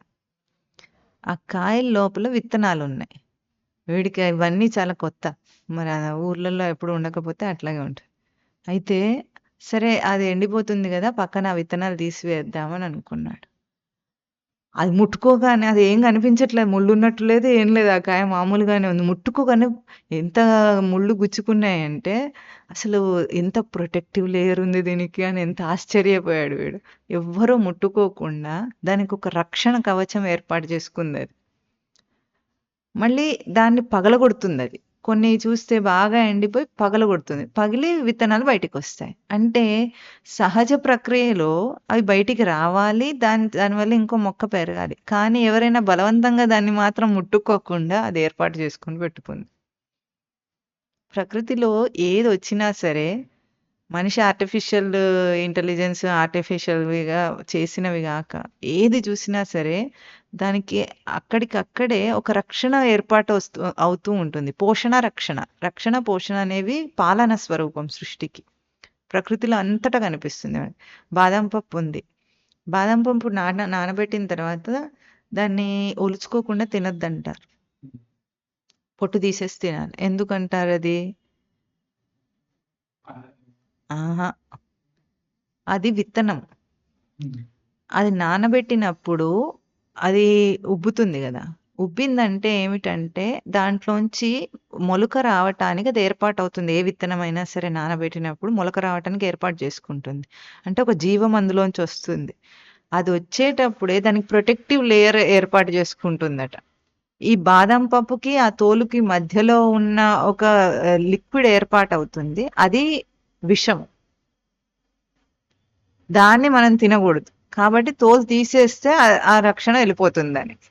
ఆ కాయల లోపల విత్తనాలు ఉన్నాయి. వీడికి ఇవన్నీ చాలా కొత్త. మరి ఆ ఊర్లలో ఎప్పుడు ఉండకపోతే అట్లాగే ఉంటుంది. అయితే సరే అది ఎండిపోతుంది కదా, పక్కన ఆ విత్తనాలు తీసివేద్దామని అనుకున్నాడు. అది ముట్టుకోగానే అది ఏం కనిపించట్లేదు. ముళ్ళు ఉన్నట్టు లేదు, ఏం లేదు. ఆ కాయ మామూలుగానే ఉంది. ముట్టుకోగానే ఎంత ముళ్ళు గుచ్చుకున్నాయంటే అసలు ఎంత ప్రొటెక్టివ్ లేయర్ ఉంది దీనికి అని ఎంత ఆశ్చర్యపోయాడు వీడు. ఎవ్వరూ ముట్టుకోకుండా దానికి ఒక రక్షణ కవచం ఏర్పాటు చేసుకుంది అది. మళ్ళీ దాన్ని పగలగొడుతుంది అది. కొన్ని చూస్తే బాగా ఎండిపోయి పగలగొడుతుంది. పగిలి విత్తనాలు బయటికి వస్తాయి. అంటే సహజ ప్రక్రియలో అవి బయటికి రావాలి. దానివల్ల ఇంకో మొక్క పెరగాలి. కానీ ఎవరైనా బలవంతంగా దాన్ని మాత్రం ముట్టుకోకుండా అది ఏర్పాటు చేసుకొని పెట్టుకుంది. ప్రకృతిలో ఏది వచ్చినా సరే మనిషి ఆర్టిఫిషియల్ ఇంటెలిజెన్స్ ఆర్టిఫిషియల్‌విగా చేసినవి గాక ఏది చూసినా సరే దానికి అక్కడికక్కడే ఒక రక్షణ ఏర్పాటు అవుతూ ఉంటుంది. పోషణ, రక్షణ. రక్షణ, పోషణ అనేవి పాలన స్వరూపం సృష్టికి. ప్రకృతిలో అంతటా కనిపిస్తుంది. బాదం పప్పు ఉంది. బాదం పప్పు నానబెట్టిన తర్వాత దాన్ని ఒలుచుకోకుండా తినొద్దంటారు. పొట్టు తీసేసి తినాలి. ఎందుకంటారు అది? ఆహా! అది విత్తనం. అది నానబెట్టినప్పుడు అది ఉబ్బుతుంది కదా. ఉబ్బిందంటే ఏమిటంటే దాంట్లోంచి మొలక రావటానికి అది ఏర్పాటు అవుతుంది. ఏ విత్తనమైనా సరే నానబెట్టినప్పుడు మొలక రావటానికి ఏర్పాటు చేసుకుంటుంది. అంటే ఒక జీవం అందులోంచి వస్తుంది. అది వచ్చేటప్పుడే దానికి ప్రొటెక్టివ్ లేయర్ ఏర్పాటు చేసుకుంటుందట. ఈ బాదం పప్పుకి ఆ తోలుకి మధ్యలో ఉన్న ఒక లిక్విడ్ ఏర్పాటు అవుతుంది. అది విషం. దాన్ని మనం తినకూడదు. కాబట్టి తోలు తీసేస్తే ఆ రక్షణ వెళ్ళిపోతుంది దానికి.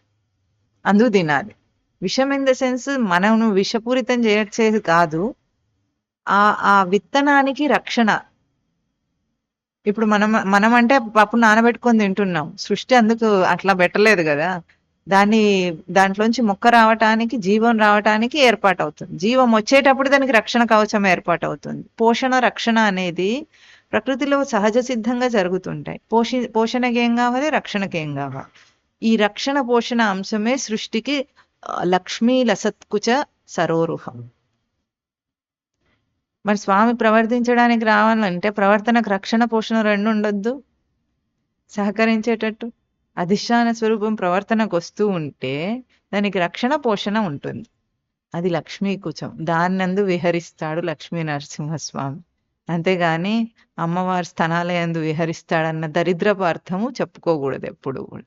అందుకు తినాలి. విషం ఇన్ ద సెన్స్ మనం విషపూరితం చేయట్లేదు కాదు. ఆ విత్తనానికి రక్షణ. ఇప్పుడు మనం అంటే పప్పు నానబెట్టుకొని తింటున్నాం. సృష్టి అందుకు అట్లా పెట్టలేదు కదా. దాంట్లోంచి మొక్క రావటానికి, జీవం రావటానికి ఏర్పాటు అవుతుంది. జీవం వచ్చేటప్పుడు దానికి రక్షణ కవచం ఏర్పాటు అవుతుంది. పోషణ, రక్షణ అనేది ప్రకృతిలో సహజ సిద్ధంగా జరుగుతుంటాయి. పోషణకి ఏం కావాలి, రక్షణకి ఏం కావాలి. ఈ రక్షణ పోషణ అంశమే సృష్టికి లక్ష్మీ లసత్కుచ సరోరుహం. మరి స్వామి ప్రవర్తించడానికి రావాలంటే ప్రవర్తనకు రక్షణ పోషణ రెండు ఉండొద్దు సహకరించేటట్టు. అధిష్టాన స్వరూపం ప్రవర్తనకు వస్తూ ఉంటే దానికి రక్షణ పోషణ ఉంటుంది. అది లక్ష్మీ కుచం. దాన్నందు విహరిస్తాడు లక్ష్మీ నరసింహస్వామి. అంతేగాని అమ్మవారి స్థనాలయందు విహరిస్తాడన్న దరిద్రపు అర్థము చెప్పుకోకూడదు ఎప్పుడు కూడా.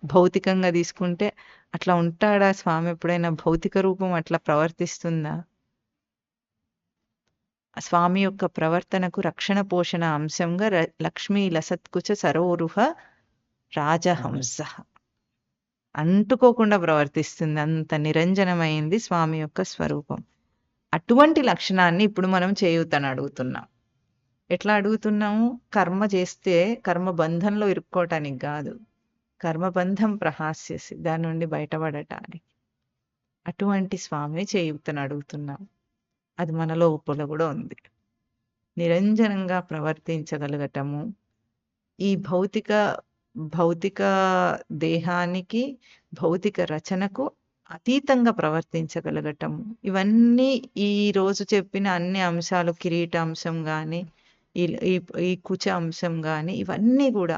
భౌతికంగా తీసుకుంటే అట్లా ఉంటాడా స్వామి? ఎప్పుడైనా భౌతిక రూపం అట్లా ప్రవర్తిస్తుందా? స్వామి యొక్క ప్రవర్తనకు రక్షణ పోషణ అంశంగా లక్ష్మీ లసత్కుచ సరోరుహ రాజహంస అంటుకోకుండా ప్రవర్తిస్తుంది. అంత నిరంజనమైంది స్వామి యొక్క స్వరూపం. అటువంటి లక్షణాన్ని ఇప్పుడు మనం చేయూతని అడుగుతున్నాం. ఎట్లా అడుగుతున్నాము? కర్మ చేస్తే కర్మ బంధంలో ఇరుక్కోవటానికి కాదు, కర్మబంధం ప్రహాస్యసి, దాని నుండి బయటపడటానికి. అటువంటి స్వామిని చేయూతని అడుగుతున్నాం. అది మన లోపల కూడా ఉంది. నిరంజనంగా ప్రవర్తించగలగటము, ఈ భౌతిక దేహానికి భౌతిక రచనకు అతీతంగా ప్రవర్తించగలగటము, ఇవన్నీ ఈ రోజు చెప్పిన అన్ని అంశాలు, కిరీట అంశం కానీ ఈ కుచ అంశం కానీ, ఇవన్నీ కూడా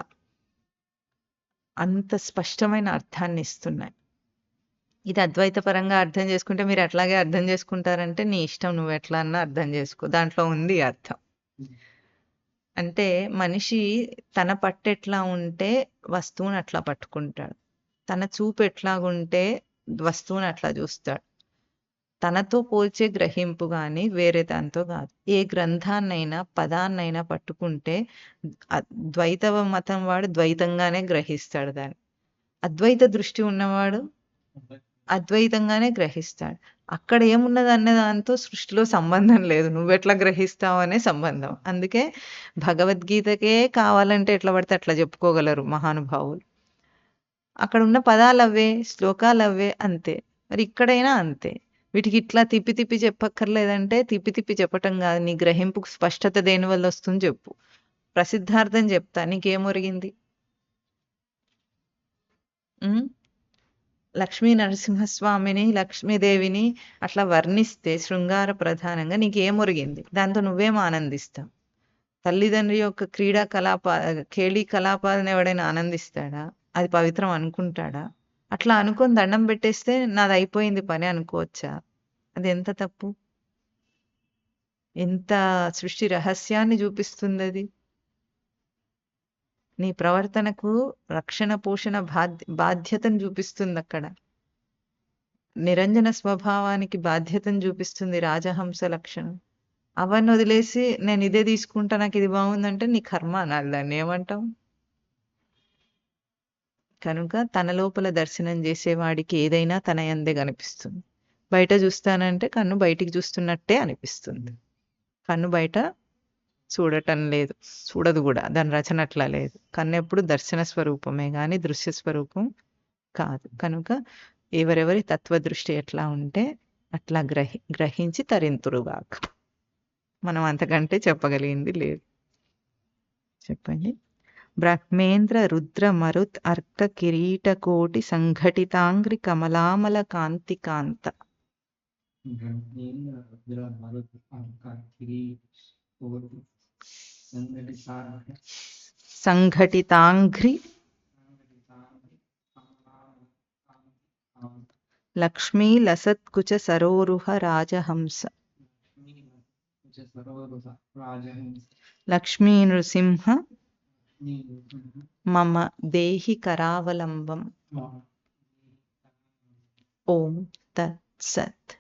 అంత స్పష్టమైన అర్థాన్ని ఇస్తున్నాయి. ఇది అద్వైత పరంగా అర్థం చేసుకుంటే మీరు అట్లాగే అర్థం చేసుకుంటారంటే నీ ఇష్టం, నువ్వు ఎట్లా అన్నా అర్థం చేసుకో, దాంట్లో ఉంది అర్థం. అంటే మనిషి తన పట్టు ఎట్లా ఉంటే వస్తువుని అట్లా పట్టుకుంటాడు, తన చూపు ఎట్లాగుంటే వస్తువుని అట్లా చూస్తాడు. తనతో పోల్చే గ్రహింపు కానీ వేరే దాంతో కాదు. ఏ గ్రంథాన్నైనా పదాన్నైనా పట్టుకుంటే ద్వైత మతం వాడు ద్వైతంగానే గ్రహిస్తాడు దాన్ని, అద్వైత దృష్టి ఉన్నవాడు అద్వైతంగానే గ్రహిస్తాడు. అక్కడ ఏమున్నది అన్న దాంతో సృష్టిలో సంబంధం లేదు, నువ్వెట్లా గ్రహిస్తావు అనే సంబంధం. అందుకే భగవద్గీతకే కావాలంటే ఎట్లా పడితే అట్లా చెప్పుకోగలరు మహానుభావులు. అక్కడ ఉన్న పదాలు అవే, శ్లోకాలు అవే, అంతే. మరి ఇక్కడైనా అంతే. వీటికి ఇట్లా తిప్పి తిప్పి చెప్పక్కర్లేదంటే తిప్పి తిప్పి చెప్పటం కాదు, నీ గ్రహింపుకు స్పష్టత దేని వల్ల వస్తుంది చెప్పు. ప్రసిద్ధార్థం చెప్తా, నీకేమొరిగింది? లక్ష్మీ నరసింహస్వామిని, లక్ష్మీదేవిని అట్లా వర్ణిస్తే శృంగార ప్రధానంగా నీకేమొరిగింది? దాంతో నువ్వేం ఆనందిస్తావు? తల్లిదండ్రి యొక్క కేళీ కలాపాలను ఎవడైనా ఆనందిస్తాడా? అది పవిత్రం అనుకుంటాడా? అట్లా అనుకొని దండం పెట్టేస్తే నాది అయిపోయింది పని అనుకోవచ్చా? అది ఎంత తప్పు! ఎంత సృష్టి రహస్యాన్ని చూపిస్తుంది అది. నీ ప్రవర్తనకు రక్షణ పోషణ బాధ్యతను చూపిస్తుంది. అక్కడ నిరంజన స్వభావానికి బాధ్యతను చూపిస్తుంది రాజహంస లక్షణం. అవన్నీ వదిలేసి నేను ఇదే తీసుకుంటా, నాకు ఇది బాగుందంటే నీ కర్మ అనాలి, దాన్ని ఏమంటాం? కనుక తన లోపల దర్శనం చేసేవాడికి ఏదైనా తన యందే కనిపిస్తుంది. బయట చూస్తానంటే కన్ను బయటికి చూస్తున్నట్టే అనిపిస్తుంది. కన్ను బయట చూడటం లేదు, చూడదు కూడా, దాని రచన అట్లా లేదు. కన్ను ఎప్పుడు దర్శన స్వరూపమే కానీ దృశ్య స్వరూపం కాదు. కనుక ఎవరెవరి తత్వదృష్టి ఎట్లా ఉంటే అట్లా గ్రహించి తరింతురుగాక. మనం అంతకంటే చెప్పగలిగింది లేదు. చెప్పండి. బ్రహ్మేంద్ర రుద్ర మరుత్ అర్క కిరీట కోటి సంఘటితాంగ్రి కమలామల కాంతి కాంత. సంఘటితాంఘ్రి లక్ష్మీ లసత్కుచ సరోరుహ రాజహంస. లక్ష్మీ నృసింహ మమ దేహి కరావలంబం. ఓం తత్ సత్.